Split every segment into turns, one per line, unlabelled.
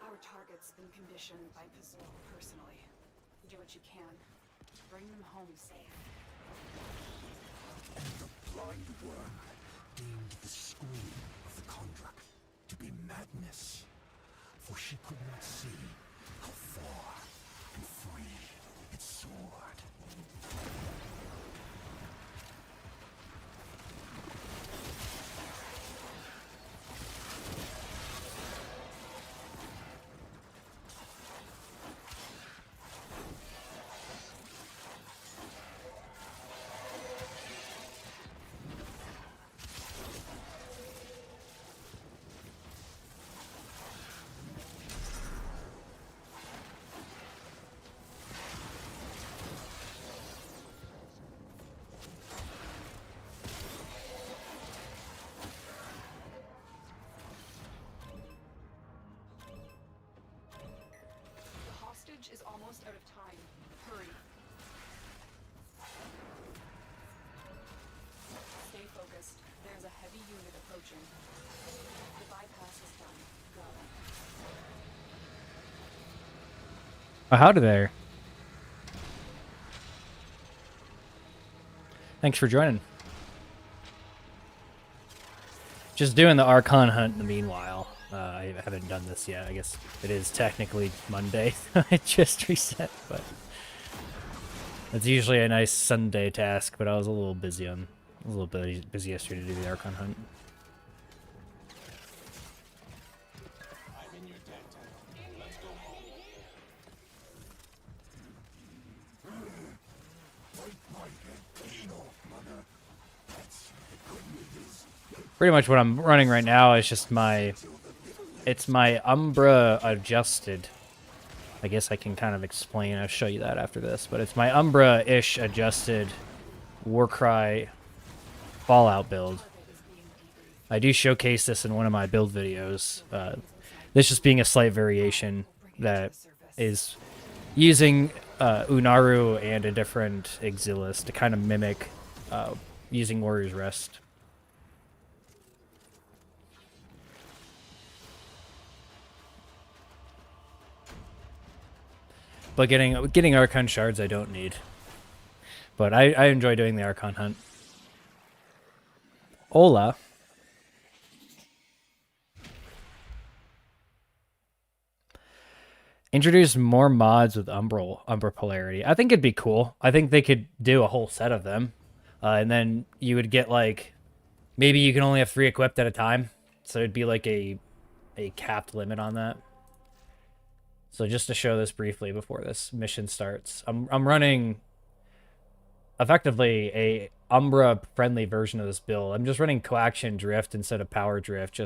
Our target's been conditioned by Pistol personally. Do what you can. Bring them home safe.
And the blind worm deemed the scream of the contract to be madness, for she could not see how far and free it soared.
Is almost out of time. Hurry. Stay focused. There's a heavy unit approaching. The bypass is done. Go.
Oh, howdy there. Thanks for joining. Just doing the Archon hunt in the meanwhile. I haven't done this yet. I guess it is technically Monday. It just reset, but it's usually a nice Sunday task. But I was a little busy yesterday to do the Archon hunt. Pretty much what I'm running right now is just it's my Umbra adjusted. I guess I can kind of explain. I'll show you that after this. But it's my Umbra-ish adjusted Warcry Fallout build. I do showcase this in one of my build videos. This just being a slight variation that is using Unaru and a different Exilis to kind of mimic using Warrior's Rest. But getting Archon shards I don't need. But I enjoy doing the Archon hunt. Hola. Introduce more mods with Umbra polarity. I think it'd be cool. I think they could do a whole set of them. And then you would get like, maybe you can only have 3 equipped at a time. So it'd be like a capped limit on that. So just to show this briefly before this mission starts, I'm running effectively a Umbra friendly version of this build. I'm just running Coaction Drift instead of Power Drift.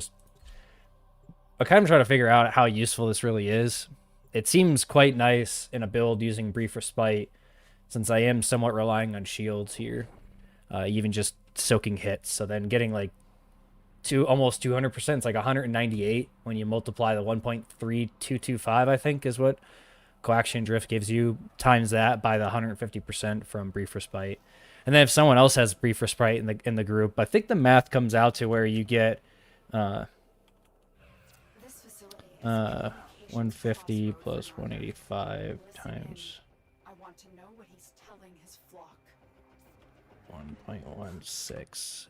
I'm kind of trying to figure out how useful this really is. It seems quite nice in a build using Brief Respite, since I am somewhat relying on shields here, even just soaking hits. So then getting like almost 200%. It's like 198 when you multiply the 1.3225, I think, is what Coaction Drift gives you, times that by the 150% from Brief Respite. And then if someone else has Brief Respite in the group, I think the math comes out to where you get 150 plus 185 times 1.16.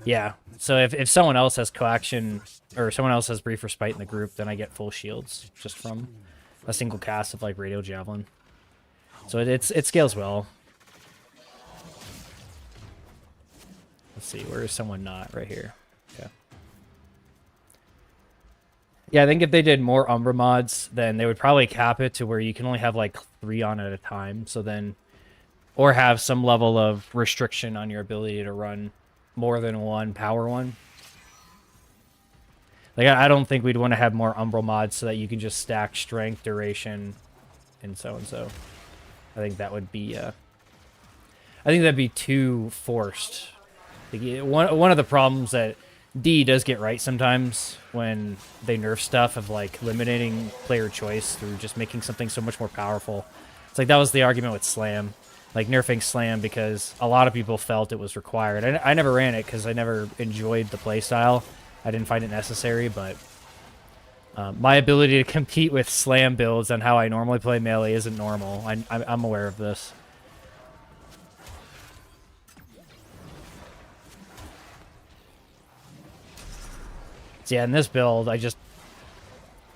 Yeah, so if someone else has Coaction, or someone else has Brief Respite in the group, then I get full shields just from a single cast of like Radial Javelin. So it scales well. Let's see, where is someone not? Right here. Okay. Yeah, I think if they did more Umbra mods, then they would probably cap it to where you can only have like 3 on at a time. So then, or have some level of restriction on your ability to run more than one power one. Like, I don't think we'd want to have more Umbral mods so that you can just stack strength, duration, and so and so. I think that would be, I think that'd be too forced. Like, one of the problems that D does get right sometimes when they nerf stuff of, like, limiting player choice through just making something so much more powerful. It's like, that was the argument with Slam. Like, nerfing Slam because a lot of people felt it was required. I never ran it because I never enjoyed the playstyle. I didn't find it necessary, but my ability to compete with Slam builds on how I normally play melee isn't normal. I'm aware of this. So yeah, in this build, I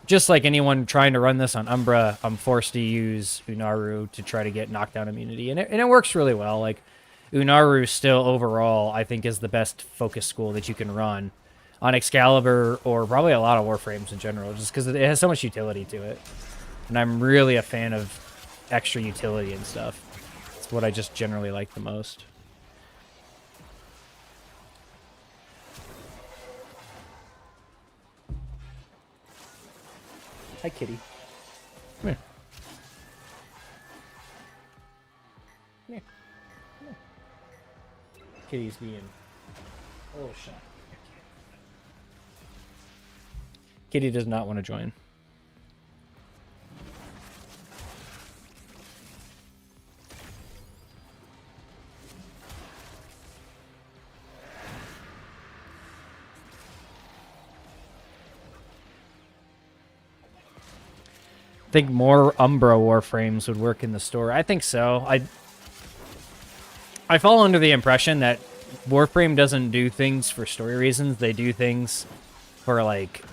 just like anyone trying to run this on Umbra, I'm forced to use Unaru to try to get knockdown immunity, and it works really well. Like, Unaru still overall, I think, is the best focus school that you can run on Excalibur, or probably a lot of Warframes in general, just because it has so much utility to it. And I'm really a fan of extra utility and stuff. It's what I just generally like the most. Hi, kitty. Come here. Come here. Come here. Kitty's being a little shy. Kitty does not want to join. I think more Umbra Warframes would work in the story. I think so. I fall under the impression that Warframe doesn't do things for story reasons. They do things for, like,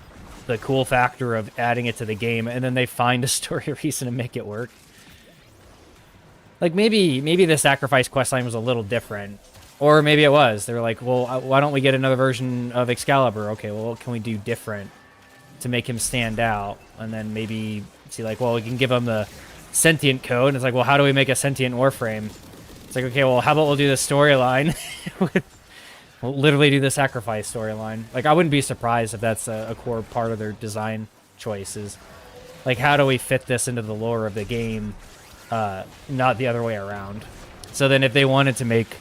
the cool factor of adding it to the game, and then they find a story reason to make it work. Like, maybe the sacrifice questline was a little different, or maybe it was. They were like, well, why don't we get another version of Excalibur? Okay, well, what can we do different to make him stand out? And then maybe see, like, well, we can give him the sentient code, and it's like, well, how do we make a sentient Warframe? It's like, okay, well, how about we'll do the storyline with... We'll literally do the sacrifice storyline. Like, I wouldn't be surprised if that's a core part of their design choices. Like, how do we fit this into the lore of the game, not the other way around? So then if they wanted to make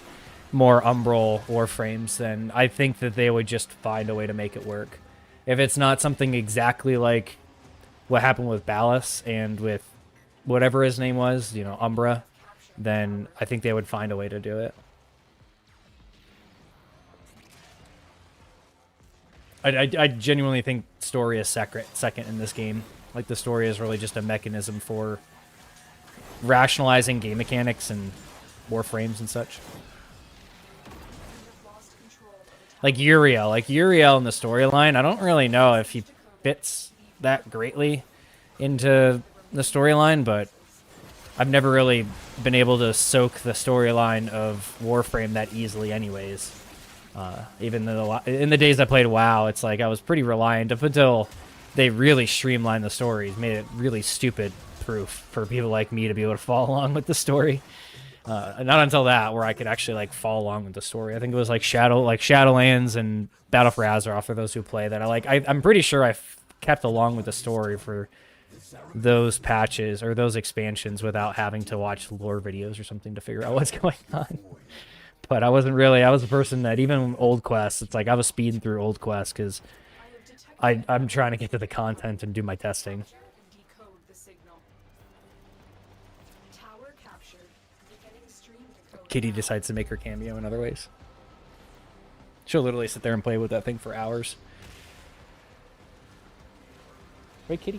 more Umbral Warframes, then I think that they would just find a way to make it work. If it's not something exactly like what happened with Ballas and with whatever his name was, you know, Umbra, then I think they would find a way to do it. I genuinely think story is second in this game. Like, the story is really just a mechanism for rationalizing game mechanics and Warframes and such. Like Uriel. Like, Uriel in the storyline, I don't really know if he fits that greatly into the storyline, but I've never really been able to soak the storyline of Warframe that easily anyways. Even though in the days I played WoW, it's like I was pretty reliant up until they really streamlined the stories, made it really stupid proof for people like me to be able to follow along with the story. Not until that where I could actually, like, follow along with the story. I think it was like Shadowlands and Battle for Azeroth for those who play that. I'm pretty sure I kept along with the story for those patches or those expansions without having to watch lore videos or something to figure out what's going on. But I wasn't really, I was a person that even old quests, it's like I was speeding through old quests because I'm trying to get to the content and do my testing. Kitty decides to make her cameo in other ways. She'll literally sit there and play with that thing for hours. Right, Kitty?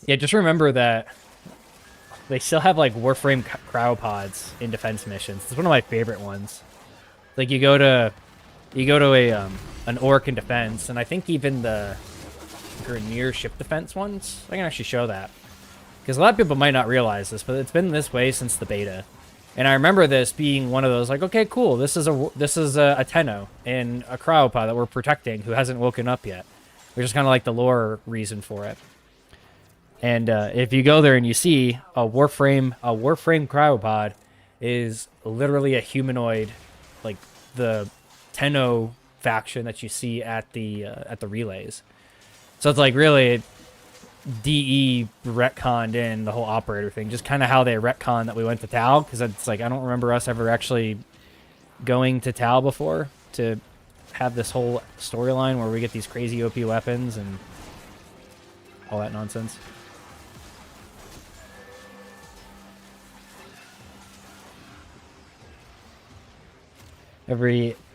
Yeah, just remember that they still have, like, Warframe cryopods in defense missions. It's one of my favorite ones. Like, you go to a an orc in defense, and I think even the Grineer ship defense ones, I can actually show that. Because a lot of people might not realize this, but it's been this way since the beta. And I remember this being one of those, like, okay, cool, this is a Tenno in a cryopod that we're protecting who hasn't woken up yet. Which is kind of like the lore reason for it. And if you go there and you see a Warframe cryopod is literally a humanoid, like the Tenno faction that you see at the relays. So it's like really DE retconned in the whole operator thing, just kind of how they retconned that we went to Tau, because it's like I don't remember us ever actually going to Tau before to have this whole storyline where we get these crazy OP weapons and all that nonsense.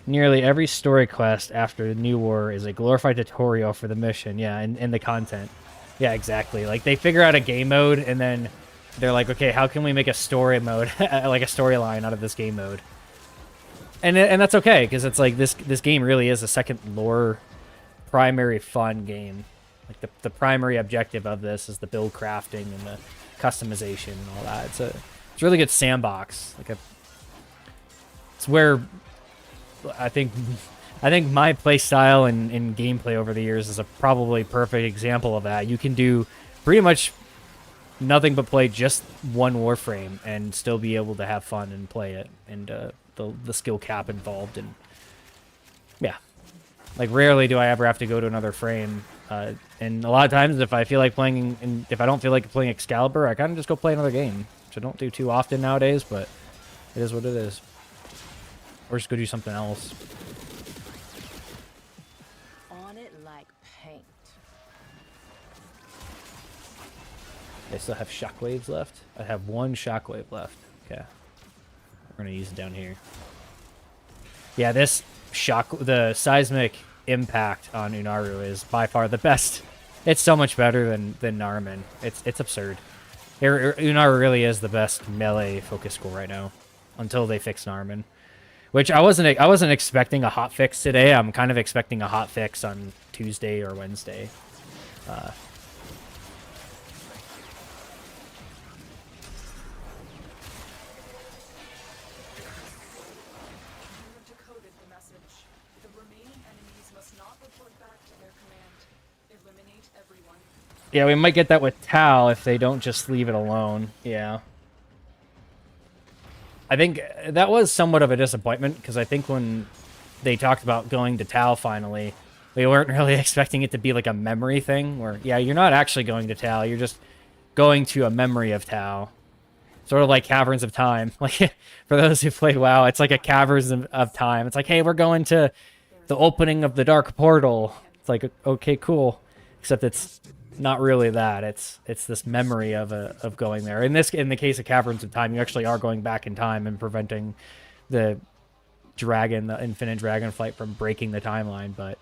Nearly every story quest after the New War is a glorified tutorial for the mission. Yeah, and the content. Yeah, exactly. Like, they figure out a game mode, and then they're like, okay, how can we make a story mode, like a storyline out of this game mode? And that's okay, because it's like, this game really is a second lore, primary fun game. Like, the primary objective of this is the build crafting and the customization and all that. It's a really good sandbox. Like, it's where I think my play style and gameplay over the years is a probably perfect example of that. You can do pretty much nothing but play just one Warframe and still be able to have fun and play it, and the skill cap involved, and yeah, like rarely do I ever have to go to another frame. And a lot of times, if I feel like playing, and if I don't feel like playing Excalibur, I kind of just go play another game, which I don't do too often nowadays, but it is what it is. Or just go do something else.
On it like paint.
I still have shockwaves left. I have one shockwave left. Okay. We're gonna use it down here. Yeah, this the seismic impact on Unaru is by far the best. It's so much better than Narman. It's absurd. Unaru really is the best melee focus school right now, until they fix Narman. Which I wasn't expecting a hot fix today. I'm kind of expecting a hot fix on Tuesday or Wednesday.
Decoded the message. The remaining enemies must not report back to their command. Eliminate everyone.
Yeah, we might get that with Tal if they don't just leave it alone. Yeah. I think that was somewhat of a disappointment, because I think when they talked about going to Tau finally, we weren't really expecting it to be like a memory thing, where, yeah, you're not actually going to Tau, you're just going to a memory of Tau. Sort of like Caverns of Time. Like, for those who played WoW, it's like a Caverns of Time. It's like, hey, we're going to the opening of the Dark Portal. It's like, okay, cool. Except it's not really that. It's this memory of going there. In the case of Caverns of Time, you actually are going back in time and preventing the infinite dragonflight from breaking the timeline. But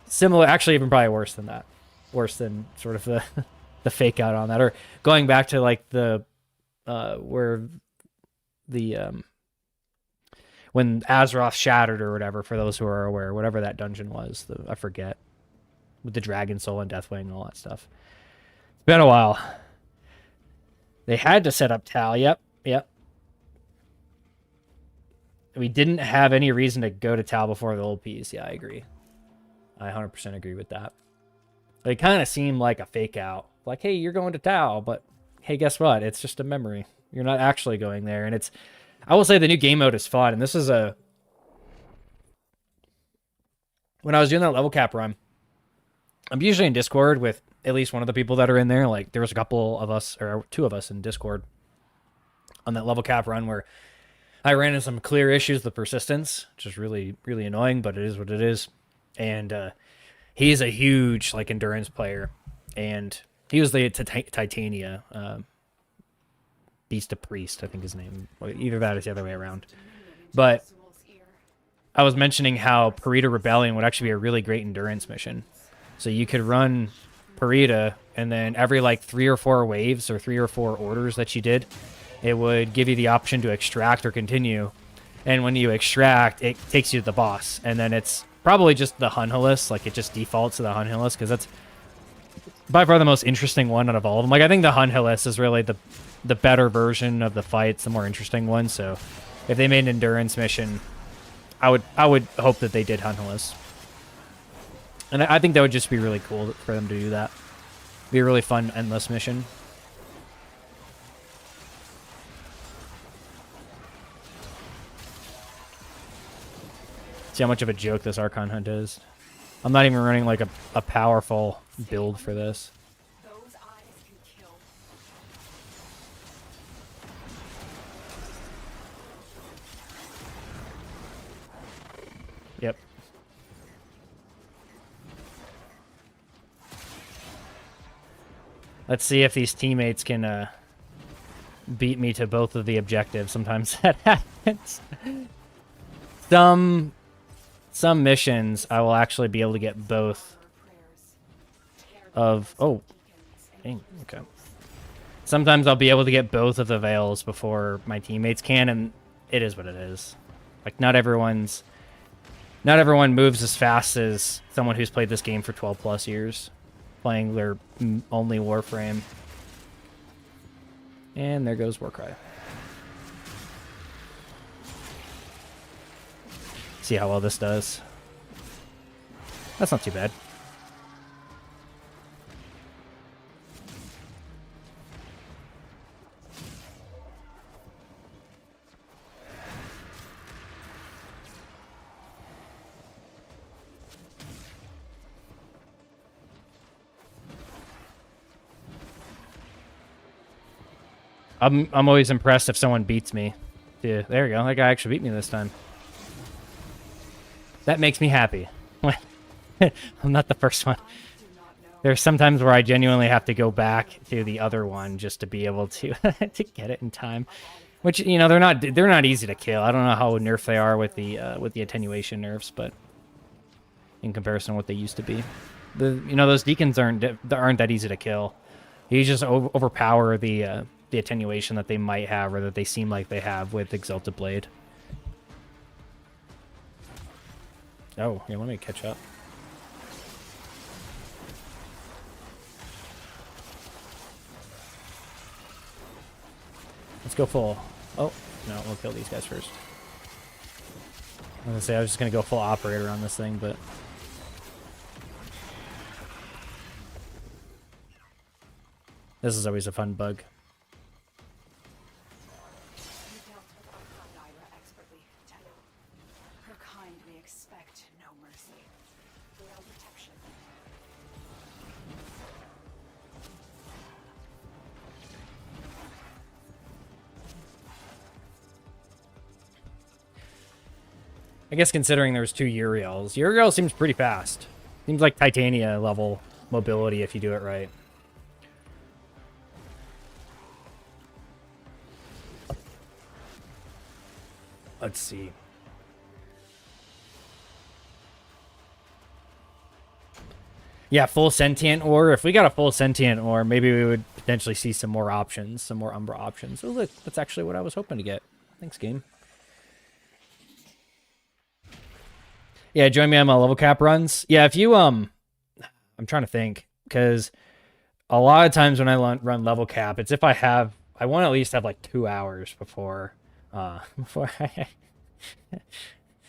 similar, actually, even probably worse than that. Worse than sort of the fake out on that, or going back to like the where the when Azeroth shattered or whatever. For those who are aware, whatever that dungeon was, I forget. With the Dragon Soul and Deathwing and all that stuff. It's been a while. They had to set up Tal. Yep. We didn't have any reason to go to Tal before the old piece. Yeah, I agree. I 100% agree with that. It kind of seemed like a fake out. Like, hey, you're going to Tal, but hey, guess what? It's just a memory. You're not actually going there. And I will say the new game mode is fun. And this is when I was doing that level cap run, I'm usually in Discord with at least one of the people that are in there. Like, there was a couple of us, or two of us in Discord on that level cap run where I ran into some clear issues with persistence, which is really, really annoying, but it is what it is. And he's a huge, like, endurance player. And he was the Titania, Beast of Priest, I think his name. Either that or the other way around. But I was mentioning how Parita Rebellion would actually be a really great endurance mission. So you could run Parita, and then every like 3 or 4 waves or 3 or 4 orders that you did, it would give you the option to extract or continue. And when you extract, it takes you to the boss. And then it's probably just the Hunhillis, like it just defaults to the Hunhillis, because that's by far the most interesting one out of all of them. Like, I think the Hunhillis is really the better version of the fights, the more interesting one. So if they made an endurance mission, I would hope that they did Hunhillis. And I think that would just be really cool for them to do that. Be a really fun endless mission. See how much of a joke this Archon hunt is. I'm not even running like a powerful build for this.
Those eyes can kill.
Yep. Let's see if these teammates can beat me to both of the objectives. Sometimes that happens. Some missions I will actually be able to get both of... Oh, dang, okay. Sometimes I'll be able to get both of the veils before my teammates can, and it is what it is. Like, not everyone moves as fast as someone who's played this game for 12 plus years, playing their only Warframe. And there goes Warcry. See how well this does. That's not too bad. I'm always impressed if someone beats me. Yeah, there you go. That guy actually beat me this time. That makes me happy. I'm not the first one. There's sometimes where I genuinely have to go back to the other one just to be able to to get it in time. Which, you know, they're not easy to kill. I don't know how nerfed they are with the attenuation nerfs, but in comparison to what they used to be, those deacons aren't that easy to kill. You just overpower the attenuation that they might have or that they seem like they have with Exalted Blade. Oh, yeah, let me catch up. Let's go full. Oh, no, we'll kill these guys first. I was gonna say I was just gonna go full operator on this thing, but this is always a fun bug.
You dealt with Acolytes expertly, Tenno. Her kind may expect no mercy. Royal protection.
I guess considering there's 2 Uriels. Uriel seems pretty fast. Seems like Titania level mobility if you do it right. Let's see. Yeah, full sentient ore. If we got a full sentient ore, maybe we would potentially see some more options, some more Umbra options. Oh, look, that's actually what I was hoping to get. Thanks, game. Yeah, join me on my level cap runs. Yeah, if you, I'm trying to think, because a lot of times when I run level cap, it's if I want to at least have like 2 hours before at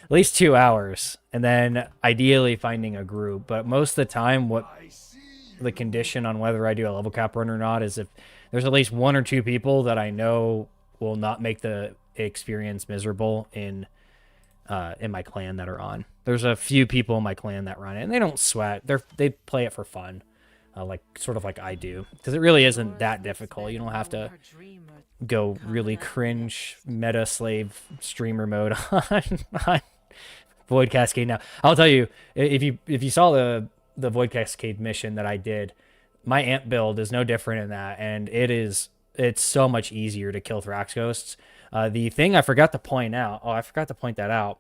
least 2 hours, and then ideally finding a group. But most of the time, what the condition on whether I do a level cap run or not is if there's at least 1 or 2 people that I know will not make the experience miserable in my clan that are on. There's a few people in my clan that run it, and they don't sweat. They play it for fun, sort of like I do, because it really isn't that difficult. You don't have to go really cringe meta slave streamer mode on Void Cascade. Now, I'll tell you, if you saw the Void Cascade mission that I did, my amp build is no different in that, and it's so much easier to kill Thrax Ghosts. The thing I forgot to point out, I forgot to point that out.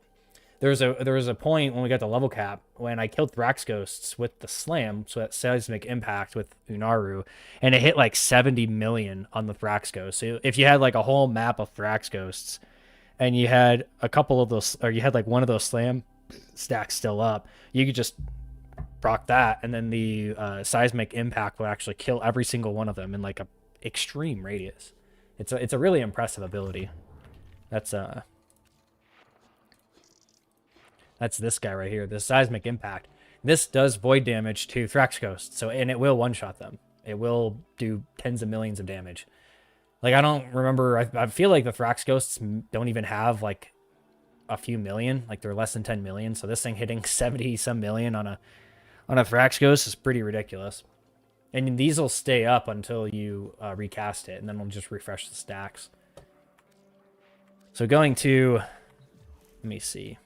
There was a point when we got the level cap when I killed Thrax Ghosts with the slam, so that seismic impact with Unaru, and it hit like 70 million on the Thrax Ghost. So if you had like a whole map of Thrax Ghosts, and you had a couple of those, or you had like one of those slam stacks still up, you could just proc that, and then the seismic impact would actually kill every single one of them in like a extreme radius. It's a really impressive ability. That's this guy right here, the seismic impact. This does void damage to Thrax Ghosts, and it will one-shot them. It will do tens of millions of damage. Like, I don't remember. I feel like the Thrax Ghosts don't even have, like, a few million. Like, they're less than 10 million. So this thing hitting 70-some million on a Thrax Ghost is pretty ridiculous. And these will stay up until you recast it, and then we'll just refresh the stacks. So going to... Let me see.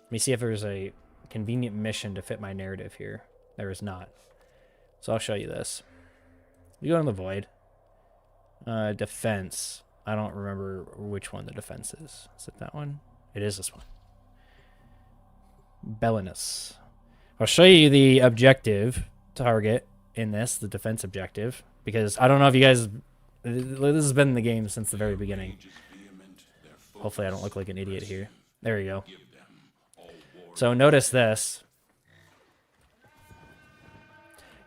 Let me see if there's a convenient mission to fit my narrative here. There is not. So I'll show you this. You go in the Void. Defense. I don't remember which one the defense is. Is it that one? It is this one. Bellinus. I'll show you the objective target in this, the defense objective, because I don't know if you guys... This has been in the game since the very beginning. Hopefully I don't look like an idiot here. There we go. So notice this.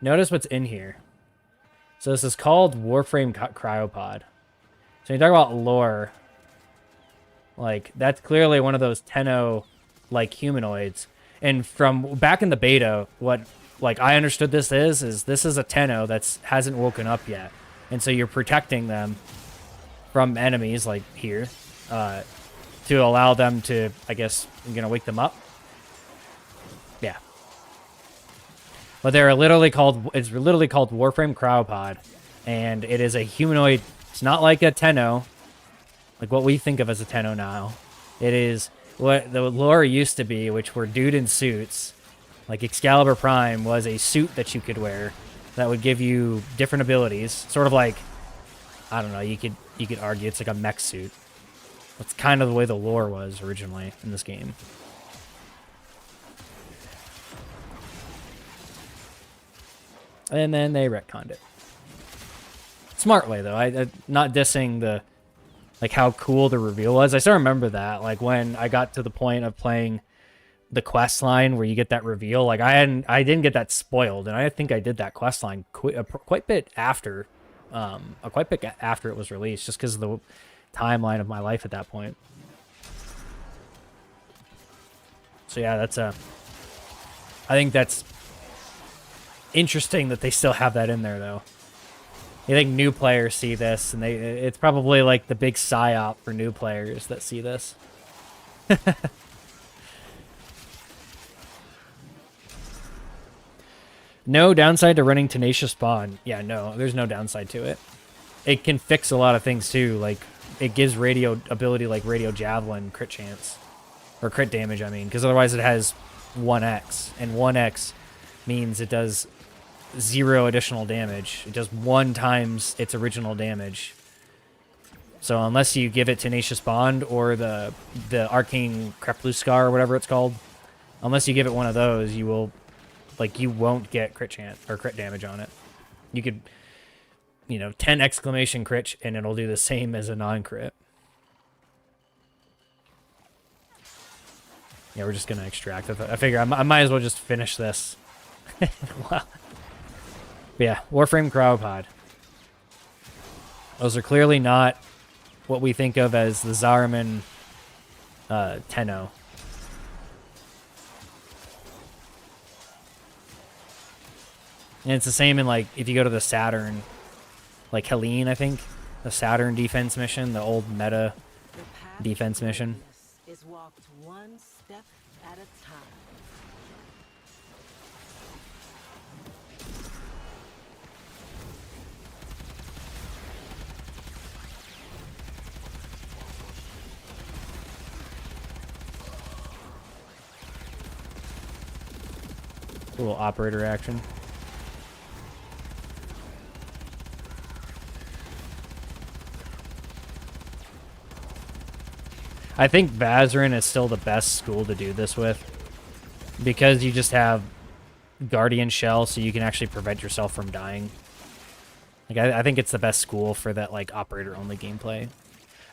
Notice what's in here. So this is called Warframe cryopod. So you talk about lore. Like, that's clearly one of those Tenno, like, humanoids. And from back in the beta, what, like, I understood this is this is a Tenno that hasn't woken up yet. And so you're protecting them from enemies, like here, to allow them to, I guess, you're going to wake them up. Yeah. But they're literally called, it's literally called Warframe cryopod. And it is a humanoid. It's not like a Tenno, like what we think of as a Tenno now. It is what the lore used to be, which were dude in suits. Like Excalibur Prime was a suit that you could wear that would give you different abilities. Sort of like, I don't know, you could argue it's like a mech suit. That's kind of the way the lore was originally in this game. And then they retconned it. Smart way, though. I not dissing the, like, how cool the reveal was. I still remember that. Like, when I got to the point of playing the quest line where you get that reveal, like, I didn't get that spoiled, and I think I did that quest line quite a bit after it was released, just because of the timeline of my life at that point. So yeah, that's I think that's interesting that they still have that in there, though. I think new players see this, and it's probably like the big psyop for new players that see this. No downside to running Tenacious Spawn. Yeah, no, there's no downside to it. It can fix a lot of things too, like it gives radio ability like Radio Javelin crit chance. Or crit damage, I mean, because otherwise it has 1x, and 1x means it does 0 additional damage. It does 1 times its original damage. So unless you give it Tenacious Bond or the Arcane Krepluskar or whatever it's called, unless you give it one of those, you will, like, you won't get crit chance or crit damage on it. You could, 10 exclamation crit and it'll do the same as a non-crit. Yeah, we're just gonna extract it. I figure I might as well just finish this. Wow. But yeah, Warframe cryopod. Those are clearly not what we think of as the Zariman Tenno. And it's the same in, like, if you go to the Saturn, like Helene, I think, the Saturn defense mission, the old meta defense mission.
Is walked one step at a time.
A little operator action. I think Vazarin is still the best school to do this with, because you just have Guardian Shell, so you can actually prevent yourself from dying. Like, I think it's the best school for that, like, operator-only gameplay.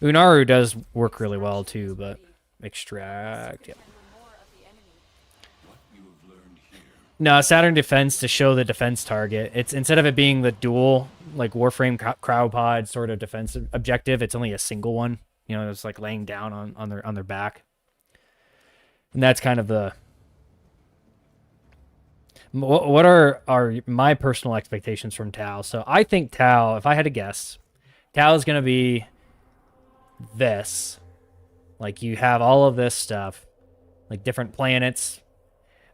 Unaru does work really well, too, but extract, yep. No, Saturn Defense to show the defense target. It's, instead of it being the dual, like, Warframe cryopod sort of defense objective, it's only a single one. It's like laying down on their back. And that's kind of the What are my personal expectations from Tau? So I think Tau, if I had to guess, Tau is going to be this. Like, you have all of this stuff, like different planets.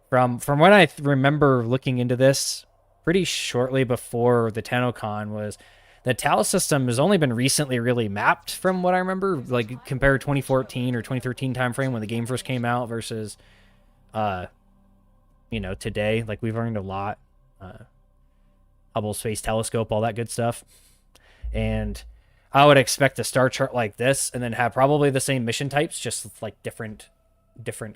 From what I remember looking into this pretty shortly before the TennoCon, was the Tau system has only been recently really mapped from what I remember, like compare 2014 or 2013 timeframe when the game first came out versus you know, today. Like, we've learned a lot. Hubble Space Telescope, all that good stuff. And I would expect a star chart like this and then have probably the same mission types, just with like different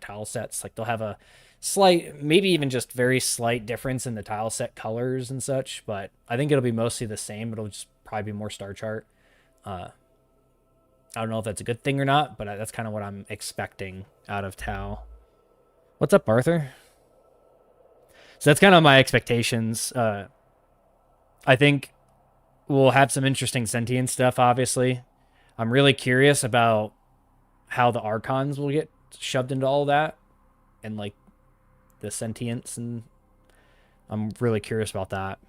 tile sets. Like, they'll have a slight, maybe even just very slight difference in the tile set colors and such, but I think it'll be mostly the same. It'll just probably be more star chart. I don't know if that's a good thing or not, but that's kind of what I'm expecting out of Tau. What's up, Arthur? So that's kind of my expectations. I think we'll have some interesting sentient stuff, obviously. I'm really curious about how the Archons will get shoved into all that, and like the sentience, and I'm really curious about that.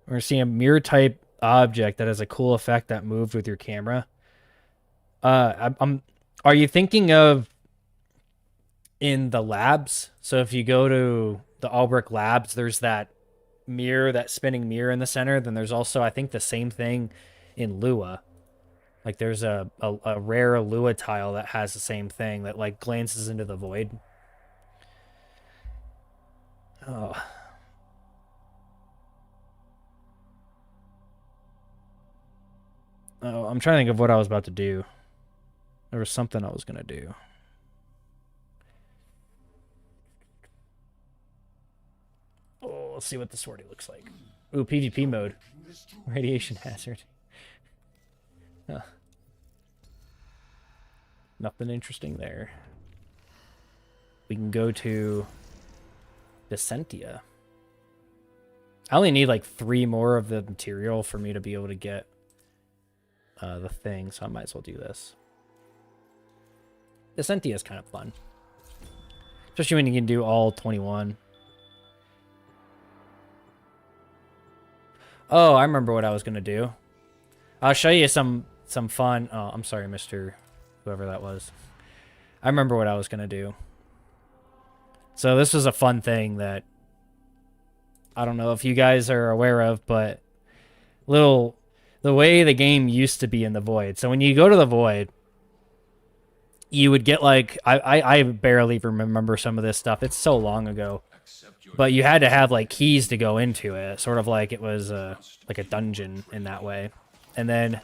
We're seeing a mirror type object that has a cool effect that moved with your camera. Are you thinking of in the labs? So if you go to the Albrecht labs, there's that mirror, that spinning mirror in the center. Then there's also, I think, the same thing in Lua. Like, there's a rare Lua tile that has the same thing that like glances into the void. Oh. Oh, I'm trying to think of what I was about to do. There was something I was going to do. Oh, let's see what the sortie looks like. Ooh, PvP mode. Radiation hazard. Huh. Nothing interesting there. We can go to Descentia. I only need like 3 more of the material for me to be able to get the thing, so I might as well do this. Descentia is kind of fun, especially when you can do all 21. Oh, I remember what I was gonna do. I'll show you some fun. Oh, I'm sorry, Mr. Whoever that was. I remember what I was gonna do. So this was a fun thing that I don't know if you guys are aware of, but the way the game used to be in the Void. So when you go to the Void, you would get like, I barely remember some of this stuff. It's so long ago. But you had to have like keys to go into it. Sort of like it was like a dungeon in that way. And then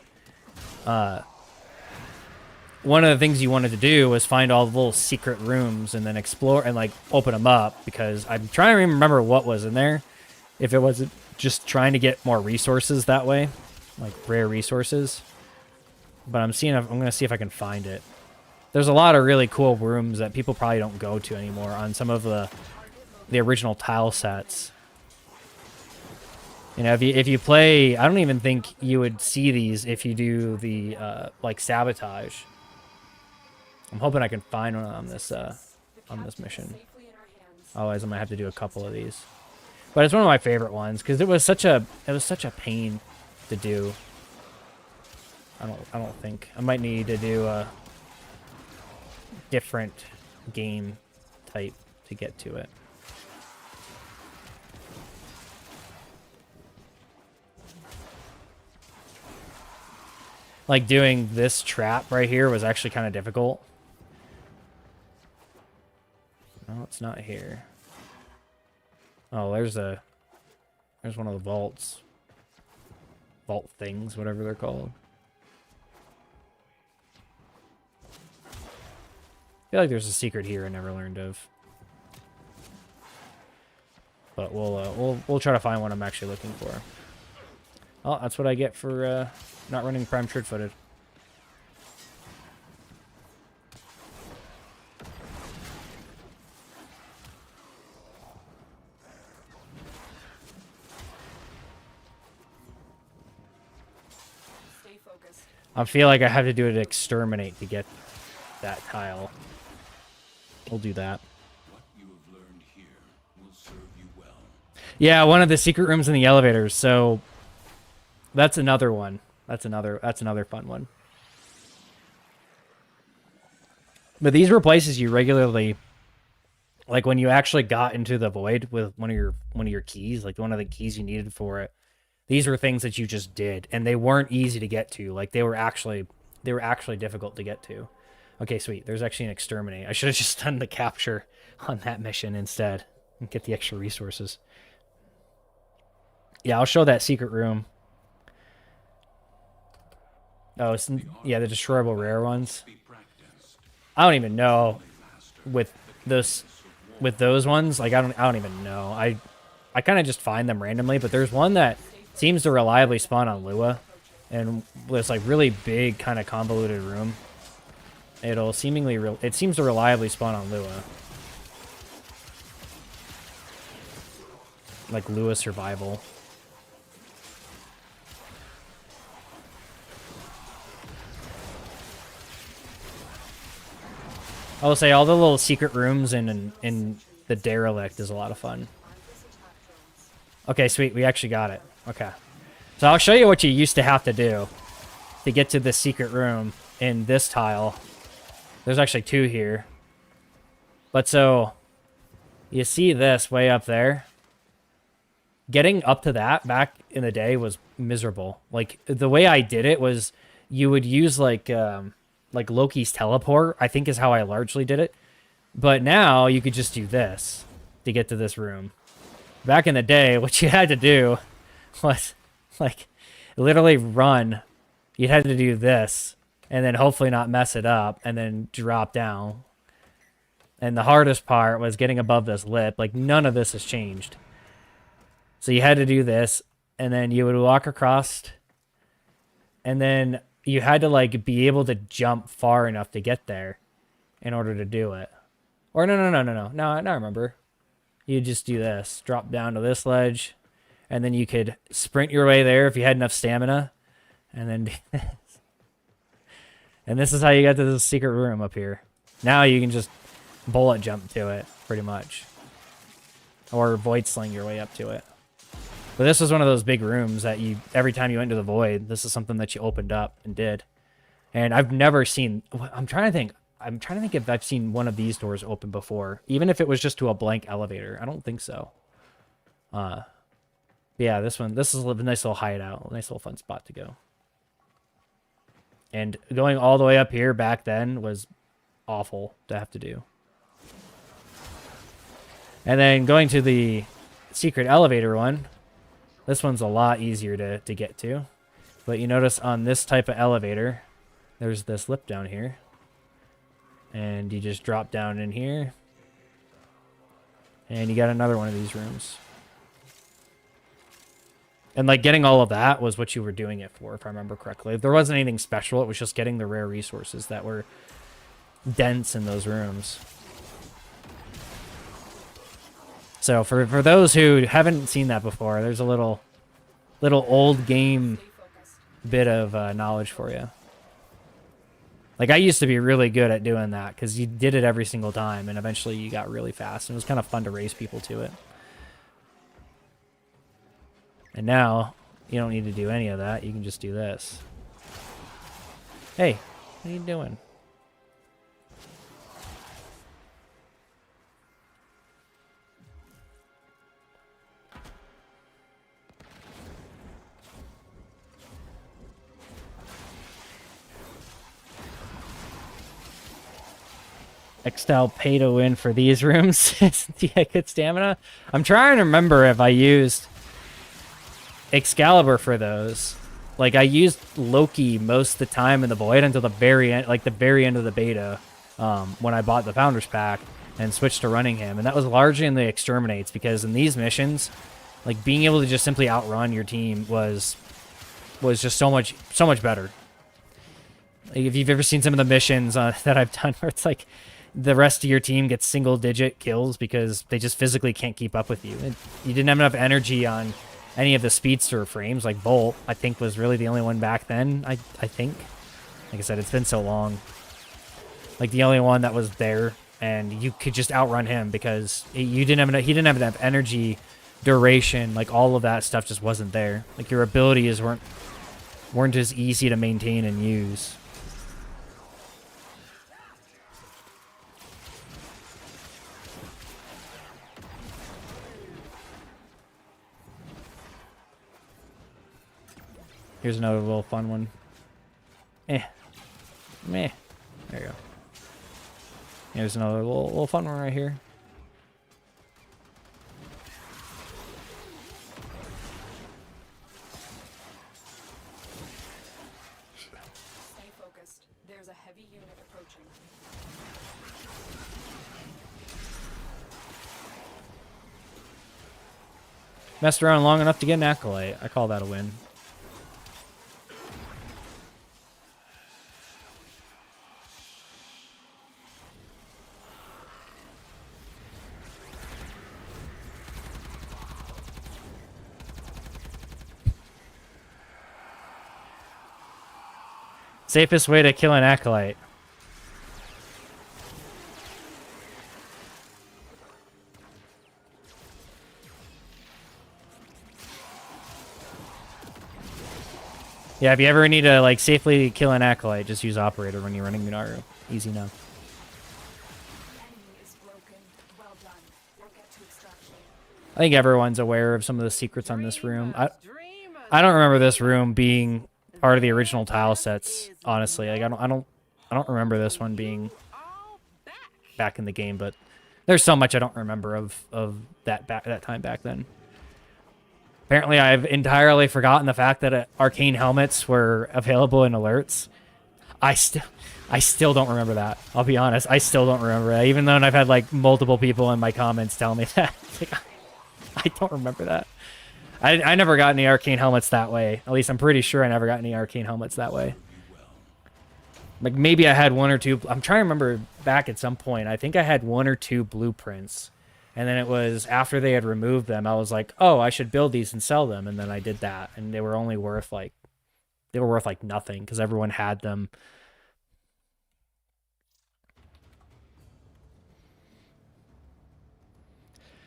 one of the things you wanted to do was find all the little secret rooms and then explore and like open them up, because I'm trying to remember what was in there. If it wasn't just trying to get more resources that way, like rare resources. But I'm going to see if I can find it. There's a lot of really cool rooms that people probably don't go to anymore on some of the original tile sets. You know, if you play, I don't even think you would see these if you do the like sabotage. I'm hoping I can find one on this mission. Otherwise, I might have to do a couple of these. But it's one of my favorite ones because it was such a pain to do. I don't think I might need to do a different game type to get to it. Like doing this trap right here was actually kind of difficult. No, it's not here. Oh, there's one of the vaults. Vault things, whatever they're called. I feel like there's a secret here I never learned of. But we'll try to find what I'm actually looking for. Oh, that's what I get for not running Prime Trade-Footed. I feel like I have to do it exterminate to get that tile. We'll do that.
What you have learned here will serve you well.
Yeah, one of the secret rooms in the elevators. So that's another one. That's another fun one. But these were places you regularly, like when you actually got into the void with one of your keys, like one of the keys you needed for it. These were things that you just did, and they weren't easy to get to. Like they were actually difficult to get to. Okay, sweet. There's actually an exterminate. I should have just done the capture on that mission instead and get the extra resources. Yeah, I'll show that secret room. Oh, it's, yeah, the destroyable rare ones. I don't even know with those ones. Like I don't even know. I kind of just find them randomly, but there's one that seems to reliably spawn on Lua, and this like really big kind of convoluted room. It seems to reliably spawn on Lua. Like Lua survival. I will say all the little secret rooms in the derelict is a lot of fun. Okay, sweet. We actually got it. Okay. So I'll show you what you used to have to do to get to the secret room in this tile. There's actually two here. But so you see this way up there. Getting up to that back in the day was miserable. Like the way I did it was you would use like Loki's teleport, I think is how I largely did it. But now you could just do this to get to this room. Back in the day, what you had to do was like literally run. You had to do this and then hopefully not mess it up and then drop down. And the hardest part was getting above this lip. Like none of this has changed. So you had to do this and then you would walk across and then you had to like be able to jump far enough to get there in order to do it. Or no, I remember. You just do this, drop down to this ledge, and then you could sprint your way there if you had enough stamina, and then do this. And this is how you got to this secret room up here. Now you can just bullet jump to it, pretty much. Or void sling your way up to it. But this was one of those big rooms that you, every time you went to the void, this is something that you opened up and did. And I've never seen, I'm trying to think if I've seen one of these doors open before, even if it was just to a blank elevator. I don't think so. Yeah, this is a nice little hideout, a nice little fun spot to go. And going all the way up here back then was awful to have to do. And then going to the secret elevator one, this one's a lot easier to get to. But you notice on this type of elevator, there's this lip down here. And you just drop down in here. And you got another one of these rooms. And like getting all of that was what you were doing it for, if I remember correctly. If there wasn't anything special, it was just getting the rare resources that were dense in those rooms. So for those who haven't seen that before, there's a little old game bit of knowledge for you. Like I used to be really good at doing that because you did it every single time, and eventually you got really fast, and it was kind of fun to race people to it. And now you don't need to do any of that. You can just do this. Hey, what are you doing? Excal pay to win for these rooms. Yeah, good stamina. I'm trying to remember if I used Excalibur for those. Like I used Loki most of the time in the void until the very end, like the very end of the beta, when I bought the Founders Pack and switched to running him. And that was largely in the exterminates, because in these missions, like being able to just simply outrun your team was just so much better. Like, if you've ever seen some of the missions that I've done where it's like the rest of your team gets single-digit kills because they just physically can't keep up with you. And you didn't have enough energy on any of the speedster frames, like Bolt, I think was really the only one back then, I think. Like I said, it's been so long. Like the only one that was there, and you could just outrun him because he didn't have enough energy, duration, like all of that stuff just wasn't there. Like your abilities weren't as easy to maintain and use. Here's another little fun one. Meh. There you go. Here's another little fun one right here.
Stay focused. There's a heavy unit approaching.
Messed around long enough to get an Acolyte. I call that a win. Safest way to kill an Acolyte. Yeah, if you ever need to like safely kill an Acolyte, just use Operator when you're running Minaru. Easy enough.
Enemy is broken. Well done. We'll get to extraction.
I think everyone's aware of some of the secrets on this room. I don't remember this room being part of the original tile sets, honestly. Like I don't remember this one being back in the game, but there's so much I don't remember of that time back then. Apparently, I've entirely forgotten the fact that arcane helmets were available in alerts. I still don't remember that. I'll be honest, I still don't remember that, even though I've had like multiple people in my comments tell me that. Like, I don't remember that. I never got any arcane helmets that way. At least I'm pretty sure I never got any arcane helmets that way. Like maybe I had one or two. I'm trying to remember back at some point. I think I had one or two blueprints. And then it was after they had removed them, I was like, oh, I should build these and sell them. And then I did that. And they were only worth like, nothing because everyone had them.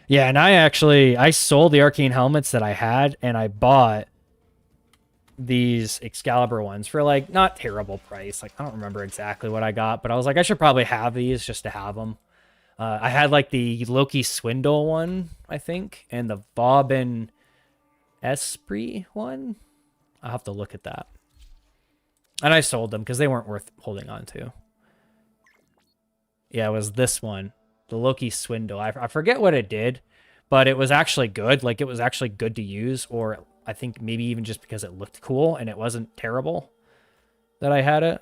Yeah, and I sold the arcane helmets that I had, and I bought these Excalibur ones for like not terrible price. Like I don't remember exactly what I got, but I was like, I should probably have these just to have them. I had like the Loki Swindle one, I think, and the Bobbin Esprit one. I'll have to look at that. And I sold them because they weren't worth holding on to. Yeah, it was this one. The Loki Swindle. I forget what it did, but it was actually good. Like, it was actually good to use, or I think maybe even just because it looked cool and it wasn't terrible that I had it.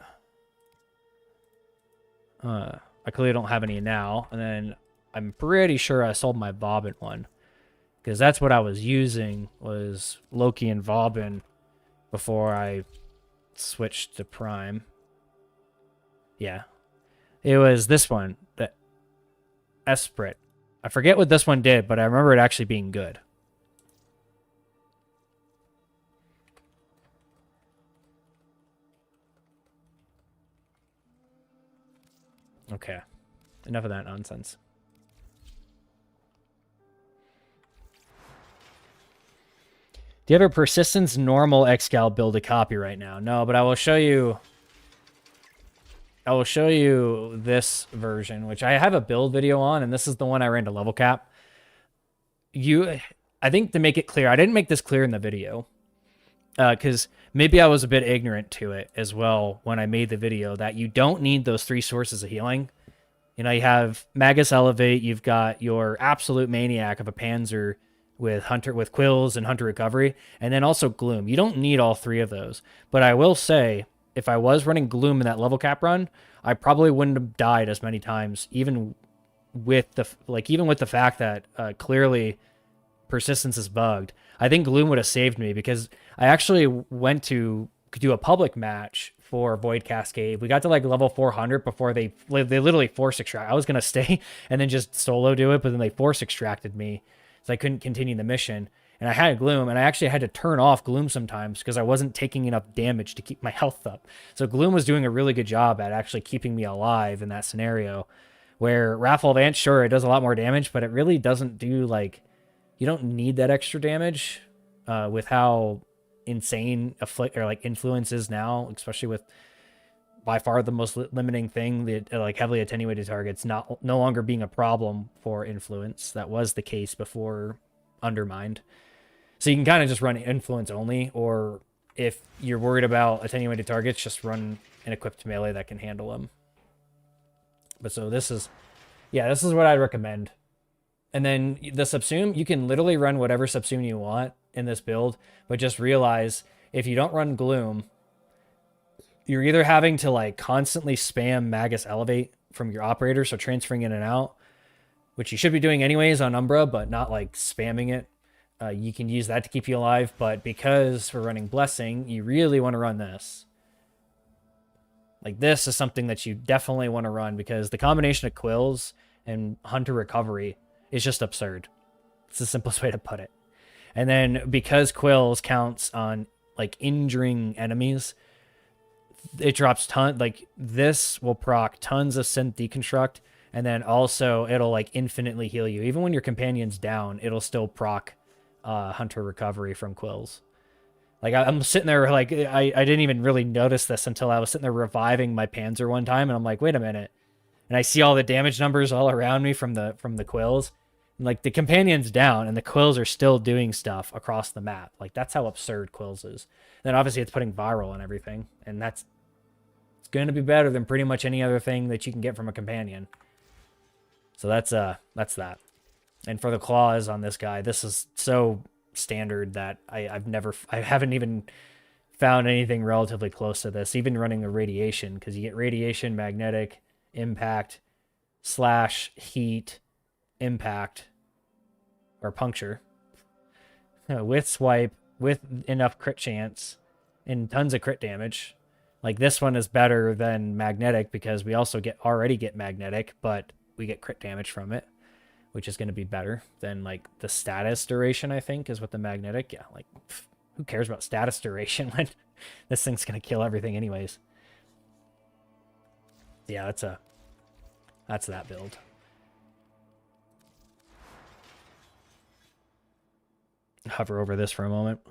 I clearly don't have any now. And then I'm pretty sure I sold my Bobbin one, because that's what I was using, was Loki and Bobbin before I switched to Prime. Yeah. It was this one, the Esprit. I forget what this one did, but I remember it actually being good. Okay. Enough of that nonsense. Do you have a persistence normal Excal build a copy right now? No, but I will show you... I will show you this version, which I have a build video on, and this is the one I ran to level cap. I think to make it clear, I didn't make this clear in the video, because maybe I was a bit ignorant to it as well when I made the video, that you don't need those 3 sources of healing. You know, you have Magus Elevate, you've got your Absolute Maniac of a Panzer with Quills and Hunter Recovery, and then also Gloom. You don't need all 3 of those, but I will say, if I was running Gloom in that level cap run, I probably wouldn't have died as many times, even with the fact that clearly persistence is bugged. I think Gloom would have saved me, because I actually went to do a public match for Void Cascade. We got to like level 400 before they literally force extract. I was gonna stay and then just solo do it, but then they force extracted me, so I couldn't continue the mission. And I had Gloom, and I actually had to turn off Gloom sometimes because I wasn't taking enough damage to keep my health up. So Gloom was doing a really good job at actually keeping me alive in that scenario. Where Wrathful of Ants, sure, it does a lot more damage, but it really doesn't do, like... You don't need that extra damage with how insane influence is now, especially with by far the most limiting thing, the like heavily attenuated targets no longer being a problem for influence. That was the case before Undermined. So you can kind of just run influence only, or if you're worried about attenuated targets, just run an equipped melee that can handle them. But so this is what I'd recommend. And then the subsume, you can literally run whatever subsume you want in this build, but just realize if you don't run Gloom, you're either having to like constantly spam Magus Elevate from your operator, so transferring in and out, which you should be doing anyways on Umbra, but not like spamming it. You can use that to keep you alive, but because we're running Blessing, you really want to run this. Like this is something that you definitely want to run because the combination of Quills and Hunter Recovery is just absurd. It's the simplest way to put it. And then because Quills counts on like injuring enemies, it drops this will proc tons of synth deconstruct, and then also it'll like infinitely heal you. Even when your companion's down, it'll still proc Hunter Recovery from Quills. Like I'm sitting there like I didn't even really notice this until I was sitting there reviving my Panzer one time, and I'm like, wait a minute. And I see all the damage numbers all around me from the Quills. Like the companion's down and the Quills are still doing stuff across the map. Like that's how absurd Quills is. Then obviously it's putting viral and everything, and it's going to be better than pretty much any other thing that you can get from a companion. So that's that. And for the claws on this guy, this is so standard that I haven't even found anything relatively close to this. Even running a radiation, because you get radiation, magnetic, impact, slash, heat, impact, or puncture with swipe, with enough crit chance and tons of crit damage. Like this one is better than magnetic because we also already get magnetic, but we get crit damage from it, which is going to be better than like the status duration, I think, is what the magnetic. Yeah, like who cares about status duration when this thing's going to kill everything anyways. Yeah, that's that build. Hover over this for a moment.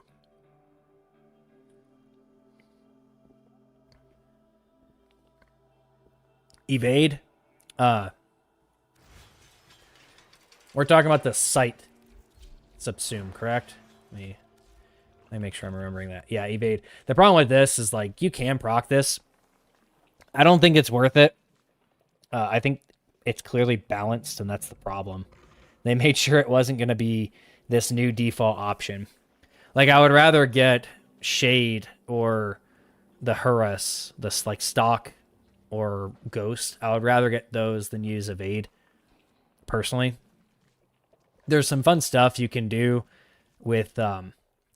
Evade. We're talking about the sight subsume, correct? Let me make sure I'm remembering that. Yeah, evade. The problem with this is like you can proc this. I don't think it's worth it. I think it's clearly balanced, and that's the problem. They made sure it wasn't going to be this new default option. Like I would rather get Shade or the Harass, this like stock or Ghost. I would rather get those than use Evade, personally. There's some fun stuff you can do with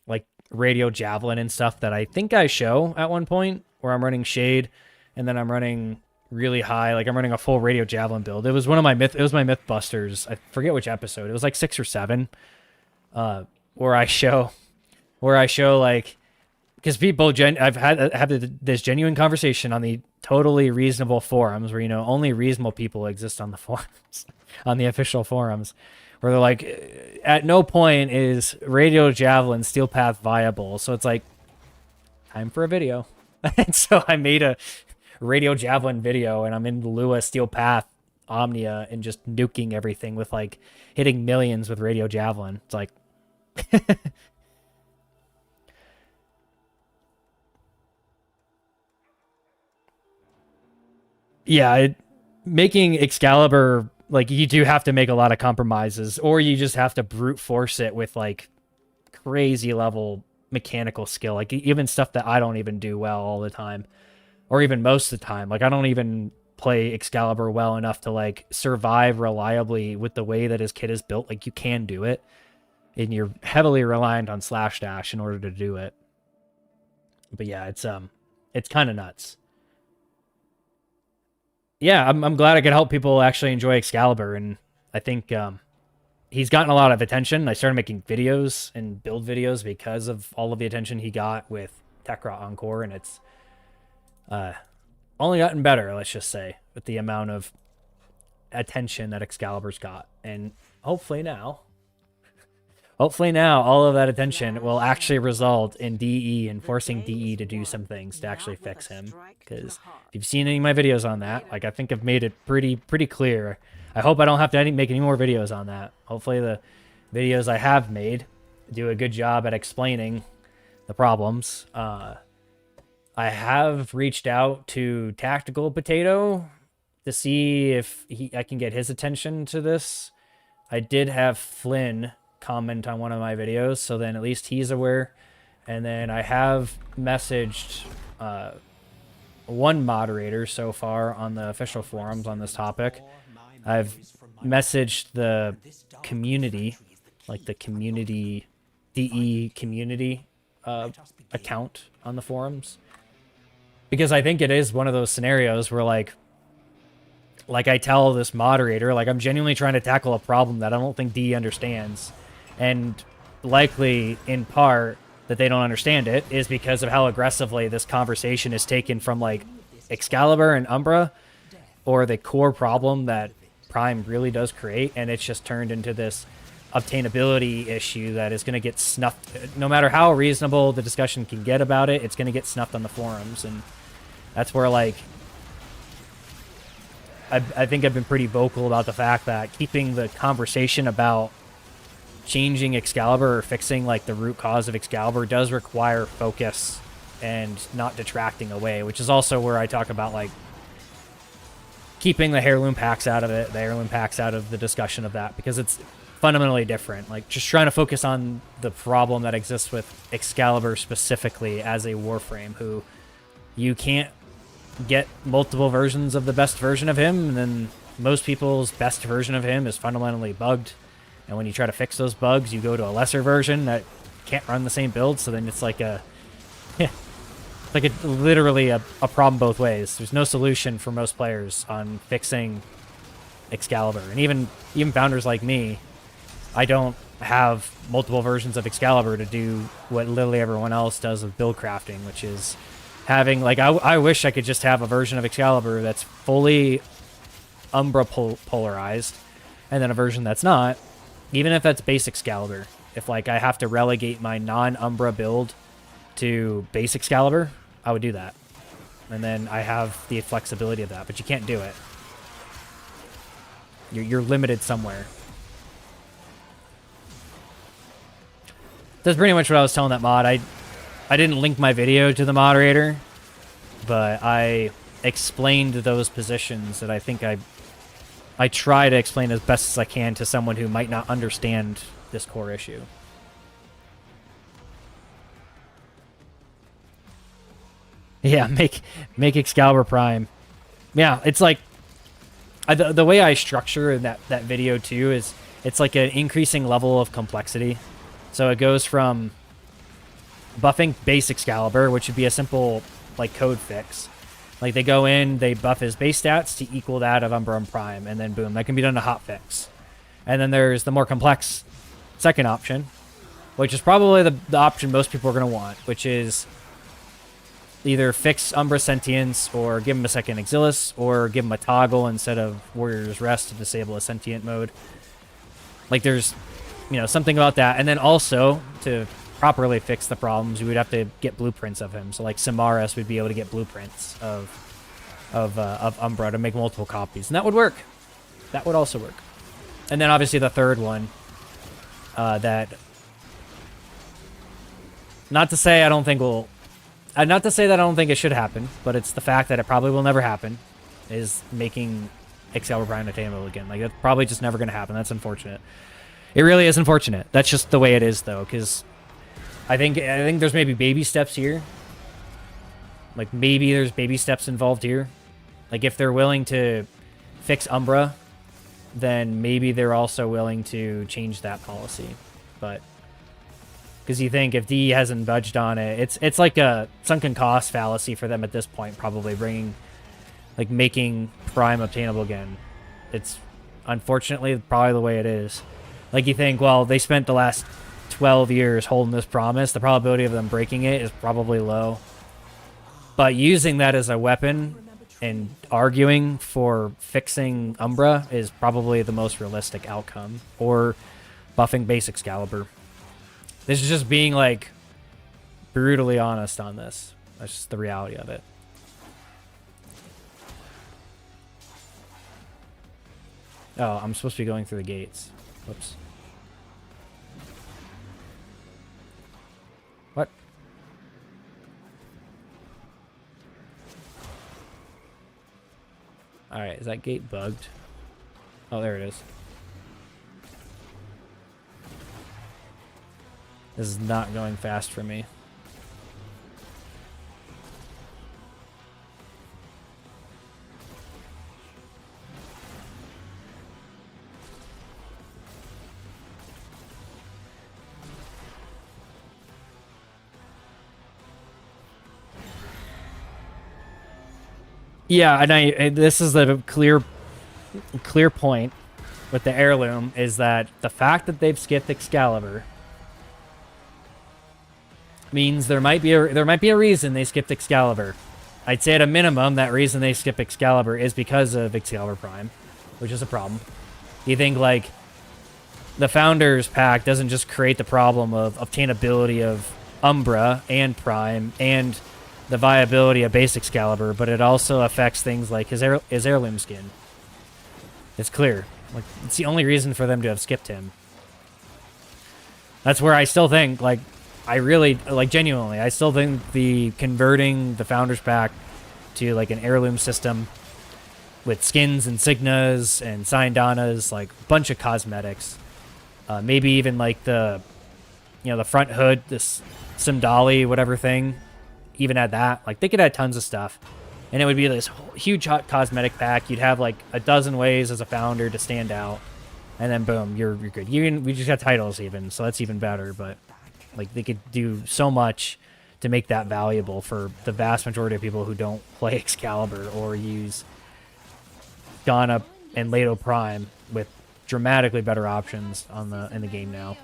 like Radio Javelin and stuff that I think I show at one point, where I'm running Shade and then I'm running really high, like I'm running a full Radio Javelin build. It was one of my Mythbusters. I forget which episode. It was like 6 or 7, where I show like, because people I've had this genuine conversation on the totally reasonable forums where, you know, only reasonable people exist on the forums, on the official forums, where they're like, at no point is Radio Javelin Steel Path viable. So it's like, time for a video. And so I made a Radio Javelin video, and I'm in Lua Steel Path Omnia and just nuking everything with like hitting millions with Radio Javelin. It's like yeah, making Excalibur, like you do have to make a lot of compromises, or you just have to brute force it with like crazy level mechanical skill, like even stuff that I don't even do well all the time, or even most of the time. Like I don't even play Excalibur well enough to like survive reliably with the way that his kit is built. Like you can do it, and you're heavily reliant on slash dash in order to do it. But yeah, it's kind of nuts. Yeah, I'm glad I could help people actually enjoy Excalibur, and I think he's gotten a lot of attention. I started making videos and build videos because of all of the attention he got with Tekra Encore, and it's only gotten better, let's just say, with the amount of attention that Excalibur's got. And hopefully now all of that attention will actually result in DE and forcing DE to do some things to actually fix him. Because if you've seen any of my videos on that, like, I think I've made it pretty make I hope I don't have to make any more videos on that. Hopefully the videos I have made do a good job at explaining the problems. I have reached out to Tactical Potato to see if I can get his attention to this. I did have Flynn comment on one of my videos, so then at least he's aware. And then I have messaged one moderator so far on the official forums on this topic. I've messaged the community, like the community, DE community account on the forums, because I think it is one of those scenarios where like I tell this moderator, like, I'm genuinely trying to tackle a problem that I don't think DE understands. And likely, in part, that they don't understand it is because of how aggressively this conversation is taken from, like, Excalibur and Umbra, or the core problem that Prime really does create, and it's just turned into this obtainability issue that is going to get snuffed. No matter how reasonable the discussion can get about it, it's going to get snuffed on the forums. And that's where, like, I think I've been pretty vocal about the fact that keeping the conversation about changing Excalibur or fixing, like, the root cause of Excalibur does require focus and not detracting away, which is also where I talk about, like, keeping the heirloom packs out of it, the heirloom packs out of the discussion of that, because it's fundamentally different. Like, just trying to focus on the problem that exists with Excalibur specifically as a Warframe, who you can't get multiple versions of the best version of him, and then most people's best version of him is fundamentally bugged. And when you try to fix those bugs, you go to a lesser version that can't run the same build. So then it's like literally a problem both ways. There's no solution for most players on fixing Excalibur. And even founders like me, I don't have multiple versions of Excalibur to do what literally everyone else does with build crafting, which is having, like, I wish I could just have a version of Excalibur that's fully Umbra polarized, and then a version that's not. Even if that's base Excalibur, if, like, I have to relegate my non-Umbra build to base Excalibur, I would do that. And then I have the flexibility of that, but you can't do it. You're limited somewhere. That's pretty much what I was telling that mod. I didn't link my video to the moderator, but I explained those positions that I think I try to explain as best as I can to someone who might not understand this core issue. Yeah, make Excalibur Prime. Yeah, it's like the way I structure that video too is it's like an increasing level of complexity. So it goes from buffing base Excalibur, which would be a simple, like, code fix. Like, they go in, they buff his base stats to equal that of Umbra and Prime, and then boom, that can be done a hotfix. And then there's the more complex second option, which is probably the option most people are going to want, which is either fix Umbra Sentience, or give him a second Exilis, or give him a toggle instead of Warrior's Rest to disable a Sentient mode. Like, there's, something about that. And then also, to properly fix the problems, you would have to get blueprints of him. So, like, Samaras would be able to get blueprints of Umbra to make multiple copies, and that would work. That would also work. And then obviously the third one, that, not to say that I don't think it should happen, but it's the fact that it probably will never happen, is making Excalibur Prime attainable again. Like, that's probably just never going to happen. That's unfortunate. It really is unfortunate. That's just the way it is, though, because I think there's maybe baby steps here. Like, maybe there's baby steps involved here. Like, if they're willing to fix Umbra, then maybe they're also willing to change that policy. But because you think if D hasn't budged on it, it's like a sunken cost fallacy for them at this point, probably making Prime obtainable again. It's unfortunately probably the way it is. Like, you think, well, they spent the last 12 years holding this promise. The probability of them breaking it is probably low. But using that as a weapon and arguing for fixing Umbra is probably the most realistic outcome. Or buffing base Excalibur. This is just being, like, brutally honest on this. That's just the reality of it. Oh, I'm supposed to be going through the gates. Whoops. What? Alright, is that gate bugged? Oh, there it is. This is not going fast for me. Yeah, and this is a clear point with the heirloom is that the fact that they've skipped Excalibur means there might be a reason they skipped Excalibur. I'd say at a minimum that reason they skip Excalibur is because of Excalibur Prime, which is a problem. You think like the Founders Pack doesn't just create the problem of obtainability of Umbra and Prime and the viability of base Excalibur, but it also affects things like his heirloom skin. It's clear. Like, it's the only reason for them to have skipped him. That's where I still think, like, I really, like, genuinely, I still think the converting the Founders Pack to, like, an heirloom system with skins and signas and Syndanas, like, a bunch of cosmetics. Maybe even, like, the front hood, this Simdali, whatever thing, even add that. Like, they could add tons of stuff. And it would be this huge hot cosmetic pack. You'd have, like, a dozen ways as a founder to stand out. And then, boom, you're good. We just got titles even, so that's even better. But, like, they could do so much to make that valuable for the vast majority of people who don't play Excalibur or use Ghana and Leto Prime with dramatically better options on in the game now.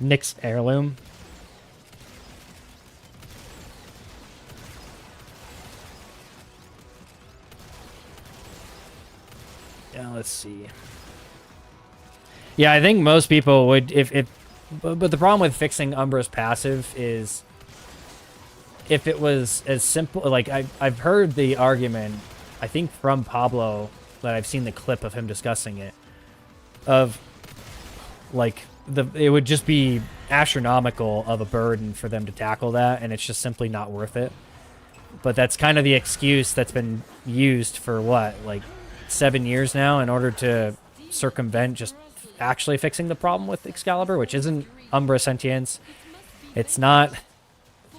Nick's heirloom. Yeah, let's see. Yeah, I think most people would but the problem with fixing Umbra's passive is if it was as simple, like I've heard the argument, I think from Pablo, that I've seen the clip of him discussing it, of like it would just be astronomical of a burden for them to tackle that, and it's just simply not worth it. But that's kind of the excuse that's been used for what, like 7 years now, in order to circumvent just actually fixing the problem with Excalibur, which isn't Umbra sentience. It's not.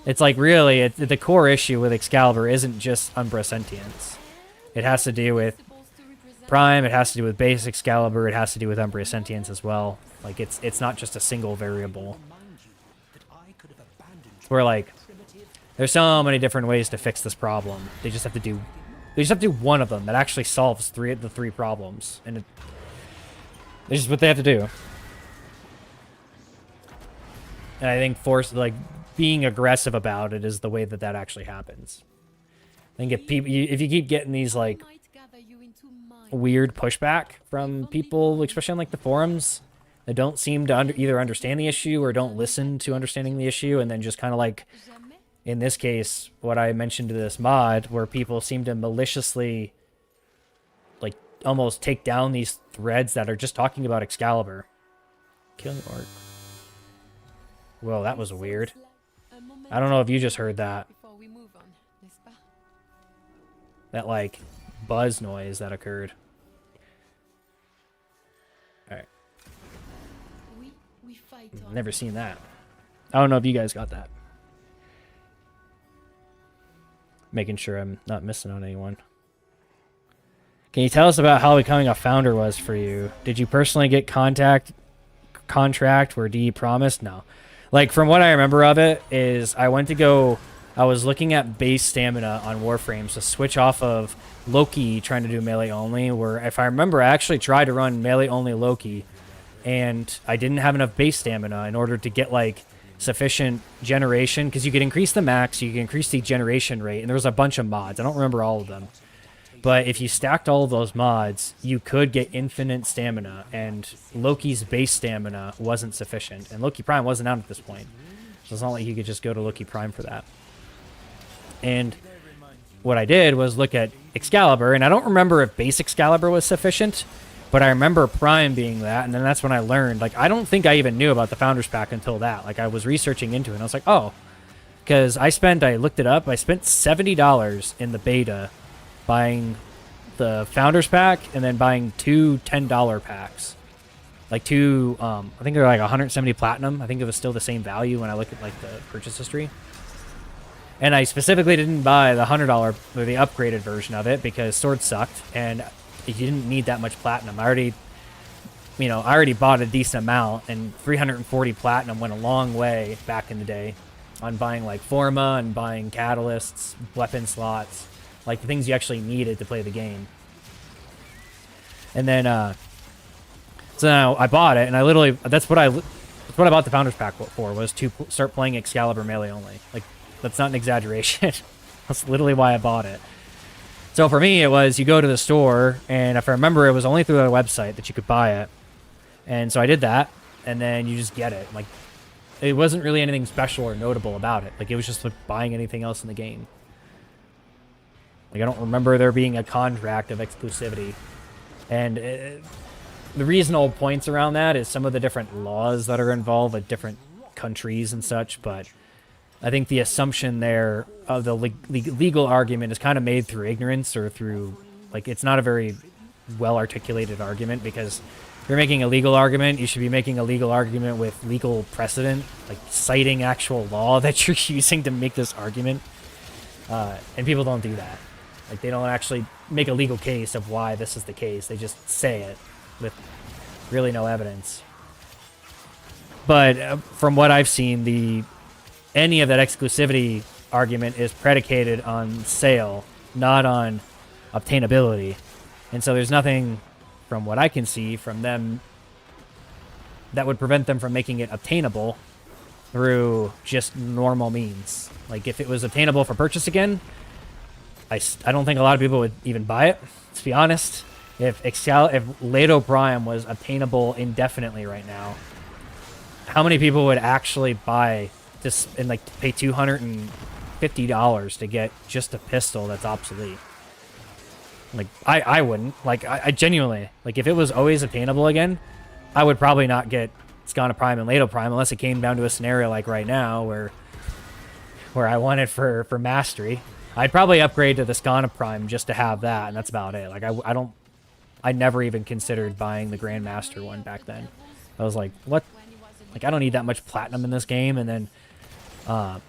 It's like really, the core issue with Excalibur isn't just Umbra sentience. It has to do with Prime. It has to do with base Excalibur. It has to do with Umbra sentience as well. Like it's not just a single variable. Where like there's so many different ways to fix this problem. They just have to do one of them that actually solves the three problems, and it's just what they have to do. And I think being aggressive about it is the way that actually happens. I think if you keep getting these like weird pushback from people, especially on like the forums, that don't seem to either understand the issue or don't listen to understanding the issue, and then just kind of like, in this case, what I mentioned to this mod, where people seem to maliciously like almost take down these threads that are just talking about Excalibur. Killing Orc. Well, that was weird. I don't know if you just heard that. That like buzz noise that occurred. Alright. Never seen that. I don't know if you guys got that. Making sure I'm not missing on anyone. Can you tell us about how becoming a founder was for you? Did you personally get contract where DE promised? No. Like, from what I remember of it, is I went to go I was looking at base stamina on Warframes to switch off of Loki trying to do melee only, where if I remember, I actually tried to run melee only Loki, and I didn't have enough base stamina in order to get like sufficient generation, because you could increase the max, you can increase the generation rate, and there was a bunch of mods. I don't remember all of them. But if you stacked all of those mods, you could get infinite stamina, and Loki's base stamina wasn't sufficient. And Loki Prime wasn't out at this point. So it's not like you could just go to Loki Prime for that. And what I did was look at Excalibur, and I don't remember if base Excalibur was sufficient, but I remember Prime being that, and then that's when I learned. Like, I don't think I even knew about the Founders Pack until that. Like, I was researching into it, and I was like, oh. Because I looked it up, I spent $70 in the beta buying the Founders Pack, and then buying two $10 packs. Like two, I think they're like 170 platinum. I think it was still the same value when I look at like the purchase history. And I specifically didn't buy the $100 or the upgraded version of it because Sword sucked, and you didn't need that much platinum. I already bought a decent amount, and 340 platinum went a long way back in the day on buying like Forma and buying catalysts, weapon slots, like the things you actually needed to play the game. And then, so now I bought it, and I literally, that's what I bought the Founders Pack for, was to start playing Excalibur melee only. Like, that's not an exaggeration. That's literally why I bought it. So for me, it was, you go to the store, and if I remember, it was only through the website that you could buy it. And so I did that, and then you just get it. Like, it wasn't really anything special or notable about it. Like, it was just like buying anything else in the game. Like, I don't remember there being a contract of exclusivity. And the reasonable points around that is some of the different laws that are involved with different countries and such, but I think the assumption there of the legal argument is kind of made through ignorance, or through, like, it's not a very well-articulated argument, because if you're making a legal argument, you should be making a legal argument with legal precedent, like citing actual law that you're using to make this argument. And people don't do that. Like, they don't actually make a legal case of why this is the case. They just say it with really no evidence. But from what I've seen, any of that exclusivity argument is predicated on sale, not on obtainability. And so there's nothing, from what I can see from them, that would prevent them from making it obtainable through just normal means. Like, if it was obtainable for purchase again, I don't think a lot of people would even buy it, to be honest. If Leto Prime was obtainable indefinitely right now, how many people would actually buy this and like pay $250 to get just a pistol that's obsolete? Like, I wouldn't. Like, I genuinely, like, if it was always obtainable again, I would probably not get Skana Prime and Leto Prime unless it came down to a scenario like right now where I want it for mastery. I'd probably upgrade to the Skana Prime just to have that, and that's about it. Like, I never even considered buying the Grandmaster one back then. I was like, what? Like, I don't need that much platinum in this game, and then, yeah.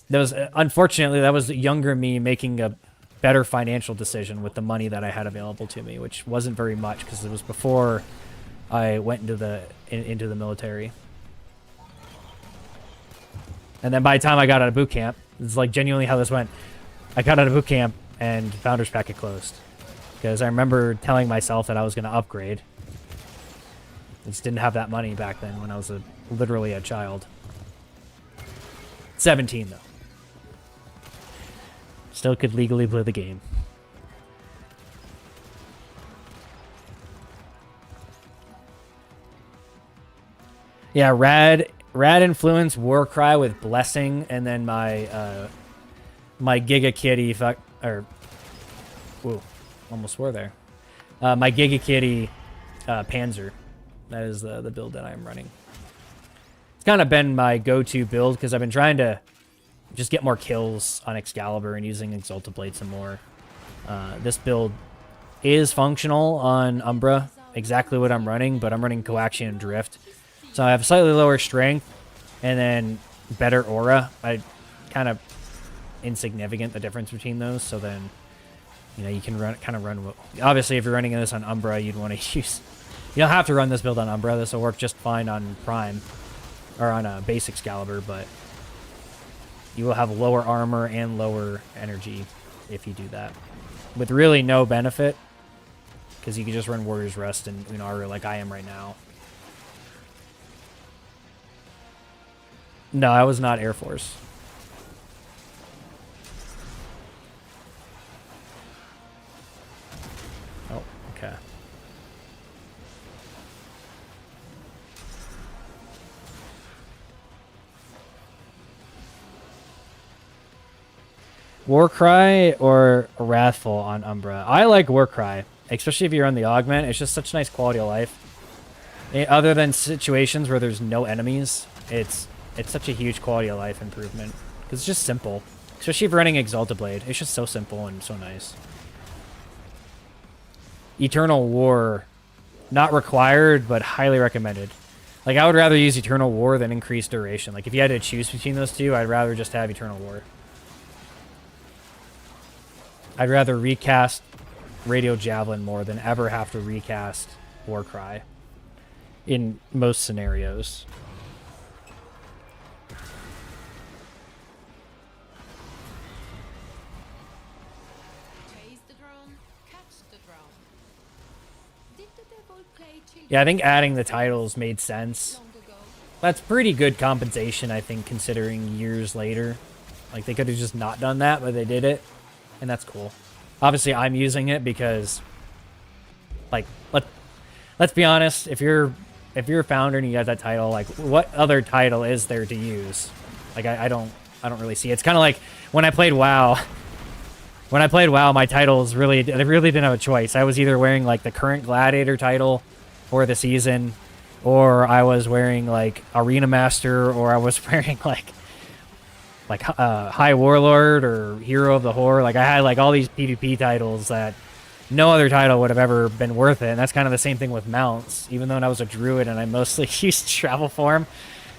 That was, unfortunately, that was younger me making a better financial decision with the money that I had available to me, which wasn't very much, because it was before I went into the military. And then by the time I got out of boot camp, it's like genuinely how this went. I got out of boot camp and Founders Pack had closed. Because I remember telling myself that I was going to upgrade. I just didn't have that money back then when I was literally a child. 17 though. Still could legally play the game. Yeah, Rad Influence, Warcry with Blessing, and then my my Giga Kitty almost swore there. My Giga Kitty Panzer. That is the build that I'm running. It's kind of been my go-to build because I've been trying to just get more kills on Excalibur and using Exalted Blade some more. This build is functional on Umbra, exactly what I'm running, but I'm running Coaxium and Drift. So I have slightly lower strength and then better aura. I kind of insignificant, the difference between those. So then, you know, you can run. Obviously, if you're running this on Umbra, you'd want to use. You don't have to run this build on Umbra. This will work just fine on Prime. or on a base Excalibur, but you will have lower armor and lower energy if you do that, with really no benefit, because you can just run Warrior's Rest and Unaru like I am right now. No, I was not Air Force. Oh, okay. Warcry or Wrathful on Umbra? I like Warcry, especially if you're on the augment. It's just such nice quality of life. Other than situations where there's no enemies, it's such a huge quality of life improvement. Because it's just simple. Especially if you're running Exalted Blade. It's just so simple and so nice. Eternal War, not required, but highly recommended. Like, I would rather use Eternal War than Increased Duration. Like, if you had to choose between those two, I'd rather just have Eternal War. I'd rather recast Radio Javelin more than ever have to recast Warcry in most scenarios. Yeah, I think adding the titles made sense. That's pretty good compensation, I think, considering years later. Like, they could have just not done that, but they did it, and that's cool. Obviously, I'm using it because, like, let's be honest, if you're a founder and you got that title, like, what other title is there to use? Like, I don't really see it. It's kind of like when I played WoW. When I played WoW, my titles really didn't have a choice. I was either wearing, like, the current Gladiator title for the season, or I was wearing, like, Arena Master, or I was wearing, like High Warlord or Hero of the Horde. Like, I had, like, all these PvP titles that no other title would have ever been worth it. And that's kind of the same thing with mounts. Even though I was a druid and I mostly used travel form,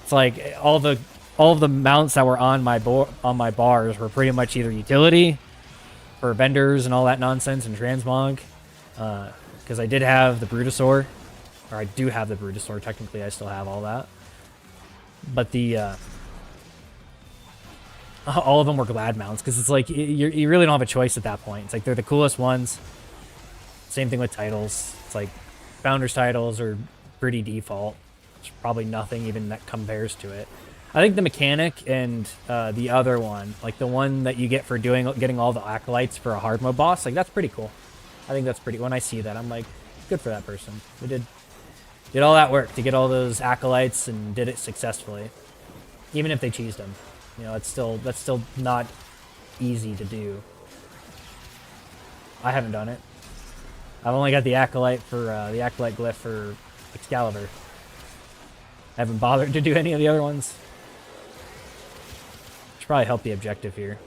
it's like all of the mounts that were on my bars were pretty much either utility for vendors and all that nonsense and transmog. Because I did have the Brutosaur, or I do have the Brutosaur. Technically, I still have all that. But the all of them were glad mounts, because it's like you really don't have a choice at that point. It's like they're the coolest ones. Same thing with titles. It's like founders titles are pretty default. There's probably nothing even that compares to it. I think the mechanic and the other one, like the one that you get for getting all the acolytes for a hard mode boss, like that's pretty cool. I think that's pretty. When I see that, I'm like, good for that person. We did all that work to get all those acolytes and did it successfully, even if they cheesed them. You know, that's still not easy to do. I haven't done it. I've only got the acolyte for the acolyte glyph for Excalibur. I haven't bothered to do any of the other ones. Should probably help the objective here.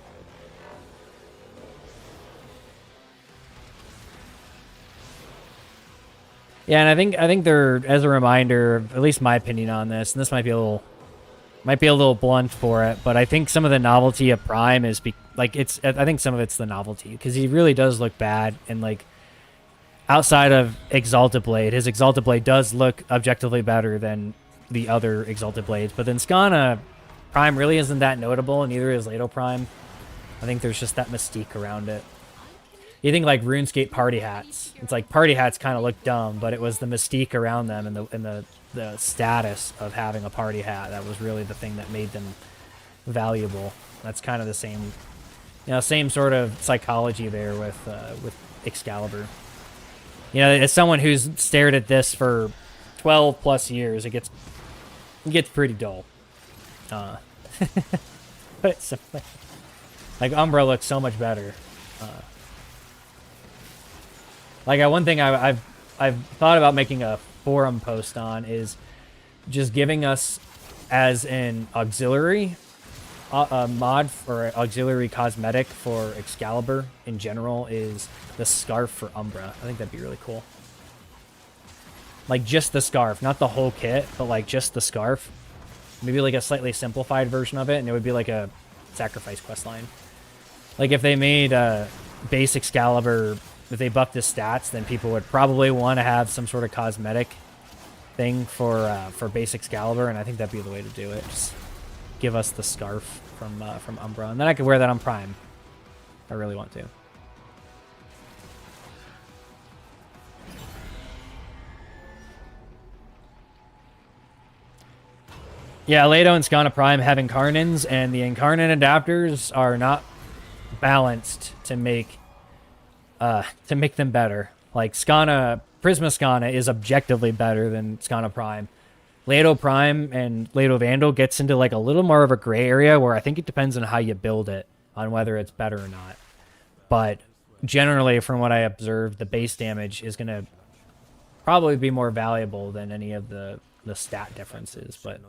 Yeah, and I think they're, as a reminder, at least my opinion on this, and this might be a little blunt for it, but I think some of the novelty of Prime is I think some of it's the novelty, because he really does look bad, and like outside of Exalted Blade, his Exalted Blade does look objectively better than the other Exalted Blades, but then Skana Prime really isn't that notable, and neither is Lado Prime. I think there's just that mystique around it. You think like RuneScape party hats. It's like party hats kind of look dumb, but it was the mystique around them and the status of having a party hat that was really the thing that made them valuable. That's kind of the same, same sort of psychology there with Excalibur. You know, as someone who's stared at this for 12 plus years, it gets pretty dull. But it's like Umbra looks so much better. Like one thing I've thought about making a forum post on is just giving us as an auxiliary mod or auxiliary cosmetic for Excalibur in general is the scarf for Umbra. I think that'd be really cool. Like just the scarf, not the whole kit, but like just the scarf. Maybe like a slightly simplified version of it, and it would be like a sacrifice questline. Like if they made base Excalibur, if they buffed his stats, then people would probably want to have some sort of cosmetic thing for base Excalibur, and I think that'd be the way to do it. Just give us the scarf from Umbra, and then I could wear that on Prime. If I really want to. Yeah, Leto and Skana Prime have Incarnins, and the Incarnin adapters are not balanced to make them better. Like Prisma Skana is objectively better than Skana Prime. Leto Prime and Leto Vandal gets into like a little more of a gray area where I think it depends on how you build it, on whether it's better or not. But generally, from what I observed, the base damage is going to probably be more valuable than any of the stat differences. But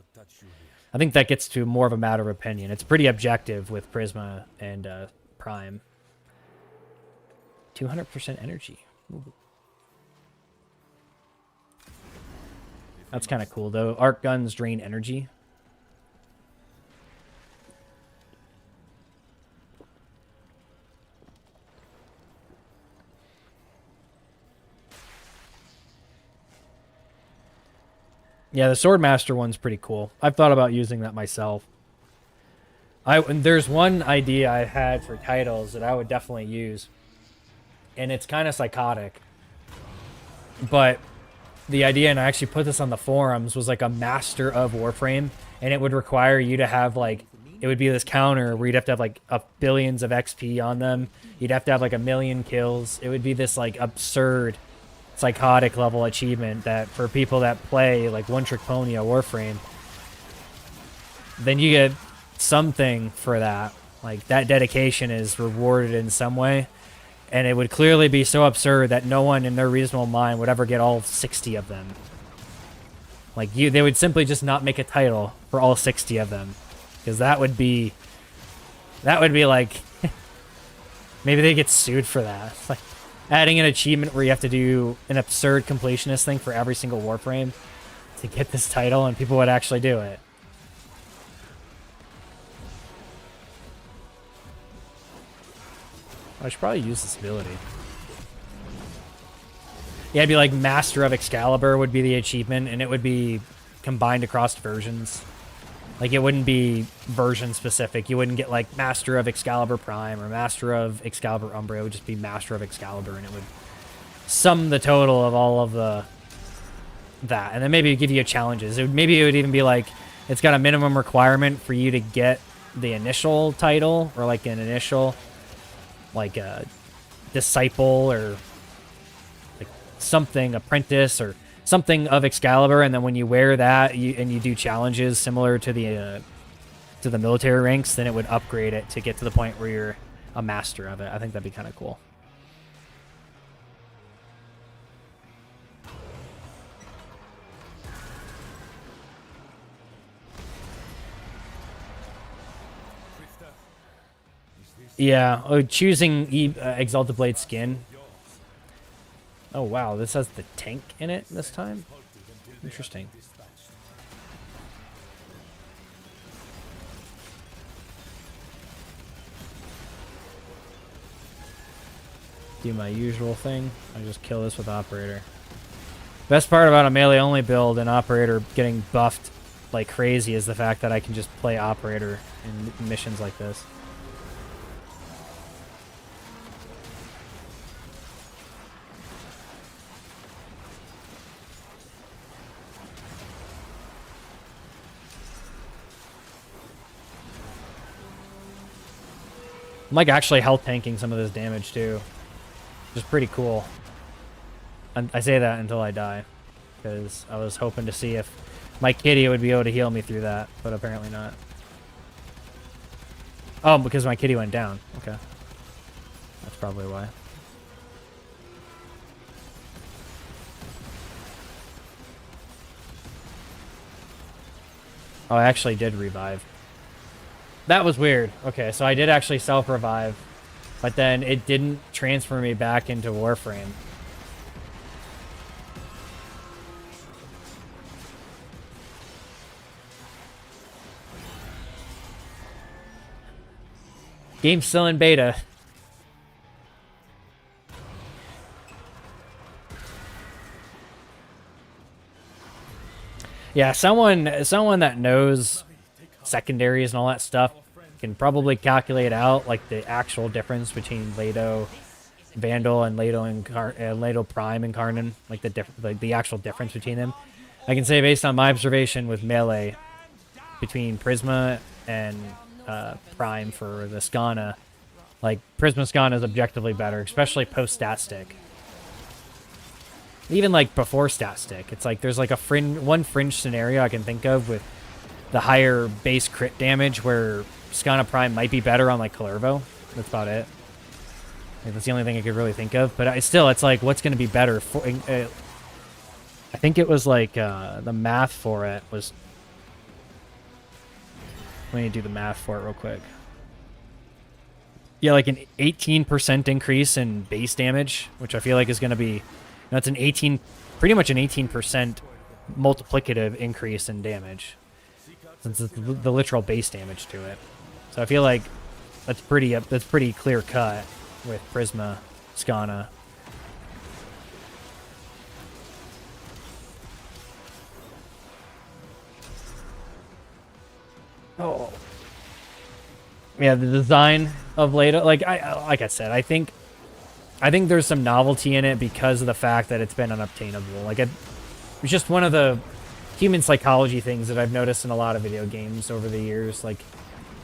I think that gets to more of a matter of opinion. It's pretty objective with Prisma and Prime. 200% energy. Ooh. That's kind of cool, though. Arc guns drain energy. Yeah, the Swordmaster one's pretty cool. I've thought about using that myself. There's one idea I had for titles that I would definitely use. And it's kind of psychotic. But the idea, and I actually put this on the forums, was like a master of Warframe. And it would require you to have like, it would be this counter where you'd have to have like billions of XP on them. You'd have to have like 1 million kills. It would be this like absurd psychotic level achievement that for people that play like One Trick Pony or Warframe, then you get something for that. Like that dedication is rewarded in some way, and it would clearly be so absurd that no one in their reasonable mind would ever get all 60 of them. Like they would simply just not make a title for all 60 of them, because that would be like maybe they get sued for that. Like adding an achievement where you have to do an absurd completionist thing for every single Warframe to get this title, and people would actually do it. I should probably use this ability. Yeah, it'd be like Master of Excalibur would be the achievement, and it would be combined across versions. Like, it wouldn't be version specific. You wouldn't get, like, Master of Excalibur Prime or Master of Excalibur Umbra. It would just be Master of Excalibur, and it would sum the total of all of that. And then maybe give you challenges. Maybe it would even be, like, it's got a minimum requirement for you to get the initial title, or, like, an initial, like, a disciple, or, like, something, apprentice, or something of Excalibur, and then when you wear that and you do challenges similar to the military ranks, then it would upgrade it to get to the point where you're a master of it. I think that'd be kind of cool. Yeah, choosing Exalted Blade skin. Oh wow, this has the tank in it this time? Interesting. Do my usual thing. I just kill this with Operator. Best part about a melee only build and Operator getting buffed like crazy is the fact that I can just play Operator in missions like this. I'm like actually health tanking some of this damage too, which is pretty cool. And I say that until I die, because I was hoping to see if my kitty would be able to heal me through that, but apparently not. Oh, because my kitty went down. Okay. That's probably why. Oh, I actually did revive. That was weird. Okay, so I did actually self-revive, but then it didn't transfer me back into Warframe. Game's still in beta. Yeah, someone that knows secondaries and all that stuff can probably calculate out like the actual difference between Lado Vandal and Lado Prime Incarnate, like the actual difference between them. I can say based on my observation with melee between Prisma and Prime for the Skana, like Prisma Skana is objectively better, especially post stat stick. Even like before stat stick, it's like there's like a one fringe scenario I can think of with the higher base crit damage where Skana Prime might be better on like Calervo. That's about it. Like, that's the only thing I could really think of. But it's like, what's going to be better? I think it was like the math for it was. Let me do the math for it real quick. Yeah, like an 18% increase in base damage, which I feel like is going to be. That's pretty much an 18% multiplicative increase in damage, since it's the literal base damage to it. So I feel like that's pretty clear cut with Prisma Skana. Oh, yeah, the design of Lado, like I said, I think there's some novelty in it because of the fact that it's been unobtainable. Like it's just one of the human psychology things that I've noticed in a lot of video games over the years, like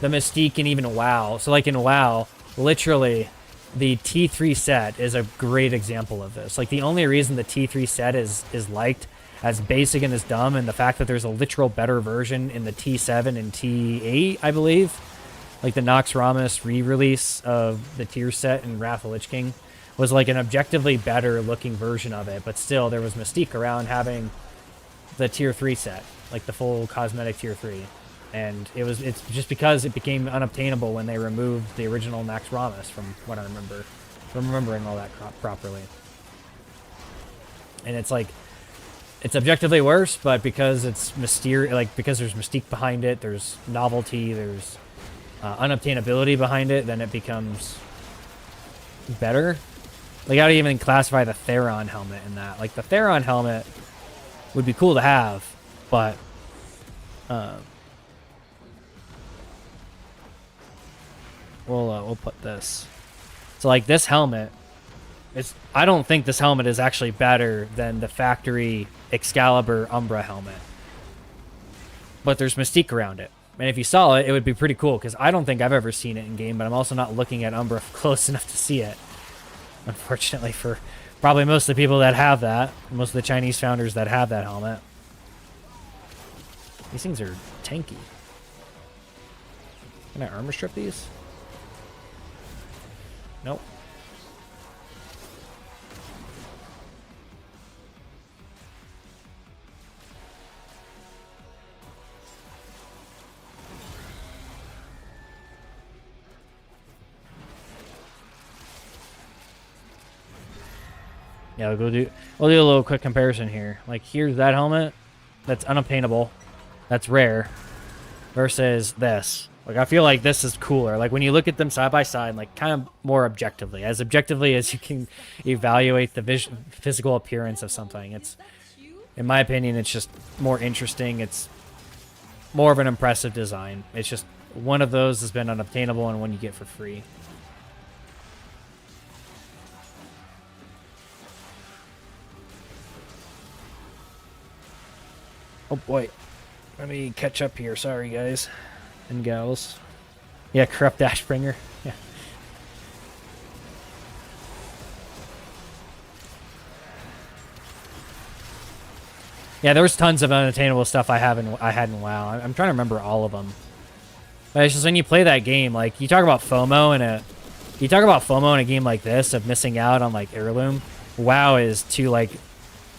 the mystique and even WoW. So like in WoW, literally the T3 set is a great example of this. Like the only reason the T3 set is liked as basic and as dumb, and the fact that there's a literal better version in the T7 and T8, I believe, like the Nox Ramus re-release of the tier set in Wrath of Lich King, was like an objectively better looking version of it, but still there was mystique around having the tier 3 set, like the full cosmetic tier 3. And it's just because it became unobtainable when they removed the original Nox Ramus, from what I remember, from remembering all that properly. And it's like, it's objectively worse, but because it's because there's mystique behind it, there's novelty, there's unobtainability behind it, then it becomes better. Like, I don't even classify the Theron helmet in that. Like, the Theron helmet would be cool to have, but we'll put this. So, like, this helmet, I don't think this helmet is actually better than the factory Excalibur Umbra helmet. But there's mystique around it. And if you saw it, it would be pretty cool, because I don't think I've ever seen it in game, but I'm also not looking at Umbra close enough to see it. Unfortunately for probably most of the people that have that, most of the Chinese founders that have that helmet. These things are tanky. Can I armor strip these? Nope. Yeah, we'll do a little quick comparison here. Like, here's that helmet that's unobtainable, that's rare, versus this. Like, I feel like this is cooler. Like, when you look at them side by side, like, kind of more objectively as you can evaluate the physical appearance of something. It's, in my opinion, it's just more interesting. It's more of an impressive design. It's just one of those has been unobtainable and one you get for free. Oh boy, let me catch up here. Sorry, guys and gals. Yeah, corrupt Ashbringer. Yeah. Yeah, there was tons of unattainable stuff I had in WoW. I'm trying to remember all of them. But it's just when you play that game, like, you talk about FOMO in a game like this of missing out on like heirloom. WoW is to like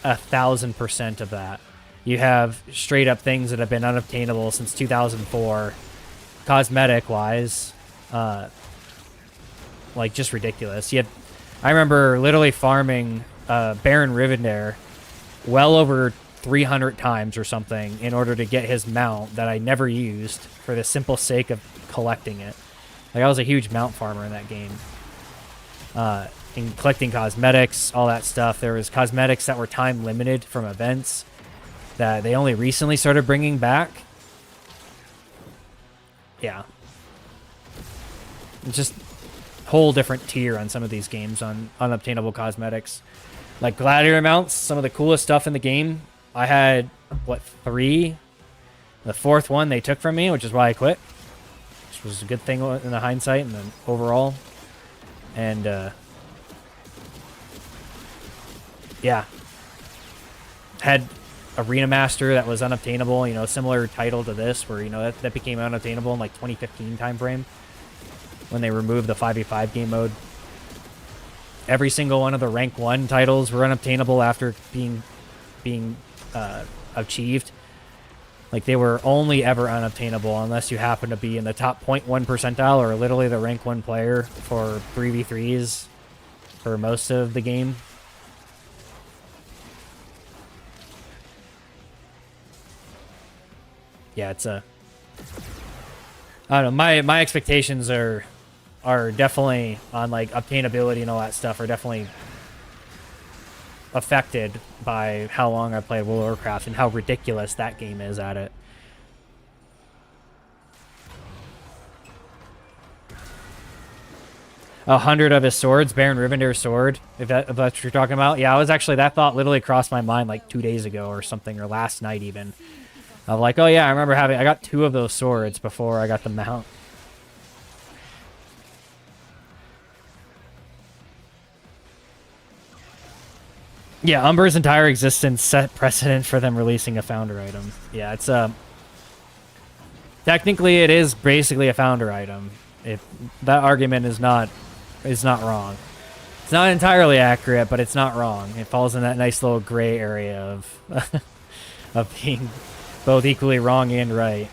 1,000% of that. You have straight up things that have been unobtainable since 2004, cosmetic wise, like just ridiculous. I remember literally farming Baron Rivendare well over 300 times or something in order to get his mount that I never used for the simple sake of collecting it. Like, I was a huge mount farmer in that game. And collecting cosmetics, all that stuff. There was cosmetics that were time limited from events. that they only recently started bringing back. Yeah. It's just whole different tier on some of these games on unobtainable cosmetics. Like gladiator mounts, some of the coolest stuff in the game. I had, what, 3? The 4th one they took from me, which is why I quit. Which was a good thing in the hindsight and then overall. And, yeah. Had Arena Master that was unobtainable, you know, similar title to this, where, you know, that became unobtainable in like 2015 time frame when they removed the 5v5 game mode. Every single one of the rank 1 titles were unobtainable after being achieved. Like, they were only ever unobtainable unless you happen to be in the top 0.1 percentile or literally the rank 1 player for 3v3s for most of the game. Yeah, it's a... I don't know, my expectations are definitely on, like, obtainability and all that stuff are definitely affected by how long I played World of Warcraft and how ridiculous that game is at it. A 100 of his swords, Baron Rivendar's sword, if that's what you're talking about. Yeah, I was actually, that thought literally crossed my mind like 2 days ago or something, or last night even. Of like, oh yeah, I remember I got 2 of those swords before I got the mount. Yeah, Umbra's entire existence set precedent for them releasing a founder item. Yeah, it's technically it is basically a founder item. That argument is not wrong. It's not entirely accurate, but it's not wrong. It falls in that nice little gray area of of being both equally wrong and right.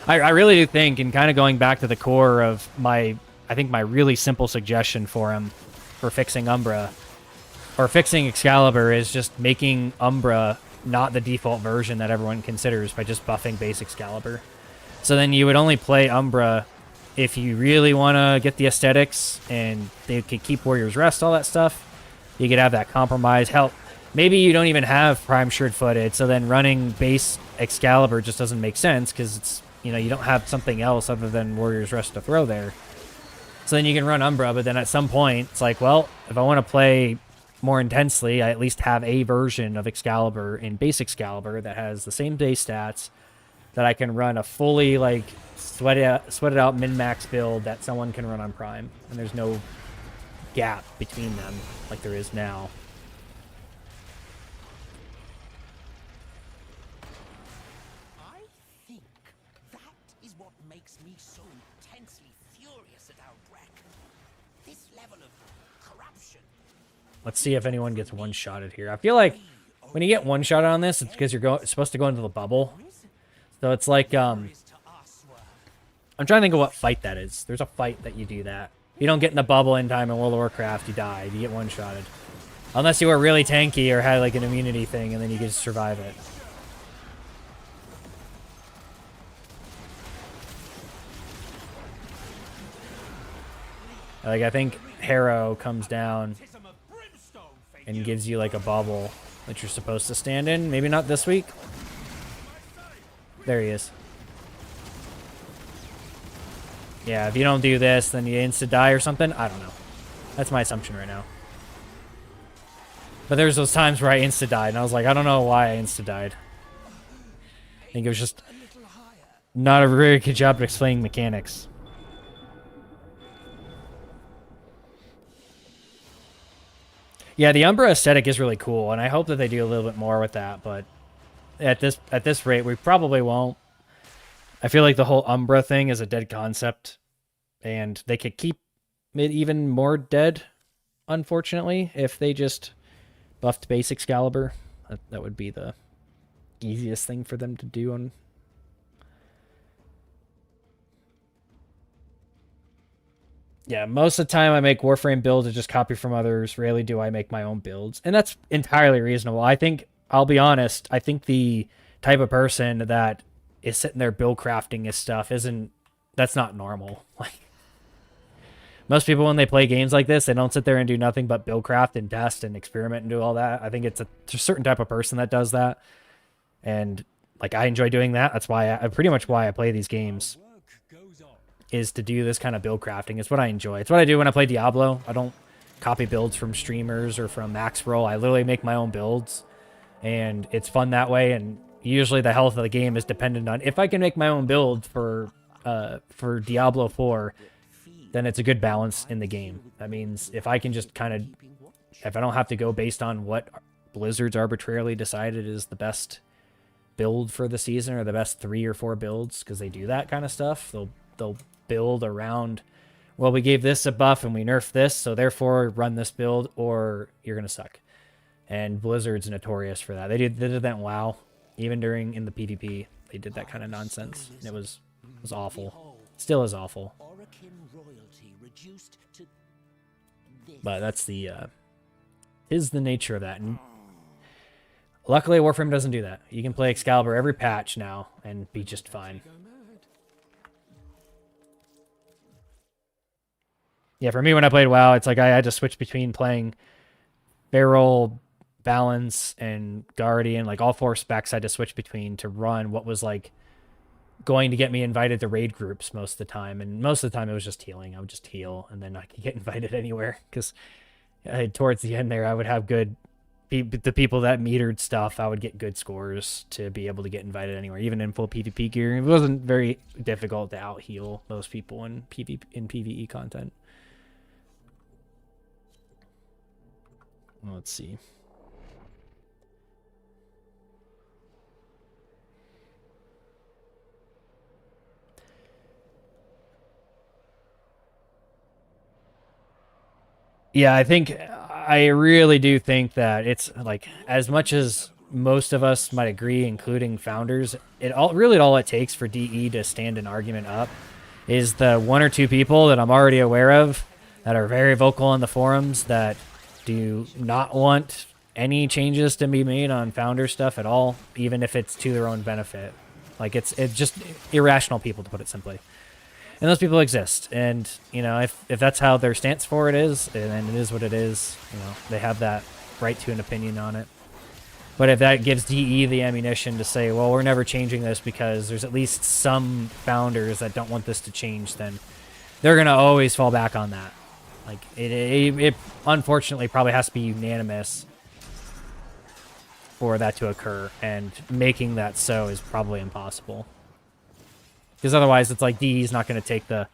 I really do think, and kind of going back to the core of I think my really simple suggestion for him for fixing Umbra, or fixing Excalibur, is just making Umbra not the default version that everyone considers by just buffing base Excalibur. So then you would only play Umbra if you really want to get the aesthetics, and they could keep Warrior's Rest, all that stuff. You could have that compromise. Hell, maybe you don't even have Prime Sured-Footed, so then running base Excalibur just doesn't make sense, because it's, you know, you don't have something else other than Warrior's Rest to throw there. So then you can run Umbra, but then at some point, it's like, well, if I want to play more intensely, I at least have a version of Excalibur in base Excalibur that has the same base stats, that I can run a fully, like, sweat it out min-max build that someone can run on Prime. And there's no gap between them like there is now.
I think that is what makes me so intensely furious at our wreck. This level of corruption.
Let's see if anyone gets one-shotted here. I feel like when you get one-shotted on this, it's because you're supposed to go into the bubble. So it's like, I'm trying to think of what fight that is. There's a fight that you do that. If you don't get in the bubble in time in World of Warcraft, you die. You get one-shotted. Unless you were really tanky or had like an immunity thing, and then you can just survive it. Like, I think Harrow comes down and gives you like a bubble that you're supposed to stand in. Maybe not this week. There he is. Yeah, if you don't do this, then you insta-die or something. I don't know. That's my assumption right now. But there's those times where I insta-died, and I was like, I don't know why I insta-died. I think it was just not a very good job of explaining mechanics. Yeah, the Umbra aesthetic is really cool, and I hope that they do a little bit more with that, but at this rate, we probably won't. I feel like the whole Umbra thing is a dead concept, and they could keep it even more dead, unfortunately, if they just buffed base Excalibur. That would be the easiest thing for them to do. On yeah, most of the time I make Warframe builds to just copy from others. Rarely do I make my own builds, and that's entirely reasonable. I think, I'll be honest, I think the type of person that is sitting there build crafting his stuff that's not normal. Like, Most people, when they play games like this, they don't sit there and do nothing but buildcraft and test and experiment and do all that. I think it's a certain type of person that does that. And like, I enjoy doing that. That's why pretty much why I play these games, is to do this kind of build crafting. It's what I enjoy. It's what I do when I play Diablo. I don't copy builds from streamers or from Maxroll. I literally make my own builds, and it's fun that way. And usually the health of the game is dependent on if I can make my own build for Diablo 4, then it's a good balance in the game. That means if I can just kind of, if I don't have to go based on what Blizzard's arbitrarily decided is the best build for the season, or the best 3 or 4 builds, because they do that kind of stuff. They'll build around, well, we gave this a buff and we nerfed this, so therefore run this build or you're gonna suck. And Blizzard's notorious for that. They did that in WoW, even in the PvP. They did that kind of nonsense. It was awful. Still is awful. But that's is the nature of that. And luckily, Warframe doesn't do that. You can play Excalibur every patch now and be just fine. Yeah, for me, when I played WoW, it's like I had to switch between playing Feral, Balance, and Guardian. Like, all 4 specs I had to switch between to run what was, like, going to get me invited to raid groups most of the time. And most of the time, it was just healing. I would just heal, and then I could get invited anywhere. Because towards the end there, I would have good... The people that metered stuff, I would get good scores to be able to get invited anywhere, even in full PvP gear. It wasn't very difficult to out-heal most people in PvE content. Let's see. Yeah, I really do think that it's like, as much as most of us might agree, including founders, all it takes for DE to stand an argument up is the 1 or 2 people that I'm already aware of that are very vocal on the forums that do not want any changes to be made on founder stuff at all, even if it's to their own benefit. Like, it's just irrational people, to put it simply. And those people exist. And, you know, if that's how their stance for it is, then it is what it is. You know, they have that right to an opinion on it. But if that gives DE the ammunition to say, well, we're never changing this because there's at least some founders that don't want this to change, then they're going to always fall back on that. Like, it unfortunately probably has to be unanimous for that to occur, and making that so is probably impossible. Because otherwise, it's like DE is not going to take the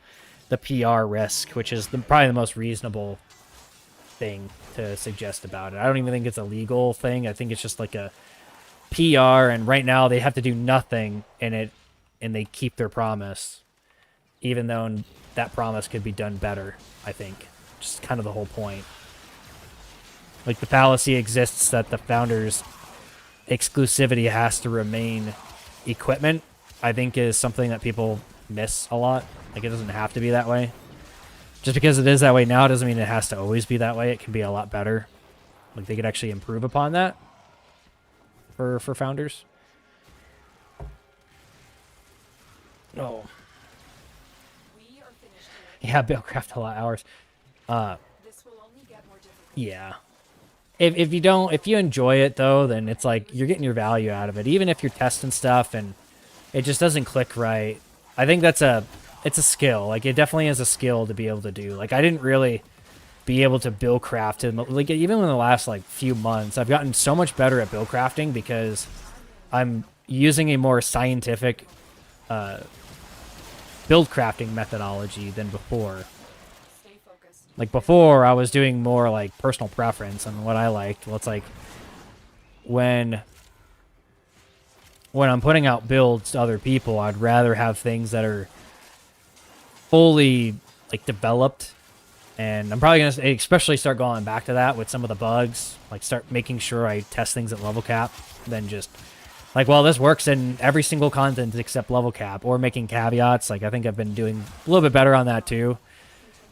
PR risk, which is probably the most reasonable thing to suggest about it. I don't even think it's a legal thing. I think it's just like a PR, and right now they have to do nothing in it, and they keep their promise, even though that promise could be done better, I think. Just kind of the whole point. Like, the fallacy exists that the founder's exclusivity has to remain equipment, I think, is something that people miss a lot. Like, it doesn't have to be that way. Just because it is that way now doesn't mean it has to always be that way. It can be a lot better. Like, they could actually improve upon that for founders. Oh. Yeah, buildcraft a lot of hours.
This will only get more difficult.
Yeah. If you enjoy it though, then it's like you're getting your value out of it. Even if you're testing stuff and it just doesn't click right, I think it's a skill. Like, it definitely is a skill to be able to do. Like, I didn't really be able to build craft, and like, even in the last like few months, I've gotten so much better at build crafting because I'm using a more scientific build crafting methodology than before.
Stay focused.
Like, before, I was doing more like personal preference and what I liked. Well, it's like when I'm putting out builds to other people, I'd rather have things that are fully like developed. And I'm probably going to especially start going back to that with some of the bugs. Like, start making sure I test things at level cap, than just like, well, this works in every single content except level cap, or making caveats. Like, I think I've been doing a little bit better on that too.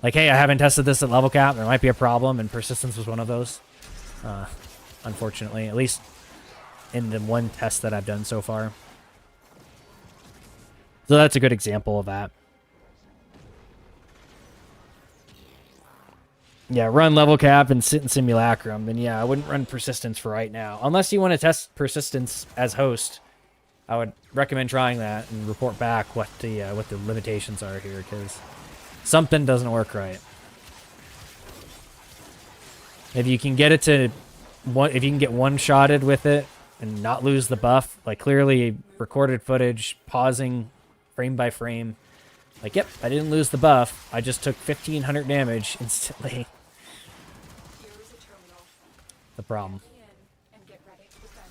Like, hey, I haven't tested this at level cap. There might be a problem, and persistence was one of those. Unfortunately, at least in the one test that I've done so far. So that's a good example of that. Yeah, run level cap and sit in simulacrum. Then yeah, I wouldn't run persistence for right now, unless you want to test persistence as host. I would recommend trying that and report back what the limitations are here, because something doesn't work right. If you can get it to if you can get one-shotted with it and not lose the buff, like clearly recorded footage, pausing frame by frame, like, yep, I didn't lose the buff. I just took 1,500 damage instantly.
Here is a terminal.
The problem.
Key in and get ready to defend.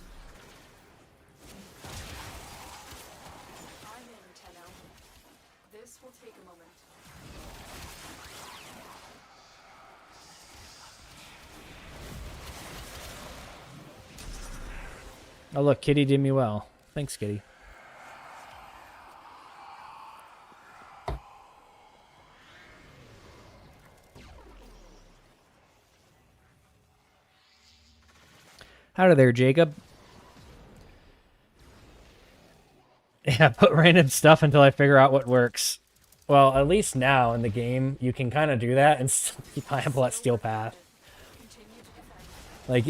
I'm in, Tenno. This will take a moment.
Oh look, Kitty did me well. Thanks, Kitty. Howdy there, Jacob. Yeah, put random stuff until I figure out what works. Well, at least now in the game, you can kind of do that and still be viable at Steel Path. Like,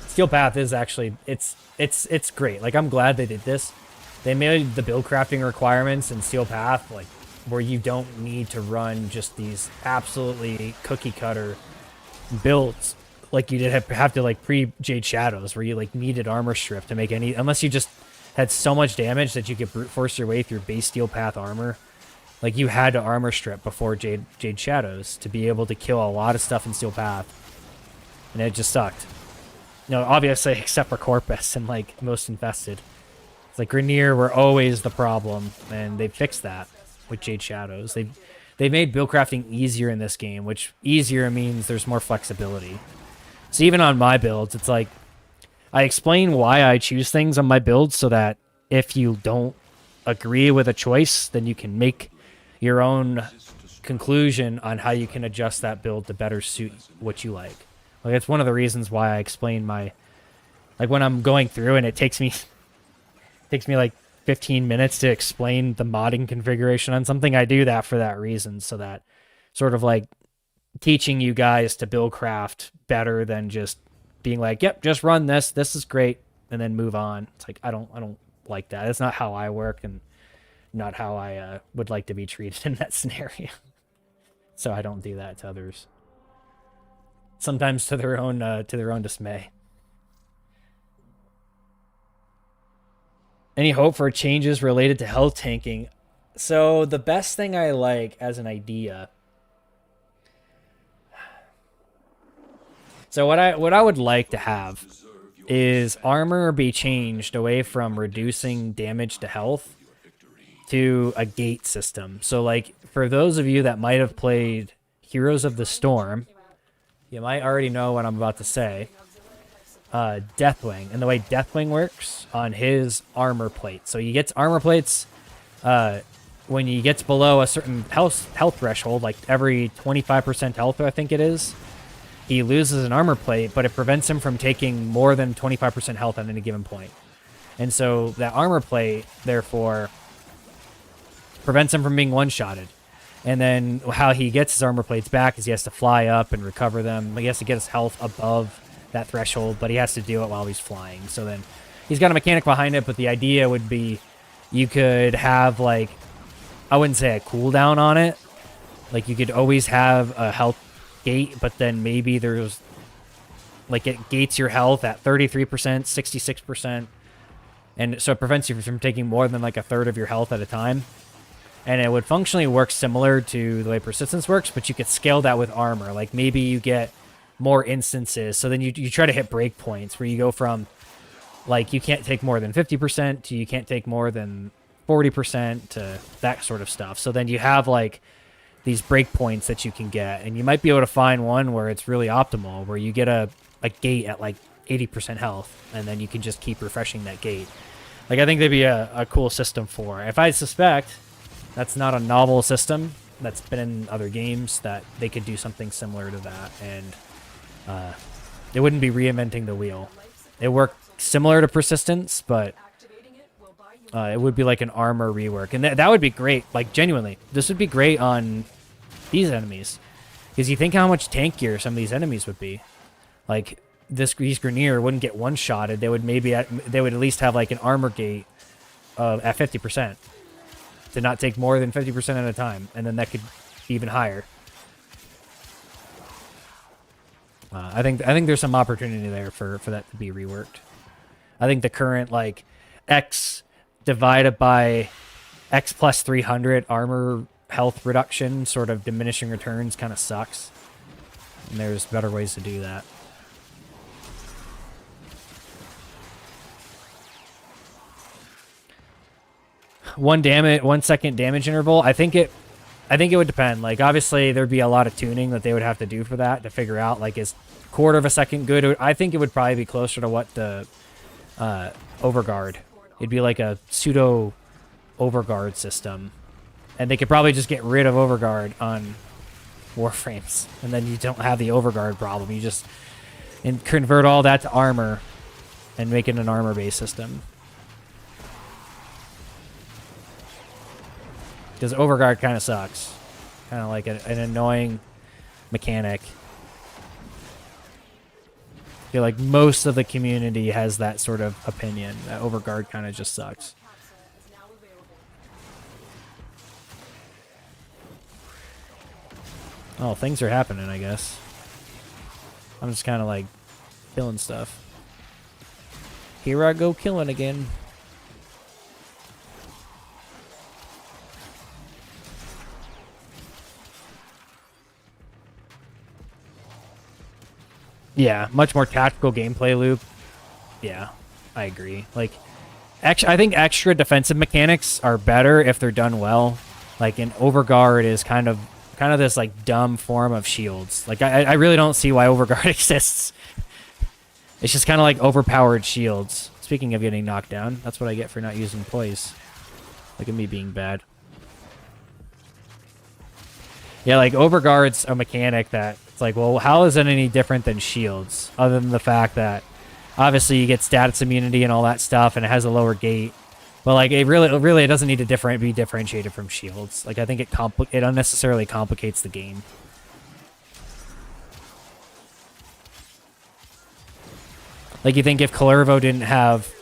Steel Path is actually, it's great. Like, I'm glad they did this. They made the build crafting requirements in Steel Path, like, where you don't need to run just these absolutely cookie cutter builds. Like you did have to like pre-Jade Shadows, where you like needed armor strip to make any, unless you just had so much damage that you could brute force your way through base Steel Path armor. Like you had to armor strip before Jade Shadows to be able to kill a lot of stuff in Steel Path, and it just sucked. You know, obviously except for Corpus and like most infested. It's like Grenier were always the problem, and they fixed that with Jade Shadows. They made build crafting easier in this game, which easier means there's more flexibility. So even on my builds, it's like, I explain why I choose things on my builds so that if you don't agree with a choice, then you can make your own conclusion on how you can adjust that build to better suit what you like. Like, it's one of the reasons why I explain my, like when I'm going through and it takes me like 15 minutes to explain the modding configuration on something, I do that for that reason, so that sort of like teaching you guys to build craft better than just being like, yep, just run this is great, and then move on. It's like, I don't like that. That's not how I work, and not how I would like to be treated in that scenario. So I don't do that to others, sometimes to their own dismay. Any hope for changes related to health tanking? So the best thing I like as an idea, so what I would like to have is armor be changed away from reducing damage to health to a gate system. So like for those of you that might have played Heroes of the Storm, you might already know what I'm about to say. Deathwing, and the way Deathwing works on his armor plate. So he gets armor plates when he gets below a certain health threshold, like every 25% health, I think it is. He loses an armor plate, but it prevents him from taking more than 25% health at any given point. And so that armor plate, therefore, prevents him from being one-shotted. And then how he gets his armor plates back is he has to fly up and recover them. He has to get his health above that threshold, but he has to do it while he's flying. So then he's got a mechanic behind it, but the idea would be you could have, like, I wouldn't say a cooldown on it. Like, you could always have a health gate, but then maybe there's, like, it gates your health at 33%, 66%, and so it prevents you from taking more than, like, a third of your health at a time. And it would functionally work similar to the way persistence works, but you could scale that with armor. Like, maybe you get more instances, so then you try to hit breakpoints where you go from, like, you can't take more than 50% to you can't take more than 40% to that sort of stuff. So then you have, like, these breakpoints that you can get, and you might be able to find one where it's really optimal, where you get a gate at, like, 80% health, and then you can just keep refreshing that gate. Like, I think that'd be a cool system for it. If I suspect that's not a novel system that's been in other games, that they could do something similar to that, and it wouldn't be reinventing the wheel. It worked similar to persistence, but it would be like an armor rework, and that would be great. Like, genuinely, this would be great on these enemies. Because you think how much tankier some of these enemies would be. Like, these Grineer wouldn't get one-shotted. They would they would at least have like an armor gate at 50%. To not take more than 50% at a time. And then that could be even higher. I think there's some opportunity there for that to be reworked. I think the current like X divided by X plus 300 armor health reduction, sort of diminishing returns, kind of sucks. And there's better ways to do that. One second damage interval. I think it would depend. Like, obviously there'd be a lot of tuning that they would have to do for that to figure out, like, is quarter of a second good? I think it would probably be closer to what the overguard. It'd be like a pseudo overguard system, and they could probably just get rid of overguard on Warframes, and then you don't have the overguard problem. You just convert all that to armor and make it an armor-based system. Because overguard kind of sucks. Kind of like an annoying mechanic. I feel like most of the community has that sort of opinion. That overguard kind of just sucks. Oh, things are happening, I guess. I'm just kind of like killing stuff. Here I go killing again. Yeah, much more tactical gameplay loop. Yeah, I agree. Like, I think extra defensive mechanics are better if they're done well. Like, an overguard is kind of this like dumb form of shields. Like, I really don't see why overguard exists. It's just kind of like overpowered shields. Speaking of getting knocked down, that's what I get for not using poise. Look at me being bad. Yeah, like, overguard's a mechanic that it's like, well, how is it any different than shields? Other than the fact that obviously you get status immunity and all that stuff, and it has a lower gate. But like, it really doesn't need to be differentiated from shields. Like, I think it unnecessarily complicates the game. Like, you think if Kalervo didn't have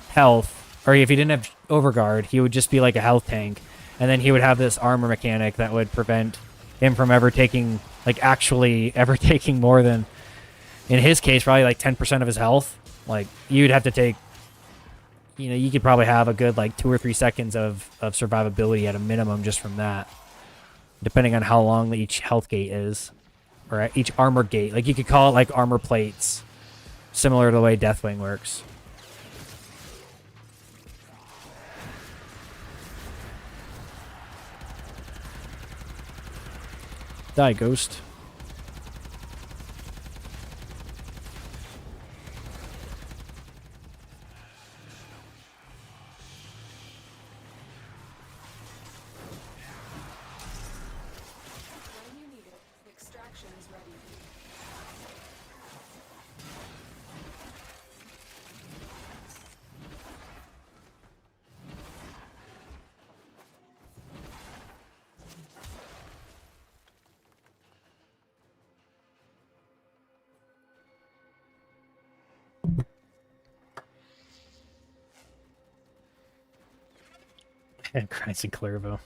health, or if he didn't have overguard, he would just be like a health tank, and then he would have this armor mechanic that would prevent him from ever taking, like, actually ever taking more than, in his case, probably like 10% of his health. Like, you'd have to take, you know, you could probably have a good like 2 or 3 seconds of survivability at a minimum just from that, depending on how long each health gate is, or each armor gate. Like, you could call it like armor plates, similar to the way Deathwing works. Die, ghost.
When you need it, extraction is ready.
Christ and Kalervo.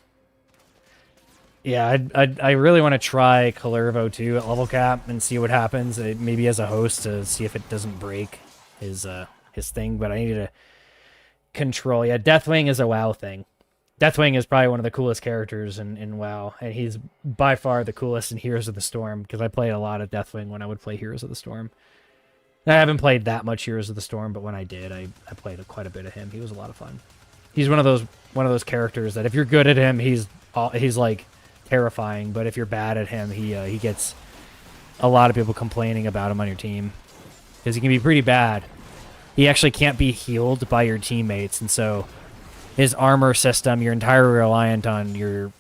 Yeah, I really want to try Kalervo too at level cap and see what happens. Maybe as a host to see if it doesn't break his thing. But I need to control. Yeah, Deathwing is a WoW thing. Deathwing is probably one of the coolest characters in WoW, and he's by far the coolest in Heroes of the Storm, because I played a lot of Deathwing when I would play Heroes of the Storm. I haven't played that much Heroes of the Storm, but when I did, I played quite a bit of him. He was a lot of fun. He's one of those characters that if you're good at him, he's like terrifying, but if you're bad at him, he gets a lot of people complaining about him on your team, because he can be pretty bad. He actually can't be healed by your teammates, and so his armor system, you're entirely reliant on your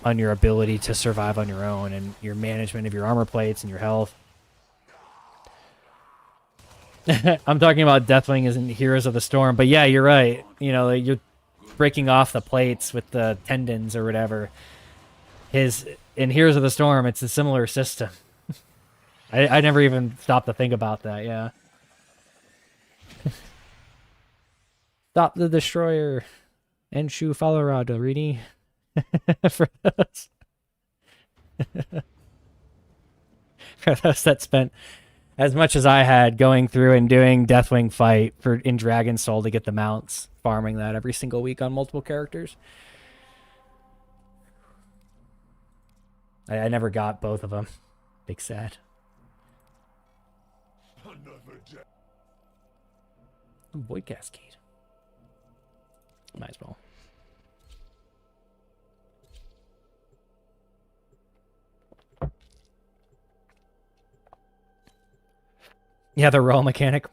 ability to survive on your own and your management of your armor plates and your health. I'm talking about Deathwing isn't Heroes of the Storm, but yeah, you're right. You know, you're breaking off the plates with the tendons or whatever. his in Heroes of the Storm, it's a similar system. I never even stopped to think about that. Yeah. Stop the destroyer. Enshu Falorada, Rini. For those. For those that spent as much as I had going through and doing Deathwing Fight in Dragon Soul to get the mounts, farming that every single week on multiple characters. I never got both of them. Big sad. Void Cascade. Might as well. Yeah, the roll mechanic.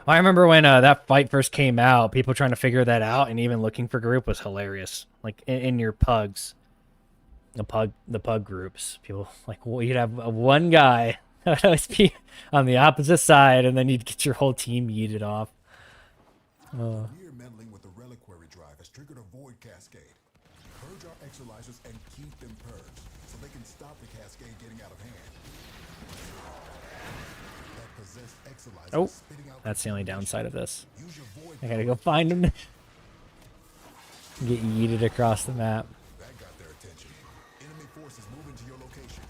I remember when that fight first came out, people trying to figure that out, and even looking for group was hilarious. Like in your pugs, the pug groups, people like, well, you'd have one guy that would always be on the opposite side, and then you'd get your whole team yeeted off.
Mere meddling with the reliquary drive has triggered a void cascade. Purge our exolizers and keep them purged, so they can stop the cascade getting out of hand. That possessed exolizers
Oh,
spitting out
that's the only downside of this.
use your void
I gotta go find him. Get yeeted across the map.
that got their attention. Enemy forces moving to your location.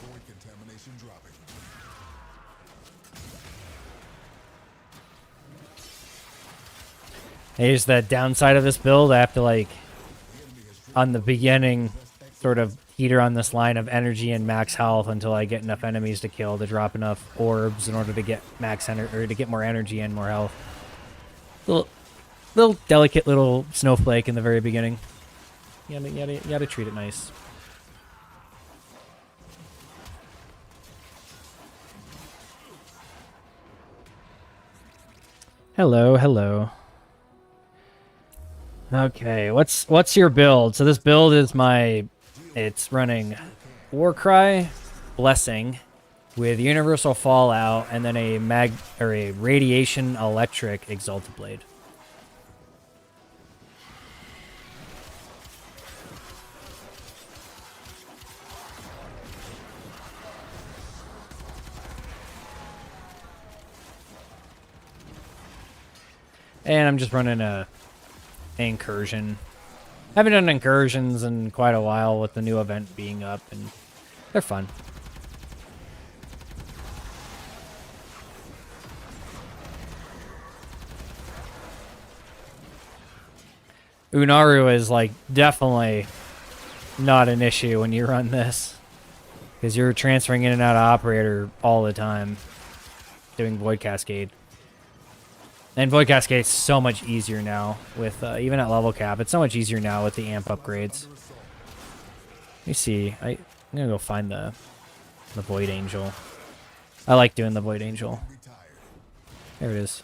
Void contamination dropping.
Here's the downside of this build. I have to, like, on the beginning, sort of heater on this line of energy and max health until I get enough enemies to kill to drop enough orbs in order to get max energy, or to get more energy and more health. Little delicate little snowflake in the very beginning. You gotta treat it nice. Hello, hello. Okay, what's your build? So this build is it's running Warcry, Blessing, with Universal Fallout, and then a Radiation Electric Exalted Blade. And I'm just running a incursion. I haven't done incursions in quite a while with the new event being up, and they're fun. Unaru is like definitely not an issue when you run this, because you're transferring in and out of operator all the time doing Void Cascade. And Void Cascade is so much easier now with, even at level cap, it's so much easier now with the amp upgrades. Let me see. I'm going to go find the Void Angel. I like doing the Void Angel. There it is.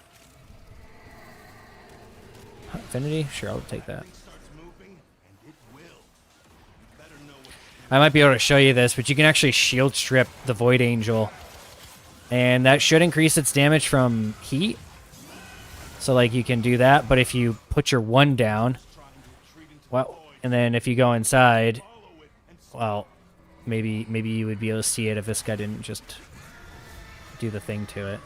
Affinity? Sure, I'll take that. I might be able to show you this, but you can actually shield strip the Void Angel. And that should increase its damage from heat. So, like, you can do that, but if you put your one down, well, and then if you go inside, well, maybe you would be able to see it if this guy didn't just do the thing to it.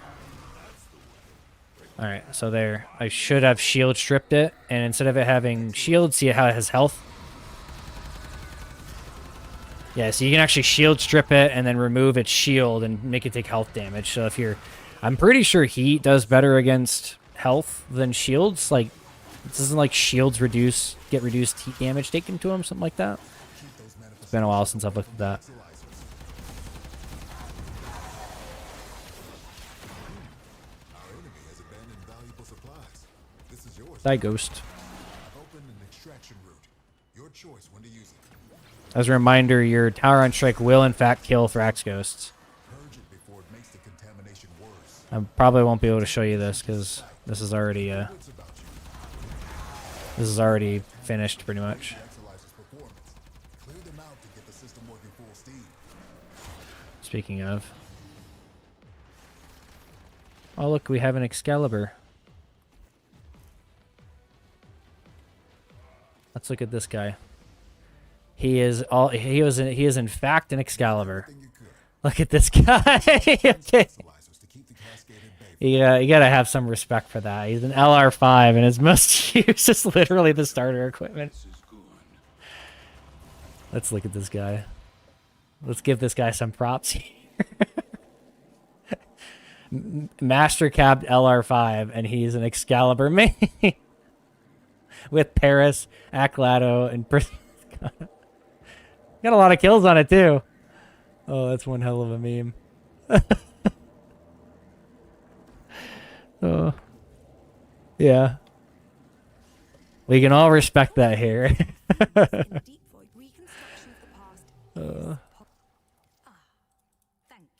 Alright, so there. I should have shield stripped it, and instead of it having shield, see how it has health? Yeah, so you can actually shield strip it and then remove its shield and make it take health damage. So if you're... I'm pretty sure heat does better against health than shields. Like, this isn't like shields get reduced heat damage taken to them, something like that. It's been a while since I've looked at that. Die Ghost. As a reminder, your Tower on Strike will in fact kill Thrax Ghosts. I probably won't be able to show you this because this is already finished pretty much. Speaking of, oh look, we have an Excalibur. Let's look at this guy. He is in fact an Excalibur. Look at this guy. Okay. You gotta have some respect for that. He's an LR5 and his most use is literally the starter equipment. Let's look at this guy. Let's give this guy some props here. Master capped LR5 and he's an Excalibur main. With Paris, Aclato, and got a lot of kills on it too. Oh, that's one hell of a meme. Oh, yeah. We can all respect that here.
Thank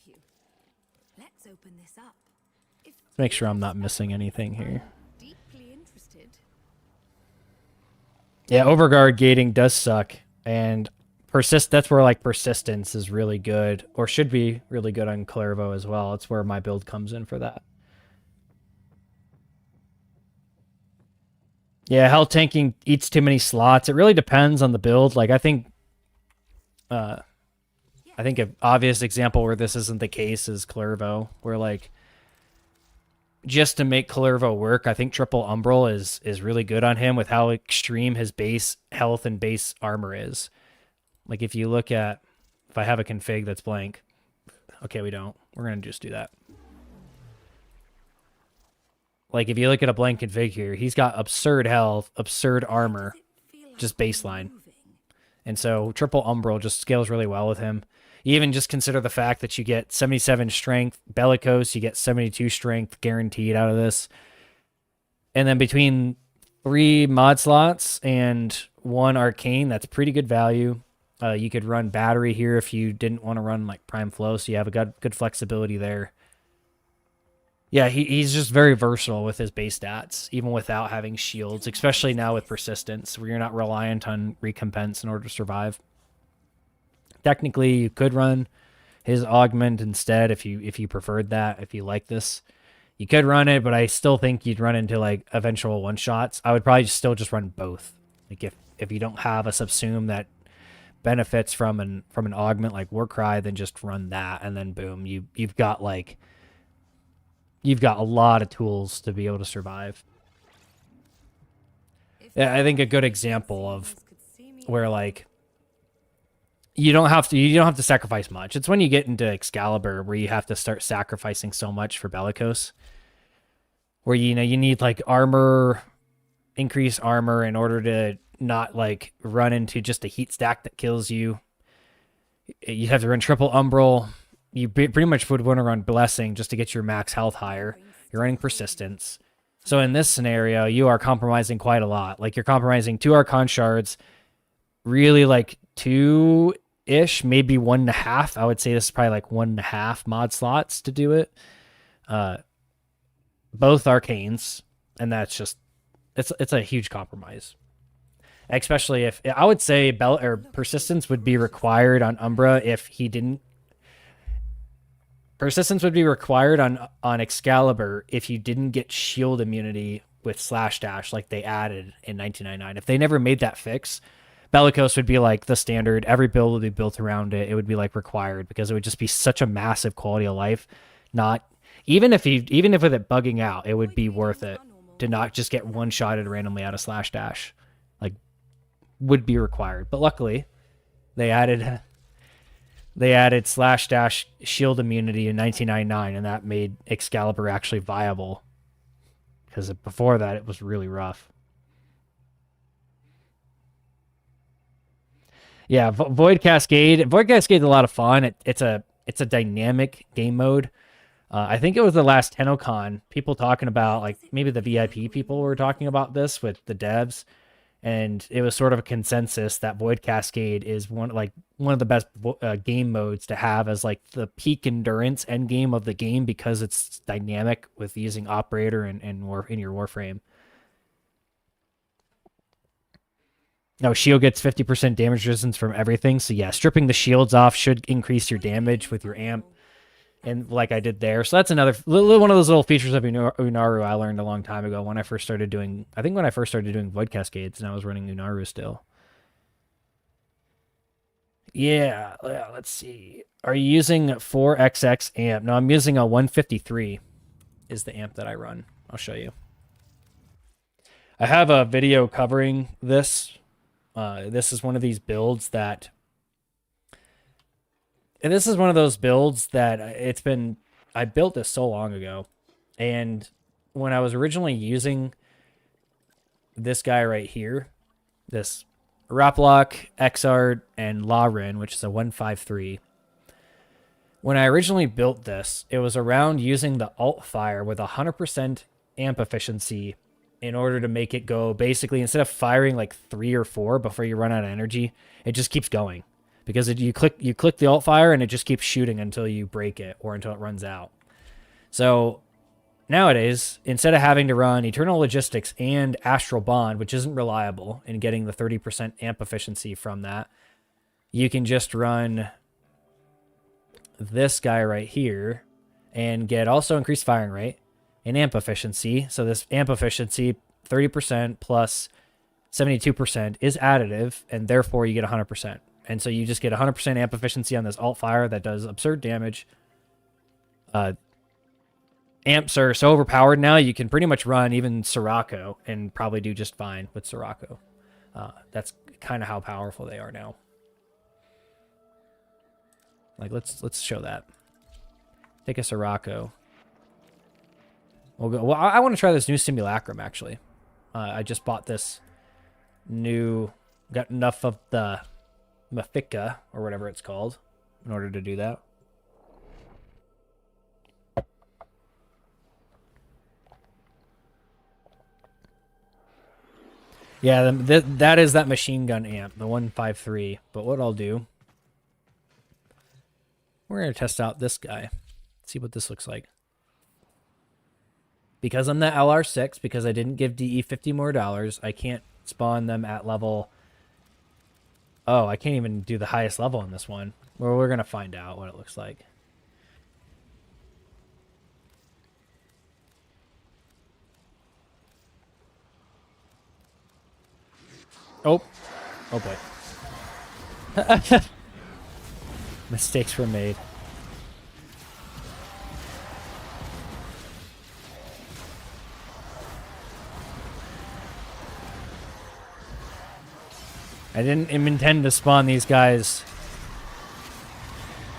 you. Let's open this up.
Let's make sure I'm not missing anything here.
Deeply interested.
Yeah, overguard gating does suck, and that's where like persistence is really good, or should be really good on Clairvo as well. It's where my build comes in for that. Yeah, health tanking eats too many slots. It really depends on the build. Like I think an obvious example where this isn't the case is Clairvo, where like just to make Clairvo work, I think triple Umbral is really good on him with how extreme his base health and base armor is. Like if you look at, if I have a config that's blank, okay, we don't. We're going to just do that. Like if you look at a blank config here, he's got absurd health, absurd armor, just baseline. And so triple Umbral just scales really well with him. You even just consider the fact that you get 77 strength, Bellicose, you get 72 strength guaranteed out of this. And then between 3 mod slots and 1 Arcane, that's pretty good value. You could run battery here if you didn't want to run like prime flow, so you have a good flexibility there. Yeah, he's just very versatile with his base stats, even without having shields, especially now with persistence, where you're not reliant on recompense in order to survive. Technically, you could run his augment instead if you preferred that, if you like this. You could run it, but I still think you'd run into like eventual one-shots. I would probably still just run both. Like if you don't have a subsume that benefits from an augment like Warcry, then just run that, and then boom, you've got a lot of tools to be able to survive. Yeah, I think a good example of where like you don't have to sacrifice much. It's when you get into Excalibur where you have to start sacrificing so much for Bellicose, where you need like increased armor in order to not like run into just a heat stack that kills you. You have to run triple Umbral. You pretty much would want to run Blessing just to get your max health higher. You're running Persistence. So in this scenario, you are compromising quite a lot. Like you're compromising 2 Archon shards, really like 2-ish, maybe 1.5. I would say this is probably like 1.5 mod slots to do it. Both Arcanes, and that's just, it's a huge compromise. Especially if, I would say Persistence would be required on Umbra if he didn't. Persistence would be required on Excalibur if you didn't get shield immunity with slash dash like they added in 1999. If they never made that fix, Bellicose would be like the standard. Every build would be built around it. It would be like required because it would just be such a massive quality of life. Even if with it bugging out, it would be worth it to not just get one-shotted randomly out of slash dash. Like, would be required. But luckily, they added slash dash shield immunity in 1999, and that made Excalibur actually viable. Because before that, it was really rough. Yeah, Void Cascade. Void Cascade is a lot of fun. It's a dynamic game mode. I think it was the last TennoCon. People talking about, like, maybe the VIP people were talking about this with the devs. And it was sort of a consensus that Void Cascade is one of the best game modes to have as like the peak endurance end game of the game because it's dynamic with using operator and in your Warframe. Now shield gets 50% damage resistance from everything, so yeah, stripping the shields off should increase your damage with your amp. and like I did there. So that's another one of those little features of Unaru I learned a long time ago when I first started doing, I think when I first started doing Void Cascades, and I was running Unaru still. Yeah, let's see. Are you using 4XX amp? No, I'm using a 153 is the amp that I run. I'll show you. I have a video covering this. This is one of these builds that... And this is one of those builds that I built this so long ago. And when I was originally using this guy right here, this Raplock, Xart, and Lawrin, which is a 153. When I originally built this, it was around using the alt fire with 100% amp efficiency in order to make it go, basically, instead of firing like 3 or 4 before you run out of energy, it just keeps going. Because you click the alt fire and it just keeps shooting until you break it or until it runs out. So nowadays, instead of having to run Eternal Logistics and Astral Bond, which isn't reliable in getting the 30% amp efficiency from that, you can just run this guy right here and get also increased firing rate and amp efficiency. So this amp efficiency, 30% plus 72% is additive, and therefore you get 100%. And so you just get 100% amp efficiency on this alt fire that does absurd damage. Amps are so overpowered now, you can pretty much run even Sirocco and probably do just fine with Sirocco. That's kind of how powerful they are now. Like, let's show that. Take a Sirocco. We'll go. Well, I want to try this new Simulacrum, actually. I just bought this new... Got enough of the Mafika, or whatever it's called, in order to do that. Yeah, that is that machine gun amp, the 153. But what I'll do, we're going to test out this guy, see what this looks like. Because I'm the LR6, because I didn't give DE $50 more, I can't spawn them at level... Oh, I can't even do the highest level in this one. Well, we're going to find out what it looks like. Oh. Oh, boy. Mistakes were made. I didn't intend to spawn these guys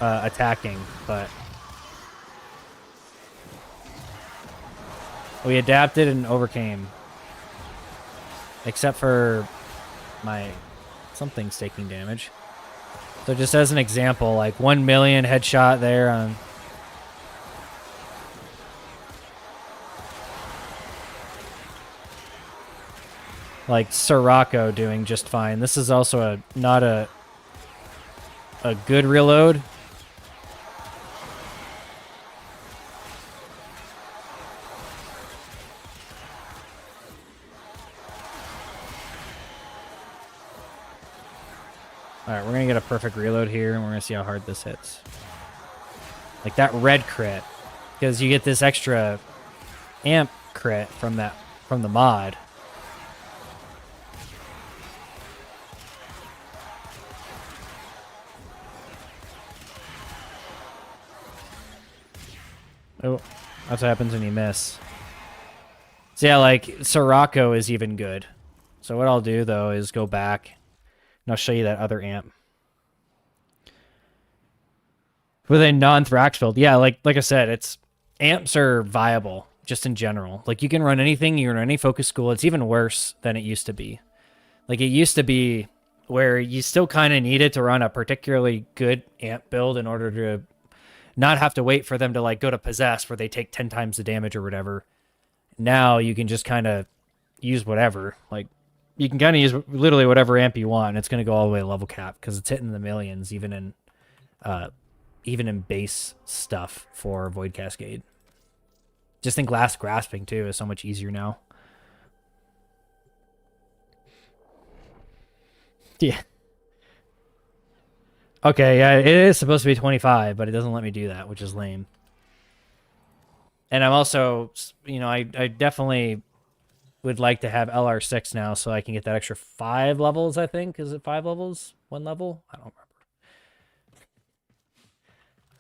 attacking, but we adapted and overcame. Except for my something's taking damage. So just as an example, like 1 million headshot there on... Like Sirocco doing just fine. This is also not a good reload. Alright, we're gonna get a perfect reload here and we're gonna see how hard this hits. Like that red crit. Because you get this extra amp crit from the mod. Oh, that's what happens when you miss. So yeah, like, Sirocco is even good. So what I'll do, though, is go back, and I'll show you that other amp. With a non-Thrax build, yeah, like I said, amps are viable, just in general. Like, you can run anything, you can run any focus school. It's even worse than it used to be. Like, it used to be where you still kind of needed to run a particularly good amp build in order to not have to wait for them to like go to possess where they take 10 times the damage or whatever. Now you can just kind of use whatever. Like you can kind of use literally whatever amp you want, and it's going to go all the way to level cap because it's hitting the millions even in base stuff for Void Cascade. Just think Last Grasping too is so much easier now. Yeah. Okay, yeah, it is supposed to be 25, but it doesn't let me do that, which is lame. And I'm also, I definitely would like to have LR6 now so I can get that extra 5 levels, I think. Is it 5 levels? 1 level? I don't remember.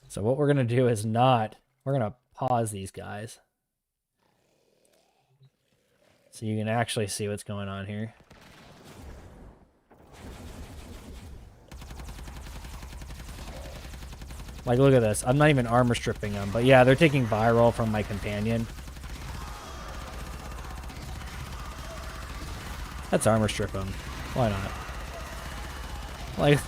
So what we're going to do is we're going to pause these guys. So you can actually see what's going on here. Like, look at this. I'm not even armor stripping them. But yeah, they're taking viral from my companion. Let's armor strip them. Why not? Like...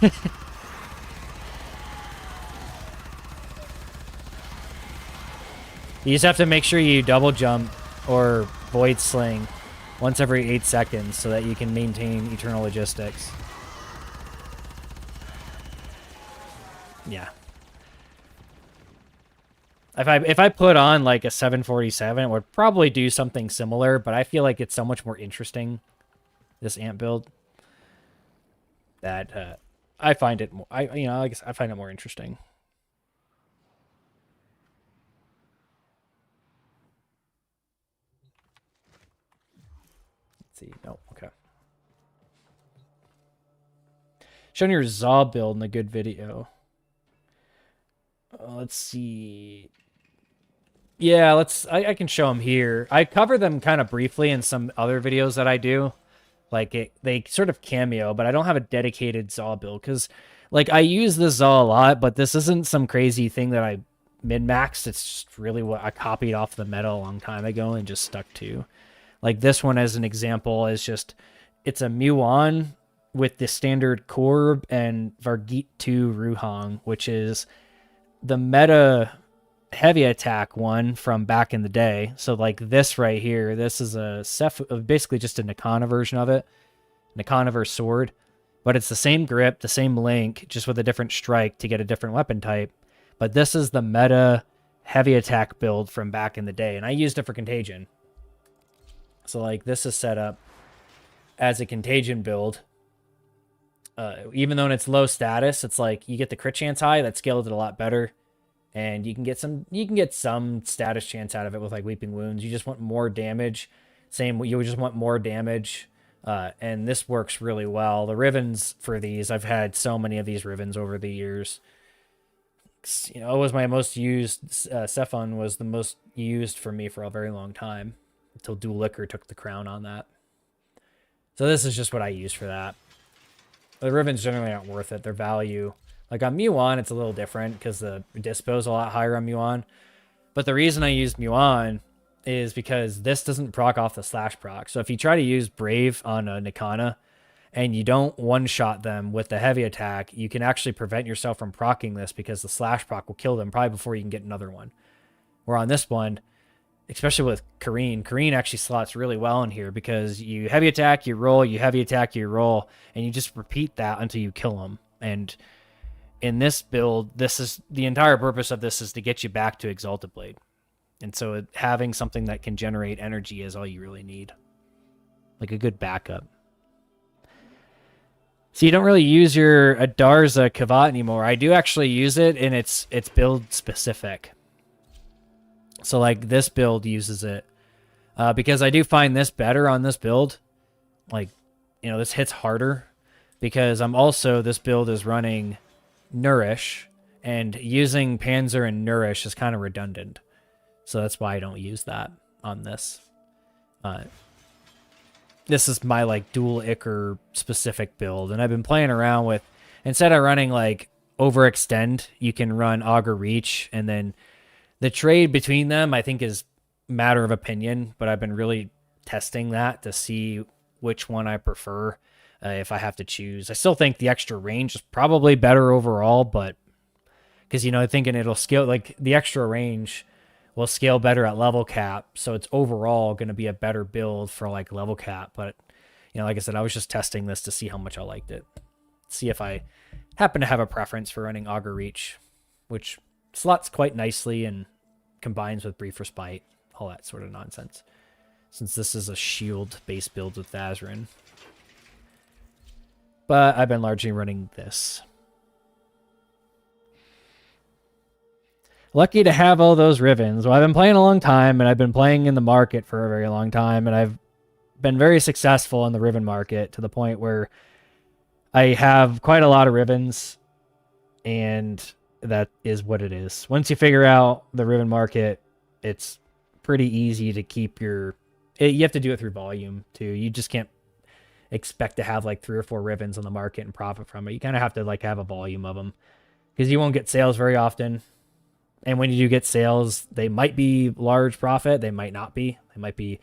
You just have to make sure you double jump or void sling once every 8 seconds so that you can maintain eternal logistics. Yeah. If I put on like a 747, it would probably do something similar, but I feel like it's so much more interesting, this ant build, that I find it more, I guess I find it more interesting. Let's see. No, okay. Showing your Zaw build in a good video. Let's see. Yeah, I can show them here. I cover them kind of briefly in some other videos that I do. Like, they sort of cameo, but I don't have a dedicated Zaw build. Because, like, I use the Zaw a lot, but this isn't some crazy thing that I min-maxed. It's just really what I copied off the meta a long time ago and just stuck to. Like, this one, as an example, is just... It's a Muon with the standard Korb and Vargeet 2 Ruhang, which is the meta heavy attack one from back in the day. So like this right here, this is a basically just a Nikana version of it. Nikana sword. But it's the same grip, the same link, just with a different strike to get a different weapon type. But this is the meta heavy attack build from back in the day. And I used it for Contagion. So like this is set up as a Contagion build. Even though it's low status, it's like you get the crit chance high, that scaled it a lot better. And you can get some status chance out of it with like Weeping Wounds. You just want more damage. You just want more damage. And this works really well. The Rivens for these, I've had so many of these Rivens over the years. It was my most used. Cephon was the most used for me for a very long time until Dual Liquor took the crown on that. So this is just what I use for that. The Rivens generally aren't worth it. Their value, like on Muon, it's a little different because the dispo is a lot higher on Muon. But the reason I use Muon is because this doesn't proc off the slash proc. So if you try to use Brave on a Nikana and you don't one-shot them with the heavy attack, you can actually prevent yourself from proccing this because the slash proc will kill them probably before you can get another one. Where on this one, especially with Kareen actually slots really well in here because you heavy attack, you roll, you heavy attack, you roll, and you just repeat that until you kill them. And in this build, this is the entire purpose of this is to get you back to Exalted Blade. And so having something that can generate energy is all you really need. Like a good backup. So you don't really use your Adarza Kavat anymore. I do actually use it, and it's build specific. So like this build uses it because I do find this better on this build. Like, this hits harder because this build is running Nourish, and using Panzer and Nourish is kind of redundant. So that's why I don't use that on this. This is my like dual Ichor specific build, and I've been playing around with, instead of running like Overextend, you can run Augur Reach, and then the trade between them, I think, is matter of opinion, but I've been really testing that to see which one I prefer if I have to choose. I still think the extra range is probably better overall, but because, thinking it'll scale, like the extra range will scale better at level cap, so it's overall going to be a better build for like level cap. But, like I said, I was just testing this to see how much I liked it. See if I happen to have a preference for running Augur Reach, which slots quite nicely and combines with Brief Respite, all that sort of nonsense. Since this is a shield-based build with Azarin. But I've been largely running this. Lucky to have all those ribbons. Well, I've been playing a long time, and I've been playing in the market for a very long time, and I've been very successful in the ribbon market to the point where I have quite a lot of ribbons, and that is what it is. Once you figure out the ribbon market, it's pretty easy to keep your... You have to do it through volume, too. You just can't expect to have like 3 or 4 ribbons on the market and profit from it. You kind of have to like have a volume of them, because you won't get sales very often. And when you do get sales, they might be large profit. They might not be. They might be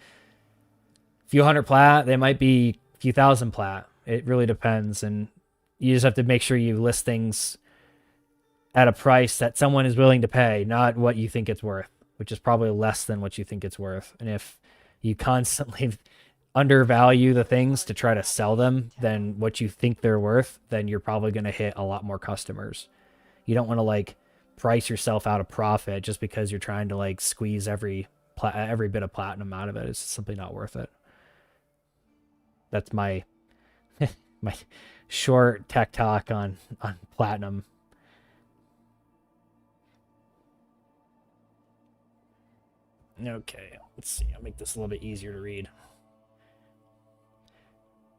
a few hundred plat. They might be a few thousand plat. It really depends. And you just have to make sure you list things at a price that someone is willing to pay, not what you think it's worth, which is probably less than what you think it's worth. And if you constantly undervalue the things to try to sell them than what you think they're worth, then you're probably going to hit a lot more customers. You don't want to like price yourself out of profit just because you're trying to like squeeze every bit of platinum out of it. It's simply not worth it. That's my my short tech talk on platinum. Okay, let's see. I'll make this a little bit easier to read.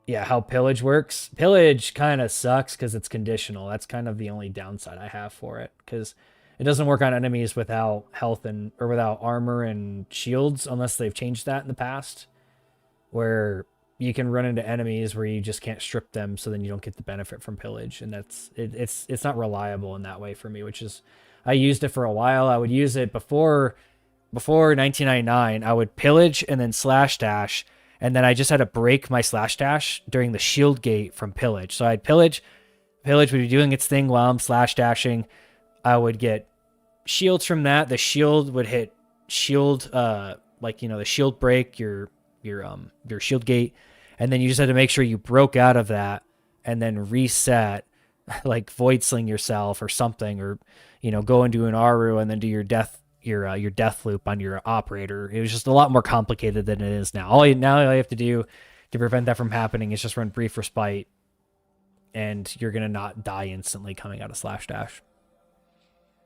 Yeah, how pillage works. Pillage kind of sucks because it's conditional. That's kind of the only downside I have for it, because it doesn't work on enemies without health or without armor and shields, unless they've changed that in the past, where you can run into enemies where you just can't strip them, so then you don't get the benefit from pillage, and it's not reliable in that way for me. Which is, I used it for a while. I would use it before 1999. I would pillage and then slash dash. And then I just had to break my slash dash during the shield gate from pillage. So I'd pillage would be doing its thing while I'm slash dashing. I would get shields from that. The shield would hit shield, the shield break, your shield gate. And then you just had to make sure you broke out of that and then reset, like void sling yourself or something, or, go into an Aru and then do your death loop on your operator. It was just a lot more complicated than it is now. All you have to do to prevent that from happening is just run brief respite, and you're gonna not die instantly coming out of slash dash.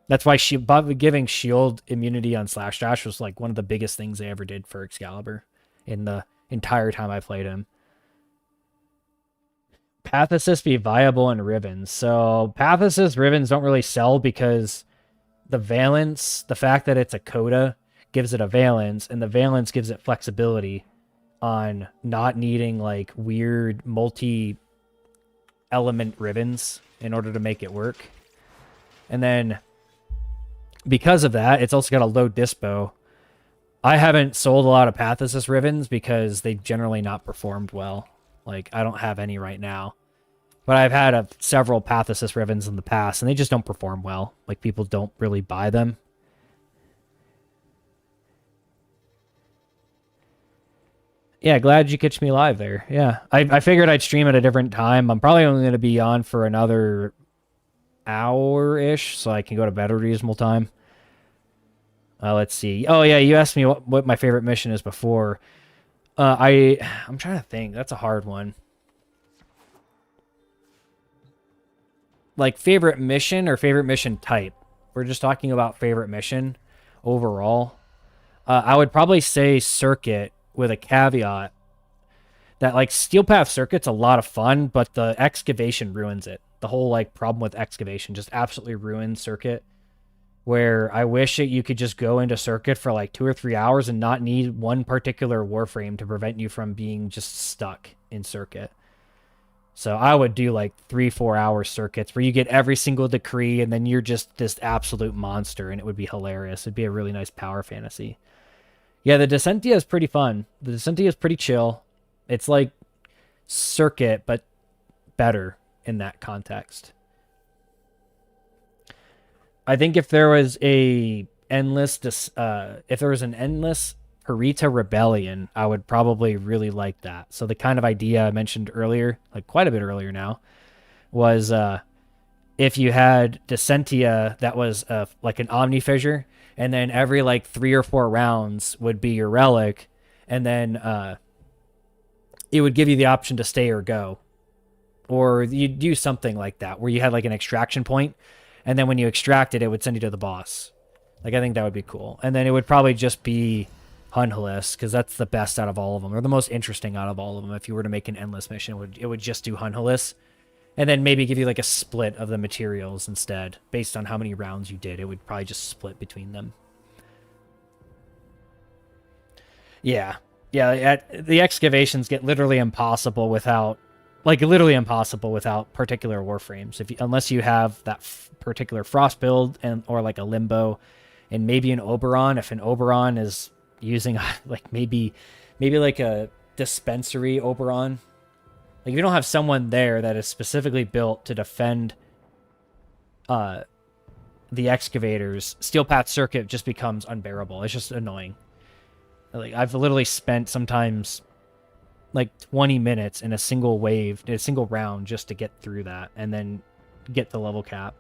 That's why giving shield immunity on slash dash was like one of the biggest things they ever did for Excalibur in the entire time I played him. Path assist be viable in ribbons. So path assist ribbons don't really sell because the valence, the fact that it's a coda gives it a valence, and the valence gives it flexibility on not needing like weird multi-element ribbons in order to make it work. And then because of that, it's also got a low dispo. I haven't sold a lot of path assist ribbons because they've generally not performed well. Like, I don't have any right now. But I've had several path assist ribbons in the past, and they just don't perform well. Like, people don't really buy them. Yeah, glad you catch me live there. Yeah, I figured I'd stream at a different time. I'm probably only going to be on for another hour-ish, so I can go to bed at a reasonable time. Let's see. Oh, yeah, you asked me what my favorite mission is before. I'm trying to think. That's a hard one. Like, favorite mission or favorite mission type? We're just talking about favorite mission overall. I would probably say Circuit, with a caveat that, like, Steel Path Circuit's a lot of fun, but the excavation ruins it. The whole, like, problem with excavation just absolutely ruins Circuit, where I wish that you could just go into Circuit for like 2 or 3 hours and not need one particular Warframe to prevent you from being just stuck in Circuit. So I would do like 3-4 hour circuits where you get every single decree and then you're just this absolute monster, and it would be hilarious. It'd be a really nice power fantasy. Yeah, the Descentia is pretty fun. The Descentia is pretty chill. It's like Circuit, but better in that context. I think if there was an endless Parita Rebellion, I would probably really like that. So the kind of idea I mentioned earlier, like quite a bit earlier now, was if you had Descentia that was like an Omni Fissure, and then every like 3 or 4 rounds would be your relic, and then it would give you the option to stay or go. Or you do something like that, where you had like an extraction point, and then when you extracted, it would send you to the boss. Like, I think that would be cool. And then it would probably just be Hunhless, because that's the best out of all of them, or the most interesting out of all of them. If you were to make an endless mission, it would just do Hunhless, and then maybe give you like a split of the materials instead, based on how many rounds you did. It would probably just split between them. Yeah, the excavations get literally impossible without, particular Warframes. Unless you have that particular Frost build or like a Limbo, and maybe an Oberon. If an Oberon is using like maybe like a dispensary Oberon, like if you don't have someone there that is specifically built to defend the excavators, Steel Path Circuit just becomes unbearable. It's just annoying. Like, I've literally spent sometimes like 20 minutes in a single round just to get through that and then get the level cap.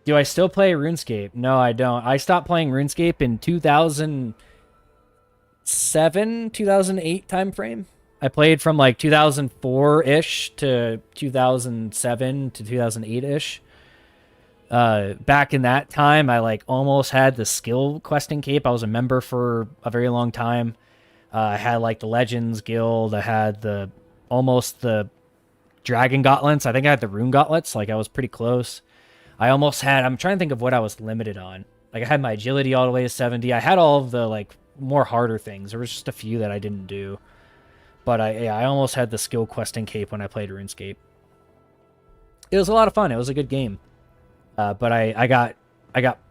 Do I still play RuneScape? No, I don't. I stopped playing RuneScape in 2007, 2008 timeframe. I played from like 2004-ish to 2007 to 2008-ish. Back in that time, I like almost had the skill questing cape. I was a member for a very long time. I had like the Legends Guild. I had almost the Dragon Gauntlets. I think I had the Rune Gauntlets. Like, I was pretty close. I almost had, I'm trying to think of what I was limited on. Like, I had my agility all the way to 70. I had all of the like more harder things. There was just a few that I didn't do. But I almost had the skill questing cape when I played RuneScape. It was a lot of fun. It was a good game. But I got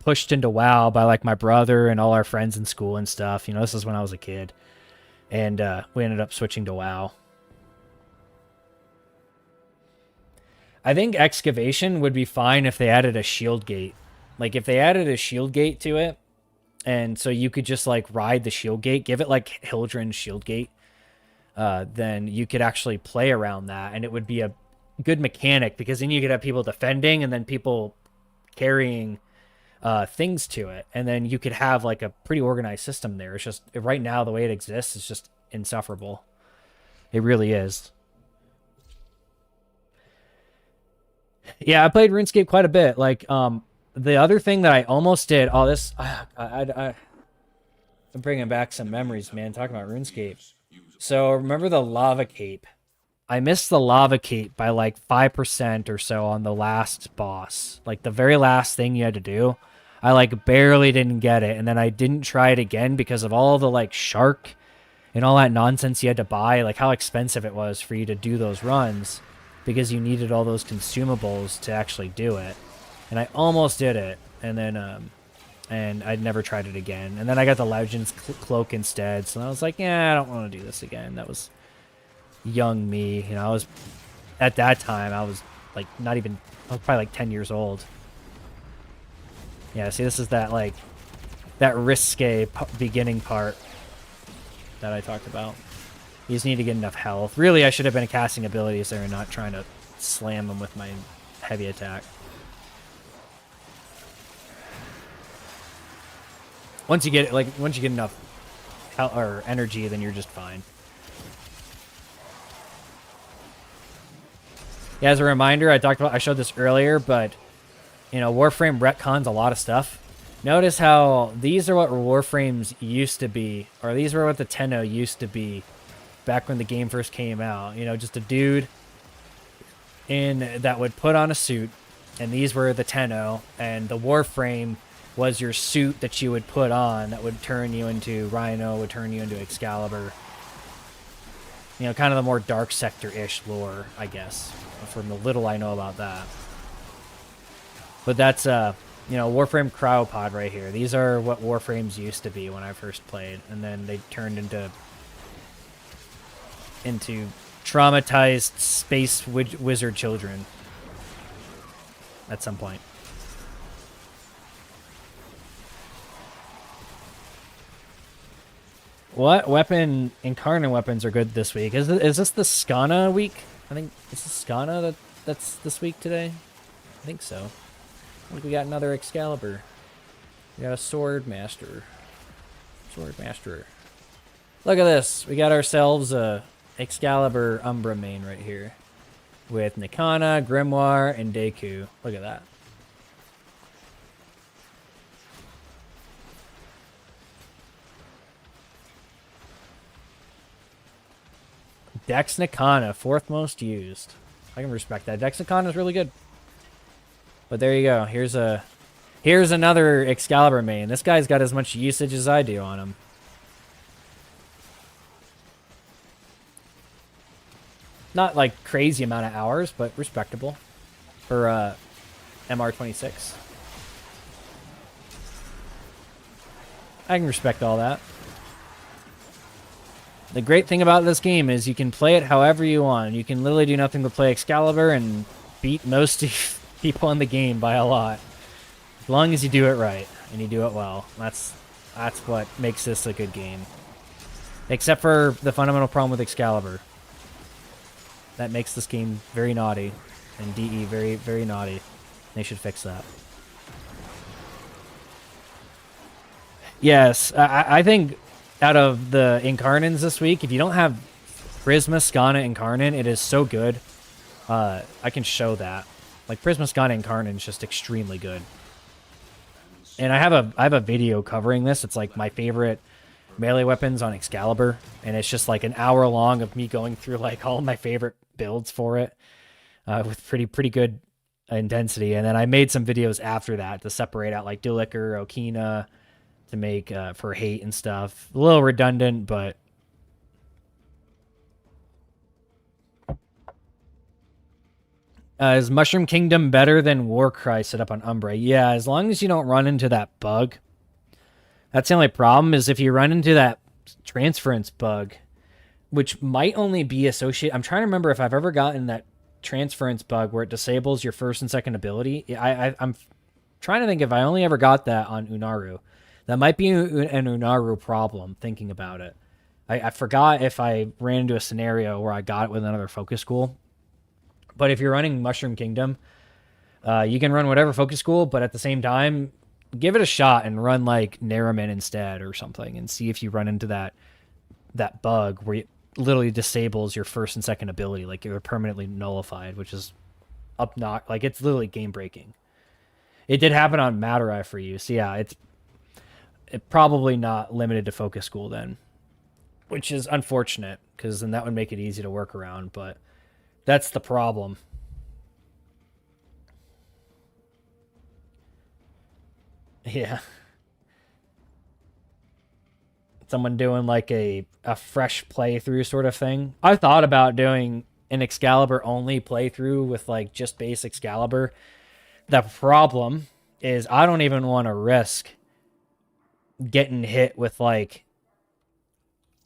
pushed into WoW by like my brother and all our friends in school and stuff. You know, this is when I was a kid. And we ended up switching to WoW. I think excavation would be fine if they added a shield gate. Like, if they added a shield gate to it, and so you could just like ride the shield gate, give it like Hildren's shield gate, then you could actually play around that, and it would be a good mechanic, because then you could have people defending and then people carrying things to it, and then you could have like a pretty organized system there. It's just, right now, the way it exists is just insufferable. It really is. Yeah, I played RuneScape quite a bit. Like, the other thing that I almost did, I'm bringing back some memories, man, talking about RuneScape. So, remember the lava cape? I missed the lava cape by like 5% or so on the last boss. Like, the very last thing you had to do. I like barely didn't get it, and then I didn't try it again because of all the like shark and all that nonsense you had to buy, like how expensive it was for you to do those runs, because you needed all those consumables to actually do it. And I almost did it, and then and I'd never tried it again. And then I got the Legends Cloak instead, so I was like, yeah, I don't want to do this again. That was young me, you know. I was, at that time, I was like I was probably like 10 years old. Yeah, see, this is that like that risque beginning part that I talked about. You just need to get enough health. Really, I should have been casting abilities there and not trying to slam them with my heavy attack. Once you get enough health or energy, then you're just fine. Yeah, as a reminder, I showed this earlier, but you know, Warframe retcons a lot of stuff. Notice how these are what Warframes used to be, or these were what the Tenno used to be back when the game first came out. You know, just a dude that would put on a suit, and these were the Tenno, and the Warframe was your suit that you would put on that would turn you into Rhino, would turn you into Excalibur. You know, kind of the more Dark Sector-ish lore, I guess, from the little I know about that. But that's, you know, Warframe cryopod right here. These are what Warframes used to be when I first played, and then they turned into traumatized space wizard children at some point. What weapon, incarnate weapons are good this week? Is this the Skana week? I think it's the Skana that's this week today. I think so. I think we got another Excalibur. We got a Sword Master. Sword Master. Look at this. We got ourselves a Excalibur Umbra main right here. With Nikana, Grimoire, and Deku. Look at that. Dex Nikana, 4th most used. I can respect that. Dex Nikana is really good. But there you go. Here's another Excalibur main. This guy's got as much usage as I do on him. Not like crazy amount of hours, but respectable for MR26. I can respect all that. The great thing about this game is you can play it however you want. You can literally do nothing but play Excalibur and beat most people in the game by a lot. As long as you do it right and you do it well. That's what makes this a good game. Except for the fundamental problem with Excalibur. That makes this game very naughty. And DE very, very naughty. They should fix that. Yes, I think out of the Incarnins this week, if you don't have Prisma, Skana, Incarnin, it is so good. I can show that. Like, Prisma, Skana, Incarnin is just extremely good. And I have a video covering this. It's like my favorite melee weapons on Excalibur. And it's just like an hour long of me going through like all of my favorite builds for it. With pretty good intensity. And then I made some videos after that to separate out like Dulicker, Okina, to make for hate and stuff. A little redundant, but is Mushroom Kingdom better than Warcry set up on Umbra? Yeah, as long as you don't run into that bug. That's the only problem, is if you run into that transference bug, which might only be associated... I'm trying to remember if I've ever gotten that transference bug where it disables your first and second ability. I'm trying to think if I only ever got that on Unaru. That might be an Unaru problem, thinking about it. I forgot if I ran into a scenario where I got it with another focus school. But if you're running Mushroom Kingdom, you can run whatever focus school, but at the same time, give it a shot and run like Naramin instead or something and see if you run into that bug where it literally disables your first and second ability, like you're permanently nullified, which is like it's literally game breaking. It did happen on Madurai for you, so yeah, it's probably not limited to focus school then, which is unfortunate because then that would make it easy to work around, but that's the problem. Yeah. Someone doing like a fresh playthrough sort of thing. I thought about doing an Excalibur only playthrough with like just base Excalibur. The problem is I don't even want to risk getting hit with like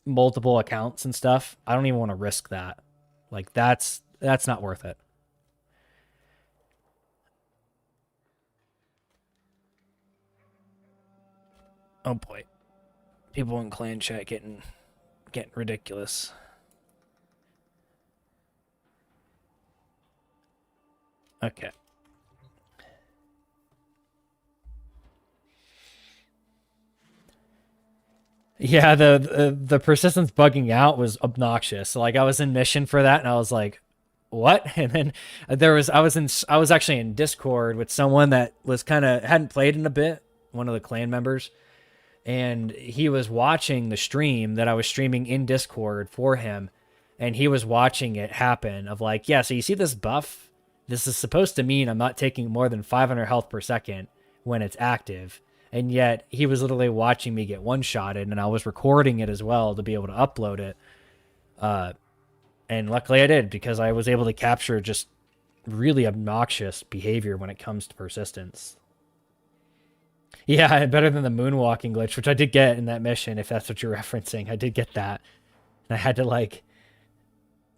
multiple accounts and stuff. I don't even want to risk that. Like that's not worth it. Oh boy. People in clan chat getting ridiculous. Okay. Yeah, the persistence bugging out was obnoxious. So, like I was in mission for that and I was like, what? And then I was actually in Discord with someone that was hadn't played in a bit, one of the clan members. And he was watching the stream that I was streaming in Discord for him. And he was watching it happen of like, yeah, so you see this buff? This is supposed to mean I'm not taking more than 500 health per second when it's active. And yet he was literally watching me get one-shotted and I was recording it as well to be able to upload it. And luckily I did because I was able to capture just really obnoxious behavior when it comes to persistence. Yeah, better than the moonwalking glitch, which I did get in that mission, if that's what you're referencing. I did get that. And I had to, like,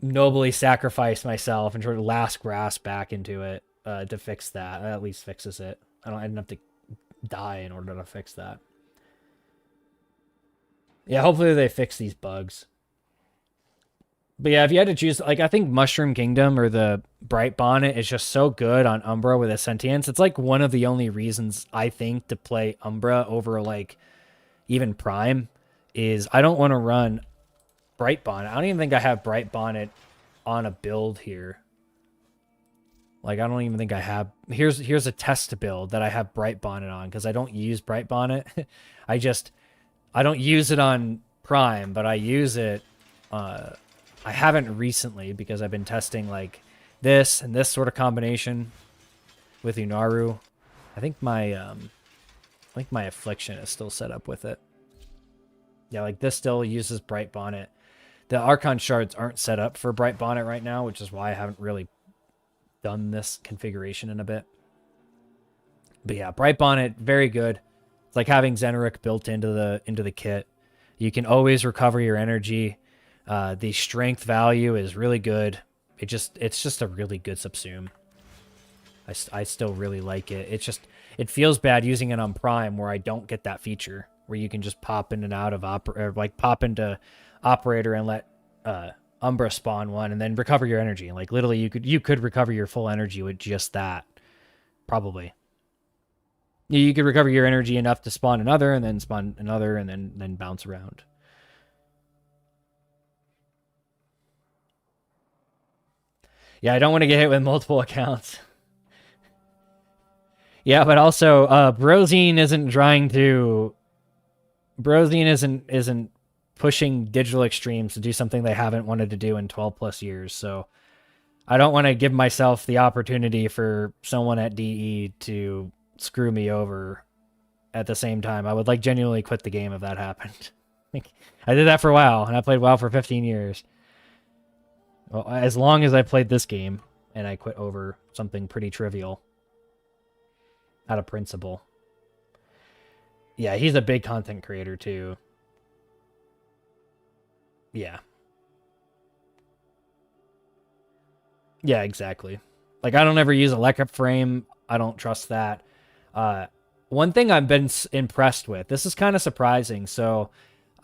nobly sacrifice myself and sort of last grasp back into it to fix that. That at least fixes it. I didn't have to die in order to fix that. Yeah, hopefully they fix these bugs. But yeah, if you had to choose, like, I think Mushroom Kingdom or the Bright Bonnet is just so good on Umbra with a sentience. It's like one of the only reasons I think to play Umbra over like even Prime is I don't want to run Bright Bonnet. I don't even think I have Bright Bonnet on a build here. Like, I don't even think I have... Here's a test build that I have Bright Bonnet on, because I don't use Bright Bonnet. I don't use it on Prime, but I use it... I haven't recently, because I've been testing, like, this and this sort of combination with Unaru. I think my Affliction is still set up with it. Yeah, like, this still uses Bright Bonnet. The Archon shards aren't set up for Bright Bonnet right now, which is why I haven't really done this configuration in a bit. But yeah, Bright Bonnet, very good. It's like having Zenric built into the kit. You can always recover your energy. The strength value is really good. It's just a really good subsume. I still really like it. It feels bad using it on Prime where I don't get that feature where you can just pop in and out of pop into Operator and let Umbra spawn one and then recover your energy. Like literally you could recover your full energy with just that. Probably. You could recover your energy enough to spawn another and then spawn another and then bounce around. Yeah, I don't want to get hit with multiple accounts. Yeah, but also Brozine isn't pushing digital extremes to do something they haven't wanted to do in 12 plus years. So I don't want to give myself the opportunity for someone at DE to screw me over at the same time. I would like genuinely quit the game if that happened. I did that for WoW, and I played WoW for 15 years. Well, as long as I played this game, and I quit over something pretty trivial. Out of principle. Yeah, he's a big content creator too. Yeah. Yeah, exactly. Like, I don't ever use a Warframe. I don't trust that. One thing I've been impressed with, this is kind of surprising. So,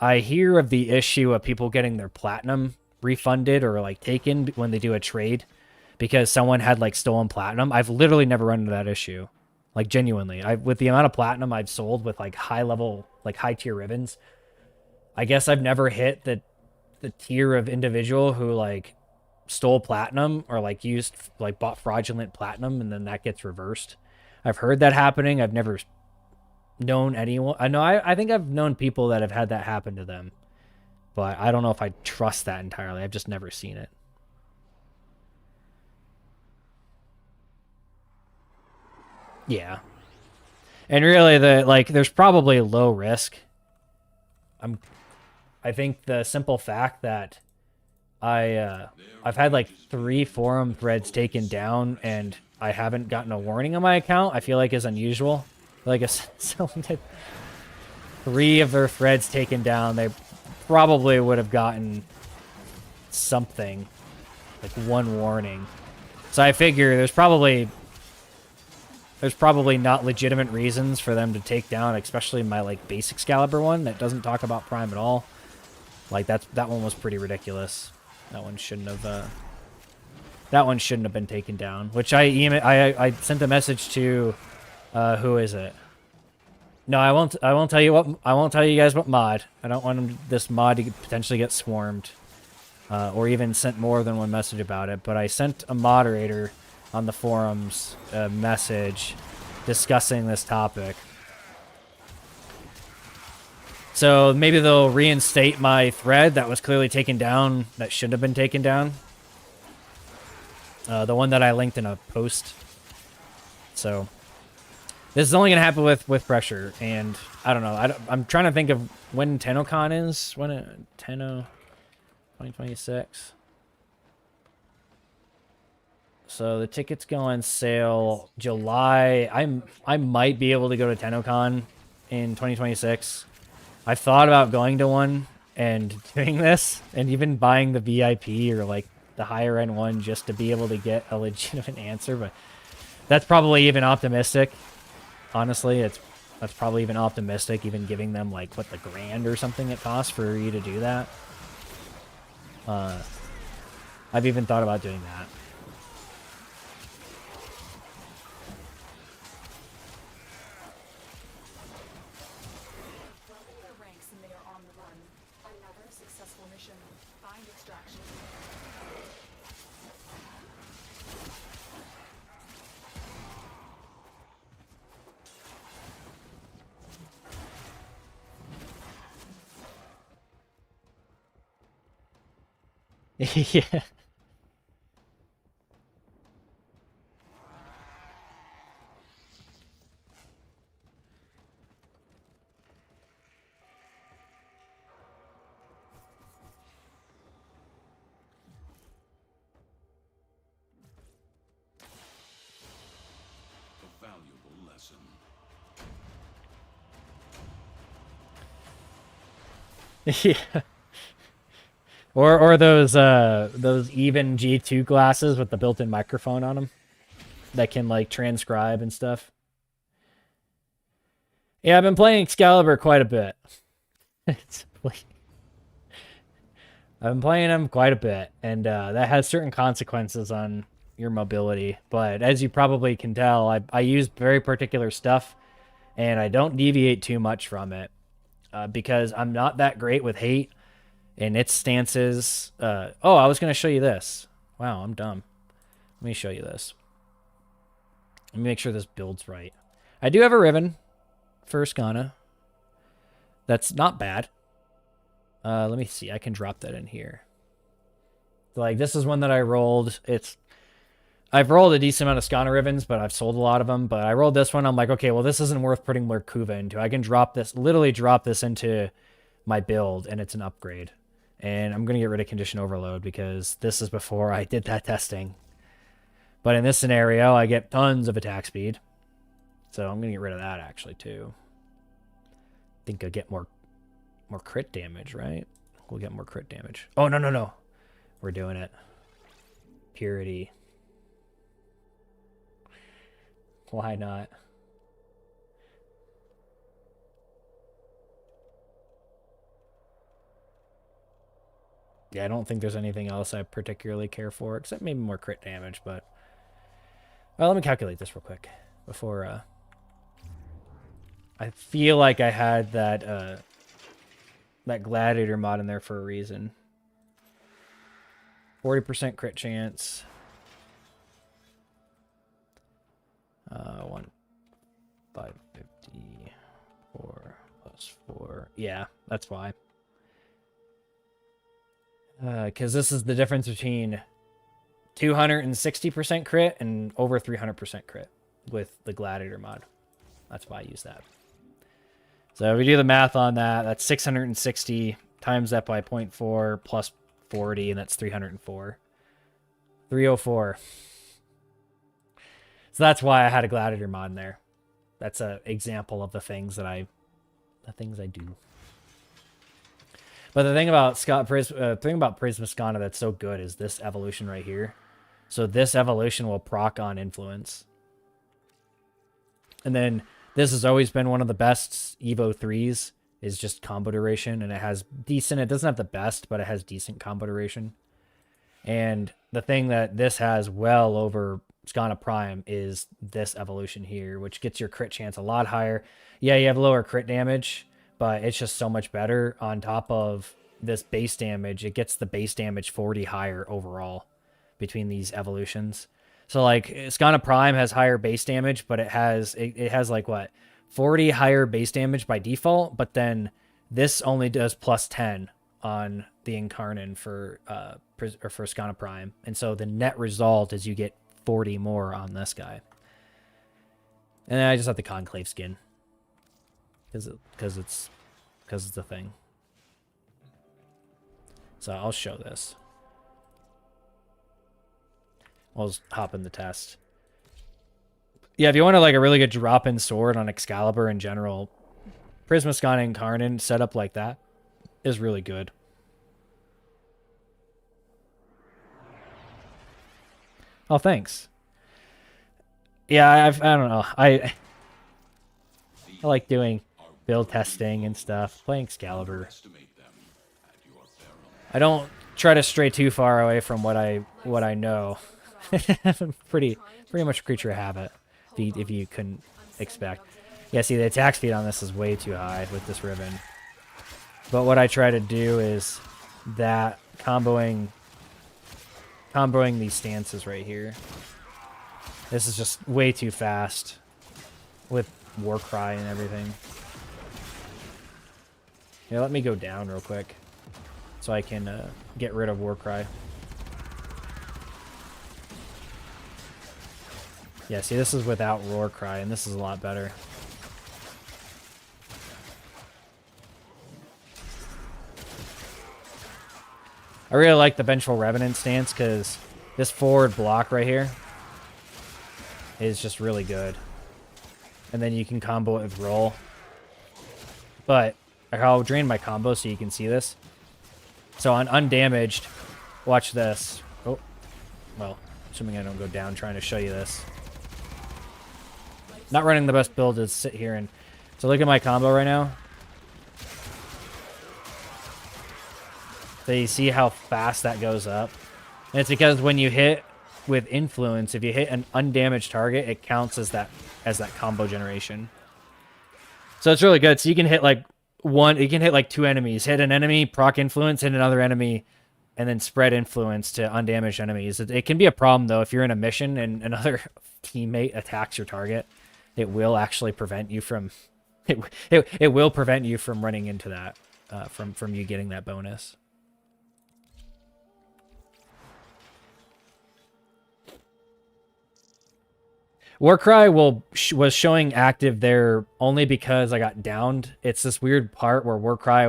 I hear of the issue of people getting their platinum refunded or, like, taken when they do a trade because someone had, like, stolen platinum. I've literally never run into that issue. Like, genuinely. With the amount of platinum I've sold with, like, high-level, like, high-tier ribbons, I guess I've never hit the tier of individual who, like, stole platinum or, like, bought fraudulent platinum and then that gets reversed. I've heard that happening. I've never known anyone. I think I've known people that have had that happen to them. But I don't know if I trust that entirely. I've just never seen it. Yeah. And really, there's probably low risk. I think the simple fact that I've had like 3 forum threads taken down and I haven't gotten a warning on my account, I feel like is unusual. Like if someone did 3 of their threads taken down, they probably would have gotten something, like 1 warning. So I figure there's probably not legitimate reasons for them to take down, especially my like basic Excalibur one that doesn't talk about Prime at all. Like that one was pretty ridiculous. That one shouldn't have been taken down. Which I sent a message to who is it? No, I won't tell you guys what mod. I don't want this mod to potentially get swarmed. Or even sent more than one message about it, but I sent a moderator on the forums a message discussing this topic. So maybe they'll reinstate my thread that was clearly taken down, that should have been taken down. The one that I linked in a post. So this is only going to happen with pressure, and I don't know. I'm trying to think of when TennoCon is. When Tenno 2026. So the tickets go on sale July. I might be able to go to TennoCon in 2026. I've thought about going to one and doing this, and even buying the VIP or like the higher end one just to be able to get a legitimate answer. But that's probably even optimistic. Honestly, that's probably even optimistic. Even giving them like what, the $1,000 or something it costs for you to do that. I've even thought about doing that. Yeah.
A valuable lesson.
Yeah. Or those even G2 glasses with the built-in microphone on them that can like transcribe and stuff. Yeah, I've been playing Excalibur quite a bit. I've been playing him quite a bit, and that has certain consequences on your mobility. But as you probably can tell, I use very particular stuff, and I don't deviate too much from it because I'm not that great with hate and its stances. Oh, I was going to show you this. Wow, I'm dumb. Let me show you this. Let me make sure this build's right. I do have a Riven for Skana. That's not bad. Let me see. I can drop that in here. So, like, this is one that I rolled. I've rolled a decent amount of Skana Rivens, but I've sold a lot of them. But I rolled this one. I'm like, okay, well, this isn't worth putting more Kuva into. I can drop this, literally drop this into my build, and it's an upgrade. And I'm going to get rid of Condition Overload because this is before I did that testing. But in this scenario, I get tons of attack speed. So I'm going to get rid of that, actually, too. I think I get more crit damage, right? We'll get more crit damage. Oh, no. We're doing it. Purity. Why not? Yeah, I don't think there's anything else I particularly care for, except maybe more crit damage, but... Well, let me calculate this real quick before... I feel like I had that, that Gladiator mod in there for a reason. 40% crit chance. 550. 4 plus 4. Yeah, that's why. Because this is the difference between 260% crit and over 300% crit with the Gladiator mod. That's why I use that. So if we do the math on that, that's 660 times that by 0.4 plus 40, and that's 304. 304. So that's why I had a Gladiator mod in there. That's an example of the things I do. But the thing about Prisma Skana that's so good is this evolution right here. So this evolution will proc on influence. And then this has always been one of the best Evo 3s, is just combo duration, and it has decent, it doesn't have the best, but it has decent combo duration. And the thing that this has well over Skana Prime is this evolution here, which gets your crit chance a lot higher. Yeah, you have lower crit damage, but it's just so much better. On top of this base damage, it gets the base damage 40 higher overall between these evolutions. So like Skana Prime has higher base damage, but it has like what, 40 higher base damage by default, but then this only does plus 10 on the Incarnate for Skana Prime. And so the net result is you get 40 more on this guy. And then I just have the Conclave skin. Because it's a thing. So I'll show this. I'll just hop in the test. Yeah, if you want to like a really good drop-in sword on Excalibur in general, Prisma Skana Incarnate set up like that is really good. Oh, thanks. Yeah, I don't know. I like doing build testing and stuff, playing Excalibur. I don't try to stray too far away from what I know. I'm pretty much a creature of habit, if you couldn't expect. Yeah, see, the attack speed on this is way too high with this Riven. But what I try to do is that comboing these stances right here. This is just way too fast with Warcry and everything. Yeah, let me go down real quick so I can get rid of Warcry. Yeah, see, this is without Roar Cry, and this is a lot better. I really like the Vengeful Revenant stance because this forward block right here is just really good. And then you can combo it with roll. But I'll drain my combo so you can see this. So on undamaged, watch this. Oh, well, assuming I don't go down trying to show you this. Not running the best build to sit here and... So look at my combo right now. So you see how fast that goes up? And it's because when you hit with influence, if you hit an undamaged target, it counts as that combo generation. So it's really good. So you can hit like you can hit like 2 enemies. Hit an enemy, proc influence, hit another enemy, and then spread influence to undamaged enemies. It can be a problem though if you're in a mission and another teammate attacks your target. It will actually prevent you from it will prevent you from running into that from you getting that bonus. Warcry was showing active there only because I got downed. It's this weird part where Warcry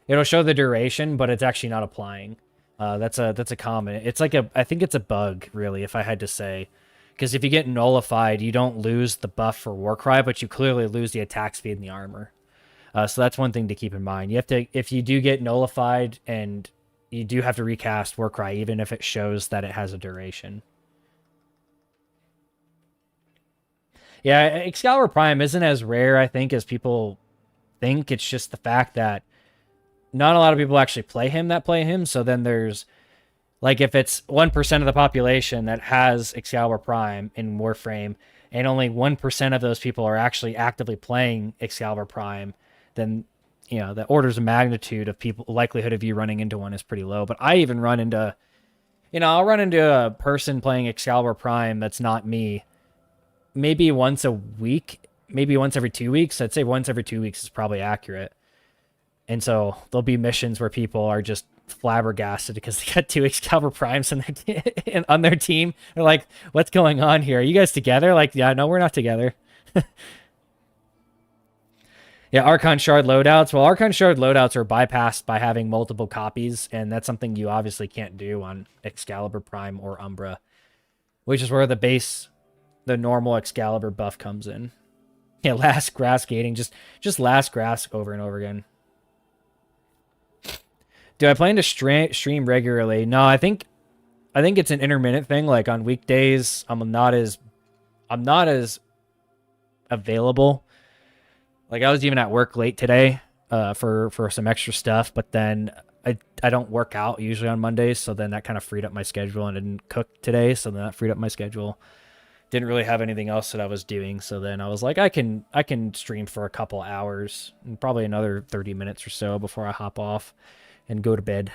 it'll show the duration, but it's actually not applying. That's a common. It's like I think it's a bug really, if I had to say, because if you get nullified, you don't lose the buff for Warcry, but you clearly lose the attack speed and the armor. So that's one thing to keep in mind. You have to, if you do get nullified, and you do have to recast Warcry, even if it shows that it has a duration. Yeah, Excalibur Prime isn't as rare, I think, as people think. It's just the fact that not a lot of people actually play him. So then there's, like, if it's 1% of the population that has Excalibur Prime in Warframe, and only 1% of those people are actually actively playing Excalibur Prime, then, you know, the orders of magnitude of people, likelihood of you running into one is pretty low. But I even run into, I'll run into a person playing Excalibur Prime that's not me, maybe once a week, maybe once every 2 weeks. I'd say once every 2 weeks is probably accurate. And so there'll be missions where people are just flabbergasted because they got 2 Excalibur Primes on their team. They're like, what's going on here? Are you guys together? Like, yeah, no, we're not together. Yeah, Archon Shard loadouts. Well, Archon Shard loadouts are bypassed by having multiple copies, and that's something you obviously can't do on Excalibur Prime or Umbra, which is where the normal Excalibur buff comes in. Yeah, last grass gating, just last grass over and over again. Do I plan to stream regularly? No, I think it's an intermittent thing. Like on weekdays, I'm not as available. Like I was even at work late today for some extra stuff, but then I don't work out usually on Mondays, so then that kind of freed up my schedule, and I didn't cook today, so then that freed up my schedule. Didn't really have anything else that I was doing, so then I was like, I can stream for a couple hours and probably another 30 minutes or so before I hop off and go to bed.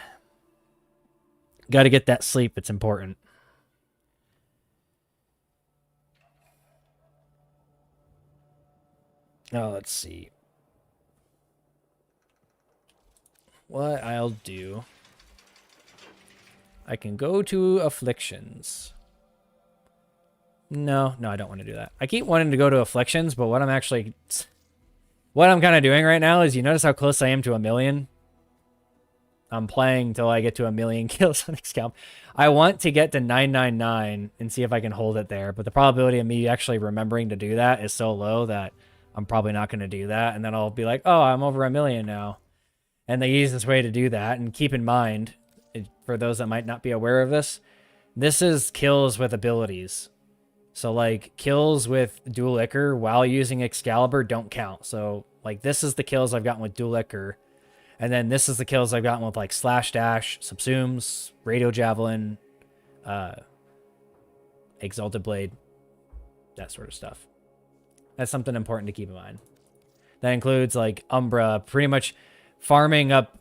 Got to get that sleep. It's important. Now, let's see. What I'll do. I can go to Afflictions. No, I don't want to do that. I keep wanting to go to Afflictions, but what I'm kind of doing right now is, you notice how close I am to 1 million? I'm playing till I get to 1 million kills on Excalibur. I want to get to 999 and see if I can hold it there, but the probability of me actually remembering to do that is so low that I'm probably not going to do that, and then I'll be like, oh, I'm over 1 million now. And the easiest way to do that, and keep in mind, for those that might not be aware of this is kills with abilities. So, like, kills with Dual Ichor while using Excalibur don't count. So, like, this is the kills I've gotten with Dual Ichor. And then this is the kills I've gotten with, like, Slash Dash, Subsumes, Radio Javelin, Exalted Blade, that sort of stuff. That's something important to keep in mind. That includes, like, Umbra, pretty much farming up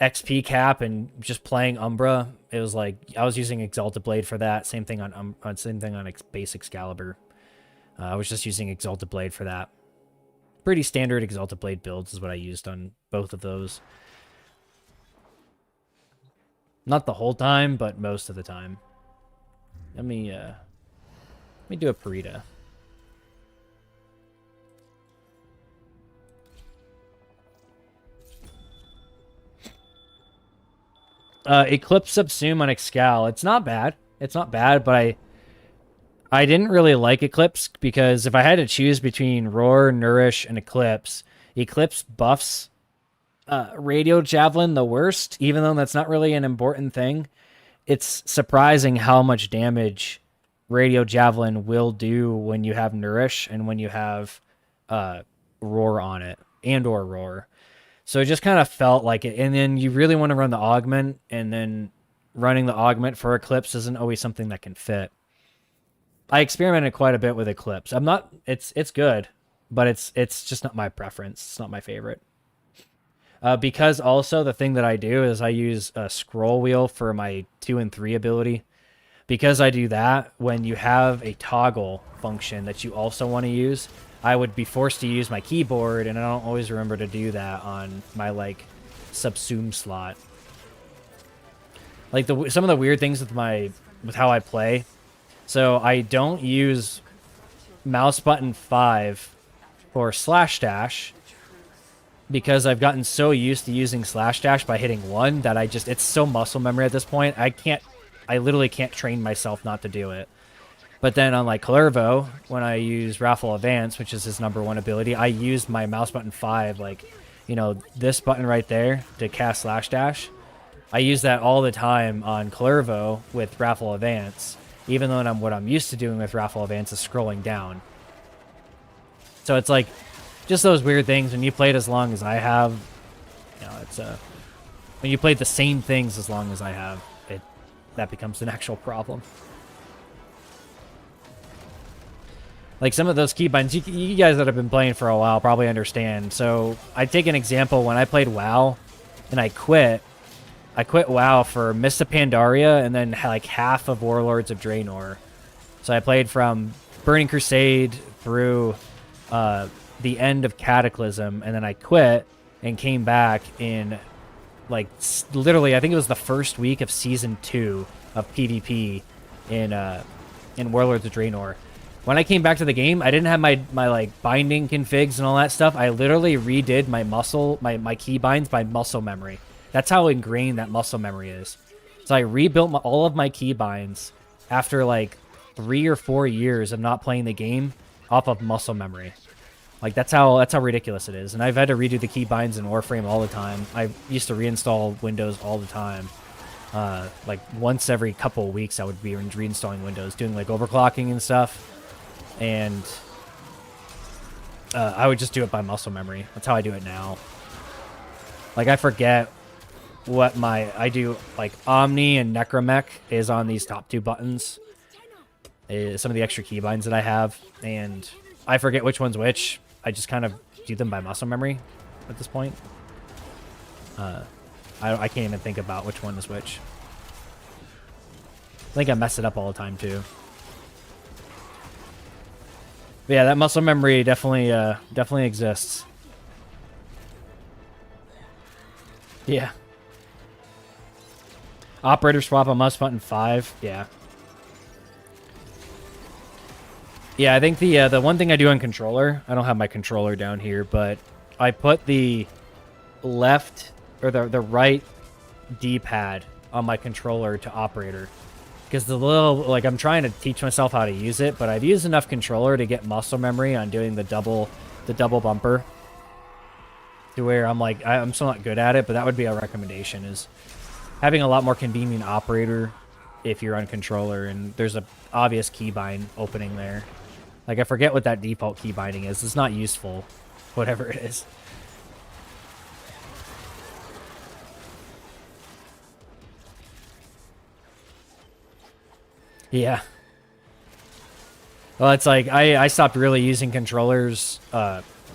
XP cap and just playing Umbra. It was like I was using Exalted Blade for that. Same thing on base Excalibur. I was just using Exalted Blade for that. Pretty standard Exalted Blade builds is what I used on both of those. Not the whole time, but most of the time. Let me Let me do a Parita. Eclipse Subsume on Excal. It's not bad. It's not bad, but I didn't really like Eclipse because if I had to choose between Roar, Nourish, and Eclipse, Eclipse buffs Radio Javelin the worst, even though that's not really an important thing. It's surprising how much damage Radio Javelin will do when you have Nourish and when you have Roar on it, and or Roar. So it just kind of felt like it. And then you really want to run the Augment, and then running the Augment for Eclipse isn't always something that can fit. I experimented quite a bit with Eclipse. It's good, but it's just not my preference. It's not my favorite. Because also the thing that I do is I use a scroll wheel for my 2 and 3 ability. Because I do that, when you have a toggle function that you also want to use, I would be forced to use my keyboard, and I don't always remember to do that on my, like, subsume slot. Like, some of the weird things with how I play. So I don't use mouse button 5 for slash dash, because I've gotten so used to using slash dash by hitting 1 that it's so muscle memory at this point. I literally can't train myself not to do it. But then on like Clervo, when I use Raffle Advance, which is his #1 ability, I used my mouse button 5, like, you know, this button right there to cast slash dash. I use that all the time on Clervo with Raffle Advance, even though what I'm used to doing with Raffle Advance is scrolling down. So it's like, just those weird things. When you played as long as I have, you know, it's when you played the same things as long as I have, that becomes an actual problem. Like some of those keybinds, you guys that have been playing for a while probably understand. So I take an example when I played WoW, and I quit WoW for Mist of Pandaria and then like half of Warlords of Draenor. So I played from Burning Crusade through the end of Cataclysm, and then I quit and came back in like literally I think it was the first week of Season 2 of PvP in Warlords of Draenor. When I came back to the game, I didn't have my like binding configs and all that stuff. I literally redid my keybinds by muscle memory. That's how ingrained that muscle memory is. So I rebuilt all of my keybinds after like 3 or 4 years of not playing the game off of muscle memory. Like that's how ridiculous it is. And I've had to redo the keybinds in Warframe all the time. I used to reinstall Windows all the time. Like once every couple of weeks I would be reinstalling Windows, doing like overclocking and stuff. And I would just do it by muscle memory. That's how I do it now. Like I forget what I do, like Omni and Necromech is on these top 2 buttons. Some of the extra keybinds that I have, and I forget which one's which. I just kind of do them by muscle memory at this point. I can't even think about which one is which. I think I mess it up all the time too. But yeah, that muscle memory definitely exists. Yeah. Operator swap on mouse button 5. Yeah. Yeah, I think the one thing I do on controller, I don't have my controller down here, but I put the left or the right D-pad on my controller to operator. Because the little, like, I'm trying to teach myself how to use it, but I've used enough controller to get muscle memory on doing the double bumper. To where I'm like, I'm still not good at it, but that would be a recommendation, is having a lot more convenient operator if you're on controller, and there's a obvious keybind opening there. Like, I forget what that default keybinding is. It's not useful, whatever it is. Yeah. Well, it's like, I stopped really using controllers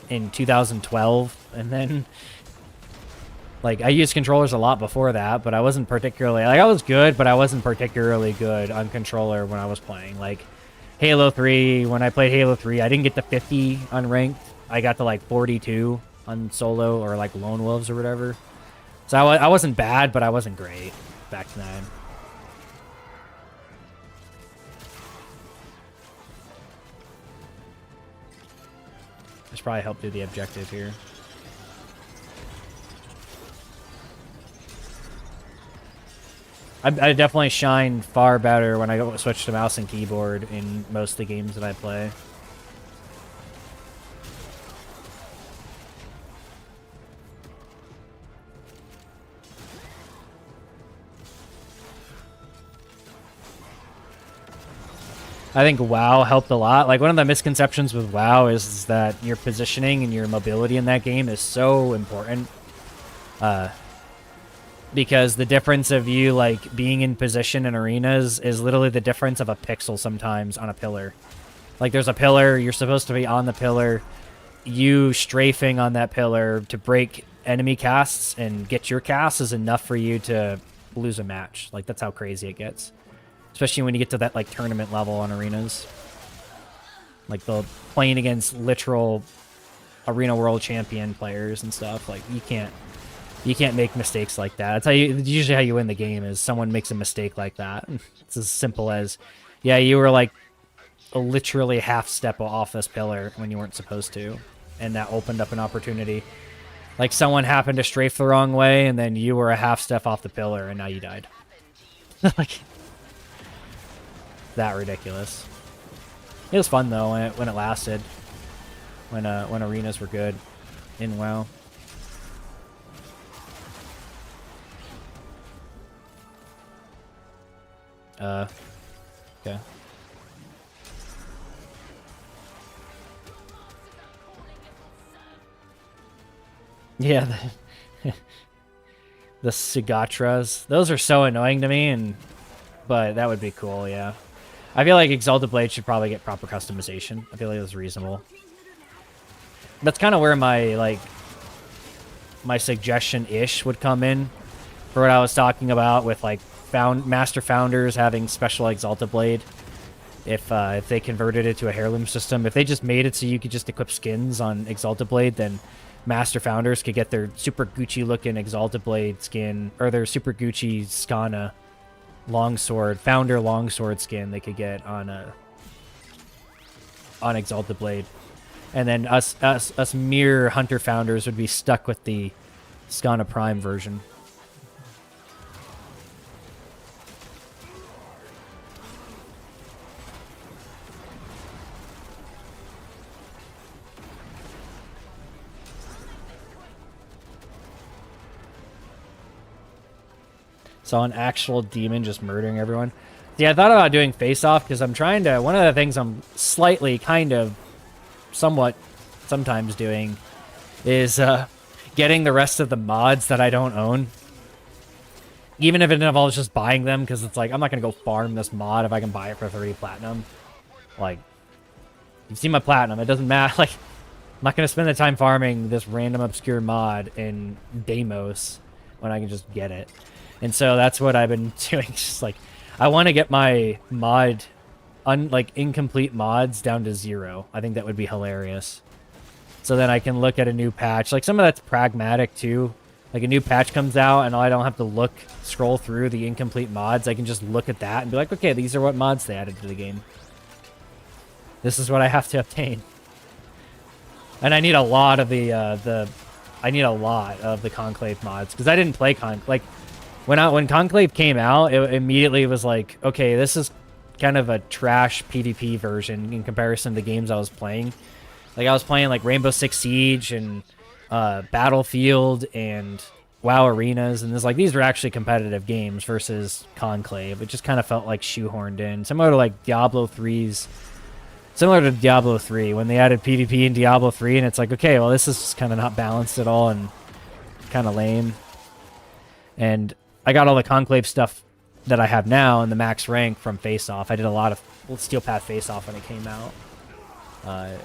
in 2012, and then, like, I used controllers a lot before that, but I wasn't particularly, like, I was good, but I wasn't particularly good on controller when I was playing. Like, Halo 3, when I played Halo 3, I didn't get to 50 on ranked. I got to, like, 42 on solo, or, like, Lone Wolves or whatever. So I wasn't bad, but I wasn't great back then. probably help do the objective here. I definitely shine far better when I switch to mouse and keyboard in most of the games that I play. I think WoW helped a lot. Like, one of the misconceptions with WoW is that your positioning and your mobility in that game is so important. Because the difference of you, like, being in position in arenas is literally the difference of a pixel sometimes on a pillar. Like, there's a pillar, you're supposed to be on the pillar. You strafing on that pillar to break enemy casts and get your cast is enough for you to lose a match. Like, that's how crazy it gets. Especially when you get to that, like, tournament level on arenas. Like, the playing against literal arena world champion players and stuff. Like, you can't make mistakes like that. That's usually how you win the game, is someone makes a mistake like that. It's as simple as, yeah, you were, like, literally half step off this pillar when you weren't supposed to. And that opened up an opportunity. Like, someone happened to strafe the wrong way, and then you were a half step off the pillar, and now you died. Like... that ridiculous. It was fun though when it lasted. When arenas were good in WoW. Okay. Yeah, the Sigatras. Those are so annoying to me, but that would be cool, yeah. I feel like Exalted Blade should probably get proper customization. I feel like that's reasonable. That's kind of where my suggestion-ish would come in for what I was talking about with, like, Master Founders having special Exalted Blade. If they converted it to a heirloom system. If they just made it so you could just equip skins on Exalted Blade, then Master Founders could get their super Gucci-looking Exalted Blade skin, or their super Gucci Skana longsword, Founder longsword skin they could get on Exalted Blade. And then us mere Hunter Founders would be stuck with the Skana Prime version. Saw an actual demon just murdering everyone. Yeah, I thought about doing face-off because I'm trying to... One of the things I'm slightly, kind of, somewhat, sometimes doing is getting the rest of the mods that I don't own. Even if it involves just buying them, because it's like, I'm not going to go farm this mod if I can buy it for 30 platinum. Like, you've seen my platinum. It doesn't matter. Like, I'm not going to spend the time farming this random obscure mod in Deimos when I can just get it. And so that's what I've been doing. Just like, I want to get my mod, incomplete mods down to 0. I think that would be hilarious. So then I can look at a new patch. Like, some of that's pragmatic too. Like, a new patch comes out and I don't have to scroll through the incomplete mods. I can just look at that and be like, okay, these are what mods they added to the game. This is what I have to obtain. And I need a lot of the Conclave mods, because I didn't play Conclave. When Conclave came out, it immediately was like, okay, this is kind of a trash PvP version in comparison to the games I was playing. Like, I was playing like Rainbow Six Siege and Battlefield and WoW Arenas, and these were actually competitive games versus Conclave. It just kind of felt like shoehorned in, similar to like Diablo 3's. Similar to Diablo 3 when they added PvP in Diablo 3, and it's like, okay, well, this is just kind of not balanced at all and kind of lame. And I got all the Conclave stuff that I have now in the max rank from Face Off. I did a lot of Steel Path Face Off when it came out.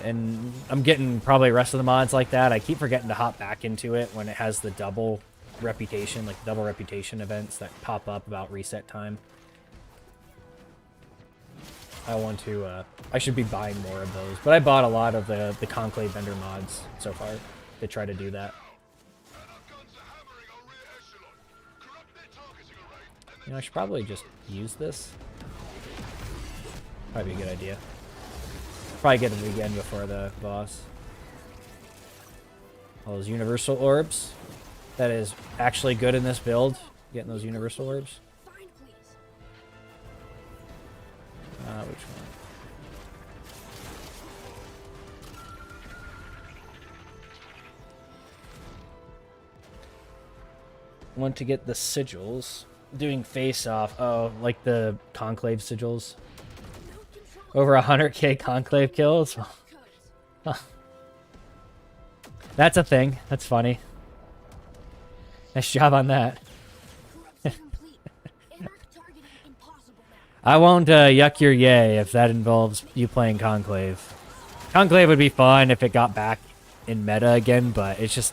And I'm getting probably the rest of the mods like that. I keep forgetting to hop back into it when it has the double reputation, like double reputation events that pop up about reset time. I should be buying more of those. But I bought a lot of the Conclave vendor mods so far to try to do that. You know, I should probably just use this. Probably be a good idea. Probably get it again before the boss. All those universal orbs. That is actually good in this build. Getting those universal orbs. Which one? Want to get the sigils. Doing face off. Oh, like the conclave sigils. Over 100k conclave kills. Huh. That's a thing. That's funny. Nice job on that. I won't yuck your yay if that involves you playing Conclave. Conclave would be fun if it got back in meta again, but it's just...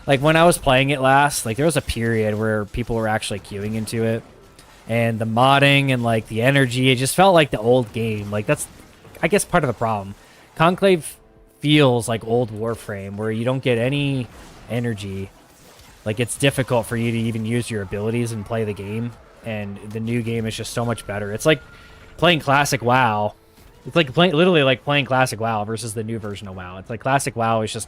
Like, when I was playing it last, like, there was a period where people were actually queuing into it. And the modding and, like, the energy, it just felt like the old game. Like, that's, I guess, part of the problem. Conclave feels like old Warframe, where you don't get any energy. Like, it's difficult for you to even use your abilities and play the game. And the new game is just so much better. It's like playing classic WoW. It's like literally like playing classic WoW versus the new version of WoW. It's like classic WoW is just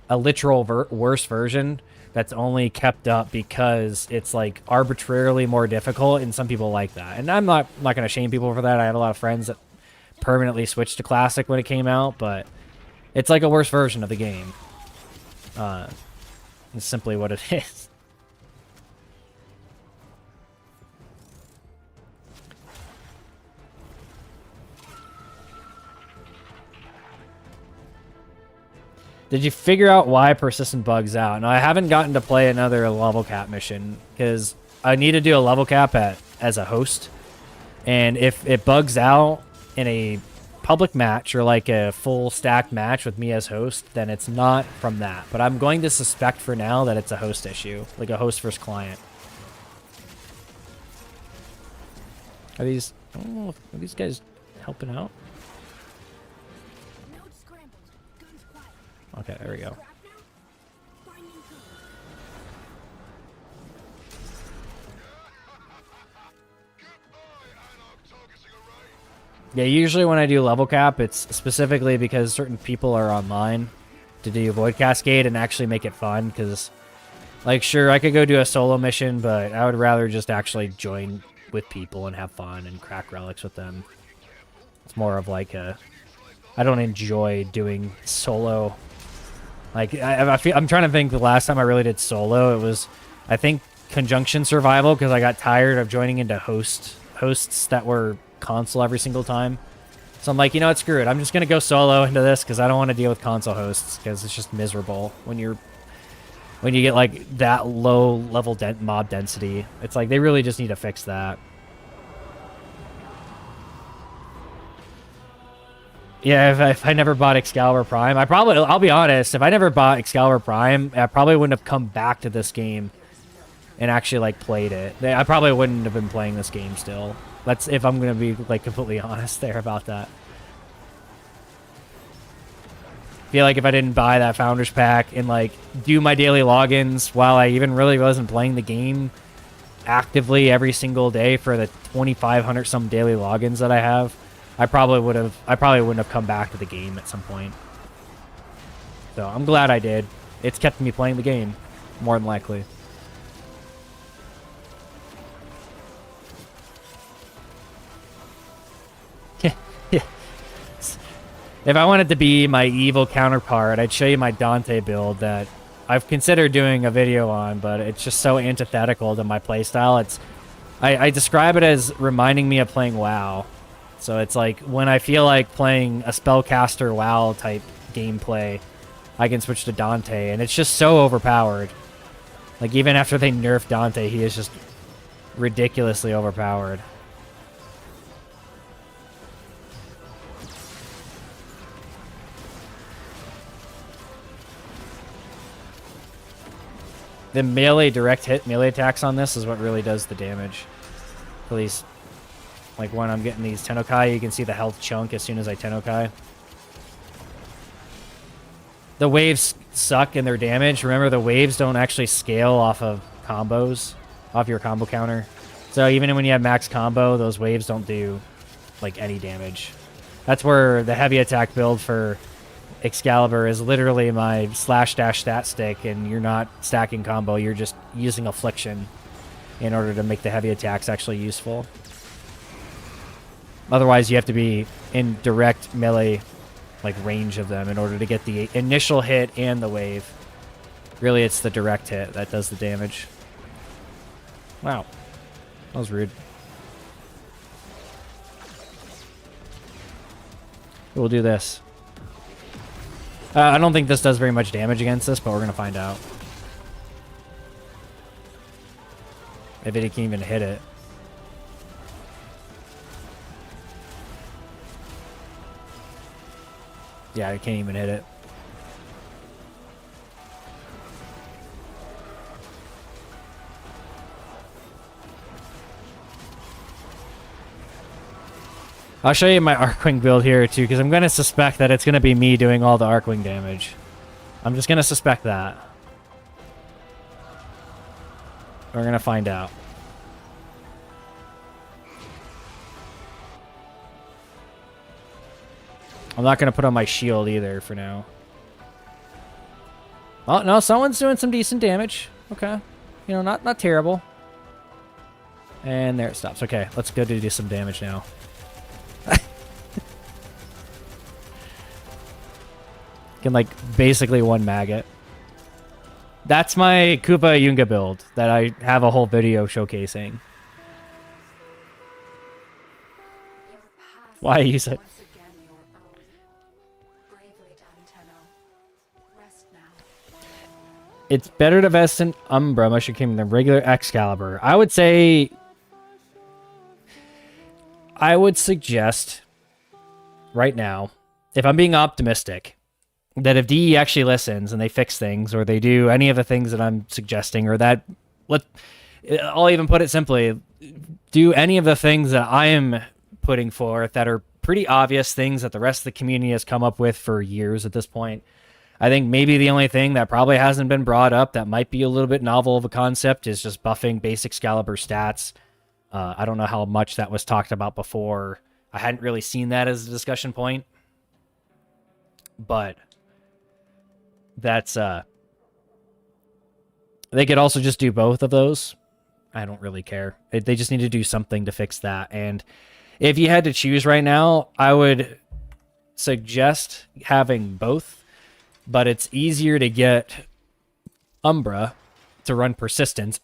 a literal worse version that's only kept up because it's like arbitrarily more difficult, and some people like that. And I'm not going to shame people for that. I have a lot of friends that permanently switched to classic when it came out, but it's like a worse version of the game. It's simply what it is. Did you figure out why persistent bugs out? No, I haven't gotten to play another level cap mission because I need to do a level cap as a host. And if it bugs out in a public match or like a full stacked match with me as host, then it's not from that. But I'm going to suspect for now that it's a host issue, like a host versus client. Are these guys helping out? Okay, there we go. Yeah, usually when I do level cap, it's specifically because certain people are online to do Void Cascade and actually make it fun. Because, like, sure, I could go do a solo mission, but I would rather just actually join with people and have fun and crack relics with them. It's more of like a... I don't enjoy doing solo... Like, I'm trying to think the last time I really did solo, it was, I think, Conjunction Survival, because I got tired of joining into hosts that were console every single time. So I'm like, you know what, screw it. I'm just going to go solo into this, because I don't want to deal with console hosts, because it's just miserable when you get, like, that low-level mob density. It's like, they really just need to fix that. Yeah, if I never bought Excalibur Prime, I'll be honest, if I never bought Excalibur Prime, I probably wouldn't have come back to this game and actually, like, played it. I probably wouldn't have been playing this game still. That's if I'm going to be, like, completely honest there about that. I feel like if I didn't buy that Founders Pack and, like, do my daily logins while I even really wasn't playing the game actively every single day for the 2,500 some daily logins that I have, I probably wouldn't have come back to the game at some point. So I'm glad I did. It's kept me playing the game, more than likely. If I wanted to be my evil counterpart, I'd show you my Dante build that I've considered doing a video on, but it's just so antithetical to my playstyle. I describe it as reminding me of playing WoW. So it's like when I feel like playing a spellcaster WoW type gameplay, I can switch to Dante, and it's just so overpowered. Like, even after they nerfed Dante, he is just ridiculously overpowered. The melee direct hit melee attacks on this is what really does the damage. At least, like when I'm getting these Tennokai, you can see the health chunk as soon as I Tennokai. The waves suck in their damage. Remember, the waves don't actually scale off of combos, off your combo counter. So even when you have max combo, those waves don't do, like, any damage. That's where the heavy attack build for Excalibur is literally my slash dash stat stick, and you're not stacking combo, you're just using affliction in order to make the heavy attacks actually useful. Otherwise, you have to be in direct melee like range of them in order to get the initial hit and the wave. Really, it's the direct hit that does the damage. Wow. That was rude. We'll do this. I don't think this does very much damage against this, but we're going to find out. If it can even hit it. Yeah, I can't even hit it. I'll show you my Arcwing build here too, because I'm going to suspect that it's going to be me doing all the Arcwing damage. I'm just going to suspect that. We're going to find out. I'm not going to put on my shield either for now. Oh, no, someone's doing some decent damage. Okay. You know, not terrible. And there it stops. Okay, let's go do some damage now. Can, like, basically one maggot. That's my Koopa Yunga build that I have a whole video showcasing. Why use it?
Once again, your own. Bravely done, Tenno. Rest now.
It's better to vest in Umbra Mushroom Kingdom than regular Excalibur. I would say... I would suggest right now, if I'm being optimistic, that if DE actually listens and they fix things, or they do any of the things that I'm suggesting, or that, I'll even put it simply, do any of the things that I am putting forth that are pretty obvious things that the rest of the community has come up with for years at this point. I think maybe the only thing that probably hasn't been brought up that might be a little bit novel of a concept is just buffing basic Excalibur stats. I don't know how much that was talked about before. I hadn't really seen that as a discussion point. But that's they could also just do both of those. I don't really care. They just need to do something to fix that. And if you had to choose right now, I would suggest having both, but it's easier to get Umbra to run Persistence.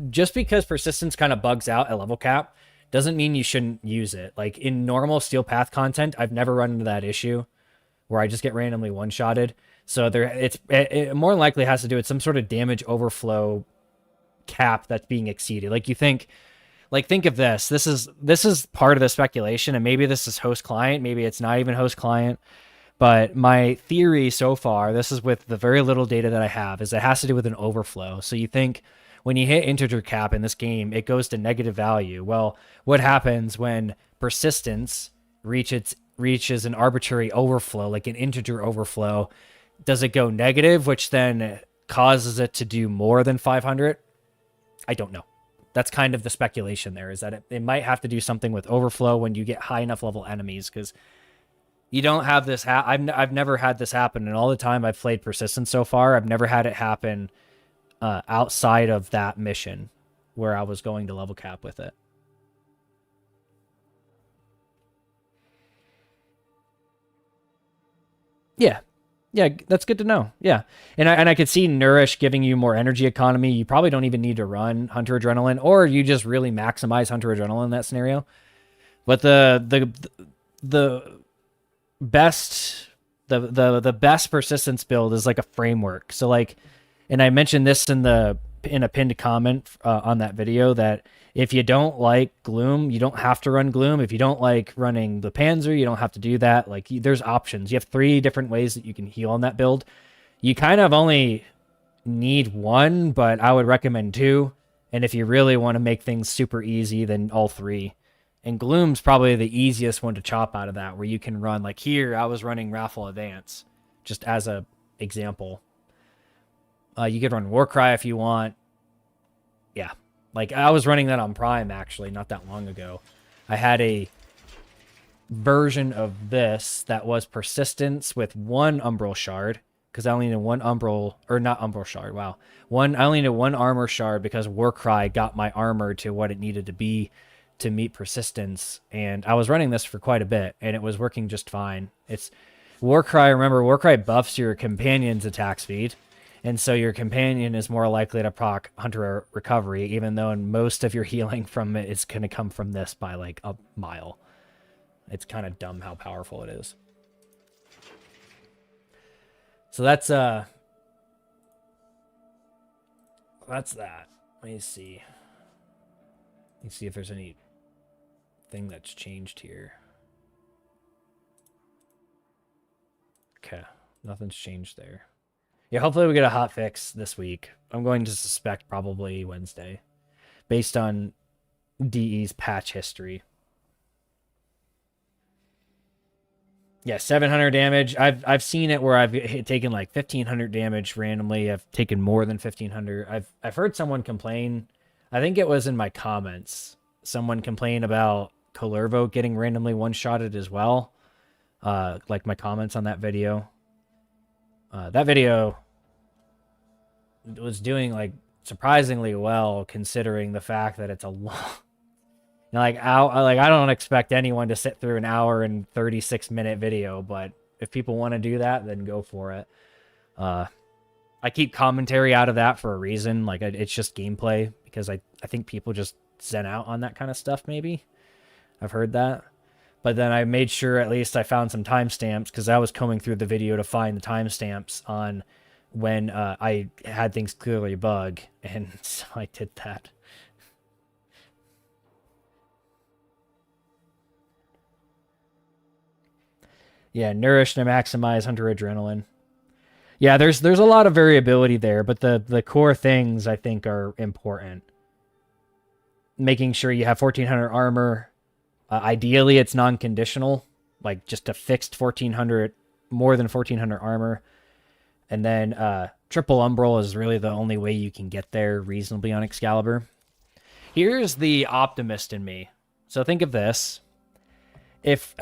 Just because Persistence kind of bugs out at level cap doesn't mean you shouldn't use it. Like in normal Steel Path content, I've never run into that issue where I just get randomly one-shotted. So it more than likely has to do with some sort of damage overflow cap that's being exceeded. Like think of this. This is part of the speculation, and maybe this is host client, maybe it's not even host client. But my theory so far, this is with the very little data that I have, is it has to do with an overflow. So you think when you hit integer cap in this game, it goes to negative value. Well, what happens when persistence reaches an arbitrary overflow, like an integer overflow? Does it go negative, which then causes it to do more than 500? I don't know. That's kind of the speculation there, is that it might have to do something with overflow when you get high enough level enemies, because you don't have this. I've never had this happen, and all the time I've played Persistence so far, I've never had it happen outside of that mission where I was going to level cap with it. Yeah, that's good to know. Yeah, and I could see Nourish giving you more energy economy. You probably don't even need to run Hunter Adrenaline, or you just really maximize Hunter Adrenaline in that scenario. But the best Persistence build is like a framework. So like, and I mentioned this in a pinned comment on that video, that if you don't like Gloom, you don't have to run Gloom. If you don't like running the Panzer, you don't have to do that. Like, there's options. You have 3 different ways that you can heal on that build. You kind of only need 1, but I would recommend 2. And if you really want to make things super easy, then all 3. And Gloom's probably the easiest one to chop out of that, where you can run, like here, I was running Raffle Advance, just as a example. You could run Warcry if you want. Yeah. Like, I was running that on Prime, actually, not that long ago. I had a version of this that was persistence with one umbral shard, because I only needed one umbral, or not umbral shard, wow. I only needed one armor shard because Warcry got my armor to what it needed to be to meet persistence, and I was running this for quite a bit, and it was working just fine. It's Warcry, remember, Warcry buffs your companion's attack speed, and so your companion is more likely to proc Hunter Recovery, even though most of your healing from it is going to come from this by like a mile. It's kind of dumb how powerful it is. So that's that. Let me see. Let me see if there's anything that's changed here. Okay, nothing's changed there. Yeah, hopefully we get a hot fix this week. I'm going to suspect probably Wednesday, based on DE's patch history. Yeah, 700 damage. I've seen it where I've taken like 1500 damage randomly. I've taken more than 1500. I've heard someone complain. I think it was in my comments. Someone complained about Colurvo getting randomly one-shotted as well. Like my comments on that video. That video was doing like surprisingly well considering the fact that it's a long. Like I don't expect anyone to sit through an hour and 36-minute video, but if people want to do that, then go for it. I keep commentary out of that for a reason. Like it's just gameplay because I think people just zen out on that kind of stuff. Maybe I've heard that, but then I made sure at least I found some timestamps because I was combing through the video to find the timestamps on when I had things clearly bug, and so I did that. Yeah, nourish to maximize Hunter Adrenaline. Yeah, there's a lot of variability there, but the core things I think are important. Making sure you have 1400 armor. Ideally, it's non-conditional, like just a fixed 1400, more than 1400 armor. And then triple umbral is really the only way you can get there reasonably on Excalibur. Here's the optimist in me. So think of this. If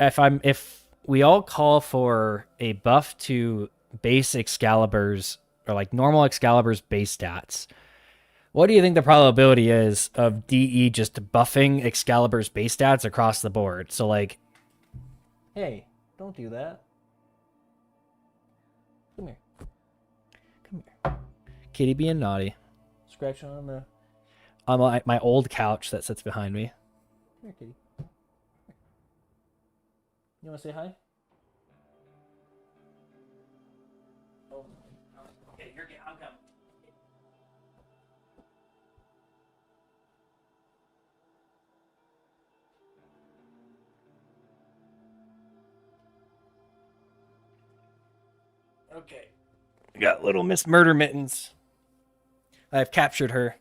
we all call for a buff to base Excalibur's, or like normal Excalibur's base stats, what do you think the probability is of DE just buffing Excalibur's base stats across the board? So like, hey, don't do that. Come here. Come here. Kitty being naughty. Scratching on my old couch that sits behind me. Come here, kitty. You want to say hi? Oh, okay, you're getting. I'm coming. Okay. We got little Miss Murder Mittens. I've captured her.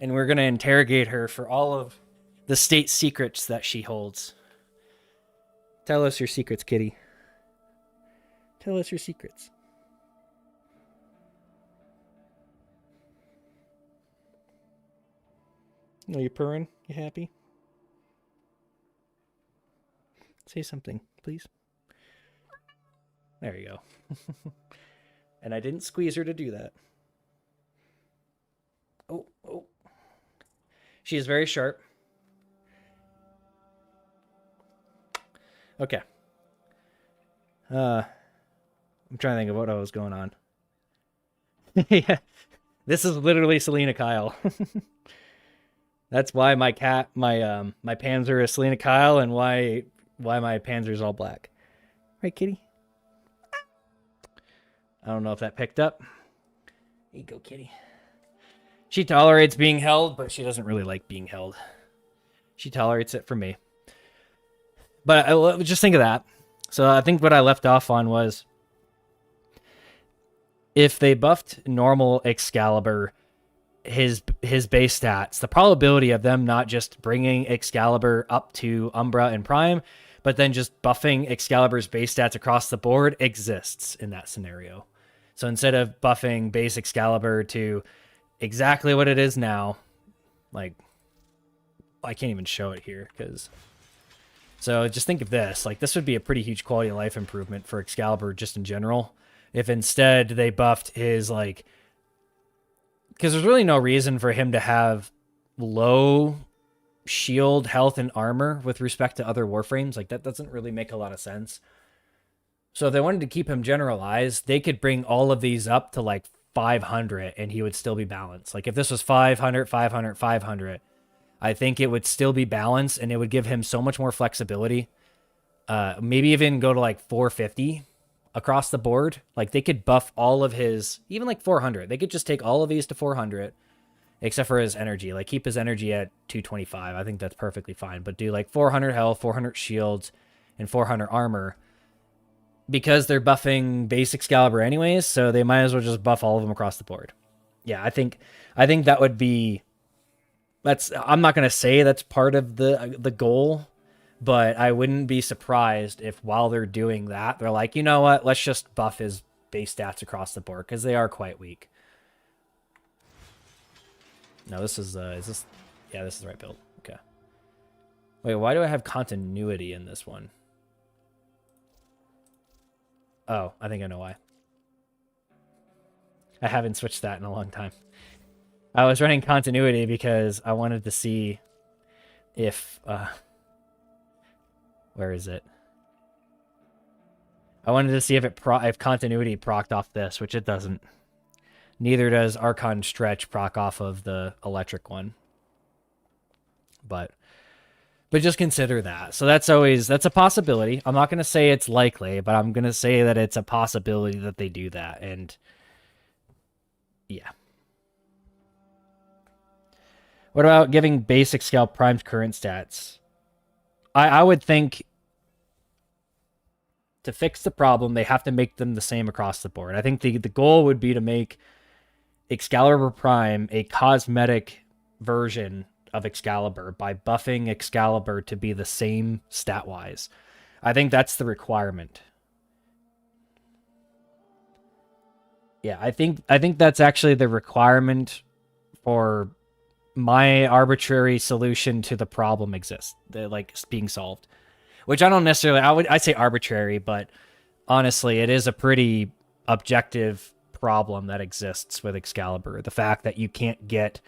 And we're going to interrogate her for all of the state secrets that she holds. Tell us your secrets, kitty. Tell us your secrets. Are you purring? You happy? Say something, please. There you go. And I didn't squeeze her to do that. Oh. She is very sharp. Okay. I'm trying to think of what was going on. Yeah. This is literally Selena Kyle. That's why my Panzer is Selena Kyle and why my Panzer is all black. Right, kitty? I don't know if that picked up. Here you go, kitty. She tolerates being held, but she doesn't really like being held. She tolerates it from me. But just think of that. So I think what I left off on was if they buffed normal Excalibur, his base stats, the probability of them not just bringing Excalibur up to Umbra and Prime, but then just buffing Excalibur's base stats across the board exists in that scenario. So instead of buffing base Excalibur to exactly what it is now, like, I can't even show it here because So just think of this. Like, this would be a pretty huge quality of life improvement for Excalibur just in general. If instead they buffed his, like... Because there's really no reason for him to have low shield, health, and armor with respect to other Warframes. Like, that doesn't really make a lot of sense. So if they wanted to keep him generalized, they could bring all of these up to, like, 500, and he would still be balanced. Like, if this was 500, 500, 500, I think it would still be balanced, and it would give him so much more flexibility. Maybe even go to, like, 450 across the board. Like, they could buff all of his, even, like, 400. They could just take all of these to 400, except for his energy. Like, keep his energy at 225. I think that's perfectly fine. But do, like, 400 health, 400 shields, and 400 armor. Because they're buffing base Excalibur anyways, so they might as well just buff all of them across the board. Yeah, I think that would be... I'm not going to say that's part of the goal, but I wouldn't be surprised if while they're doing that, they're like, you know what, let's just buff his base stats across the board, because they are quite weak. No, this is this... Yeah, this is the right build. Okay. Wait, why do I have continuity in this one? Oh, I think I know why. I haven't switched that in a long time. I was running continuity because I wanted to see if... where is it? I wanted to see if if continuity procced off this, which it doesn't. Neither does Archon Stretch proc off of the electric one. But just consider that. So that's a possibility. I'm not going to say it's likely, but I'm going to say that it's a possibility that they do that. And yeah. What about giving basic scale primed current stats? I would think to fix the problem, they have to make them the same across the board. I think the goal would be to make Excalibur Prime a cosmetic version of Excalibur by buffing Excalibur to be the same stat-wise. I think that's the requirement. Yeah, I think that's actually the requirement for my arbitrary solution to the problem exists, like being solved. Which I don't necessarily, I say arbitrary, but honestly, it is a pretty objective problem that exists with Excalibur. The fact that you can't get,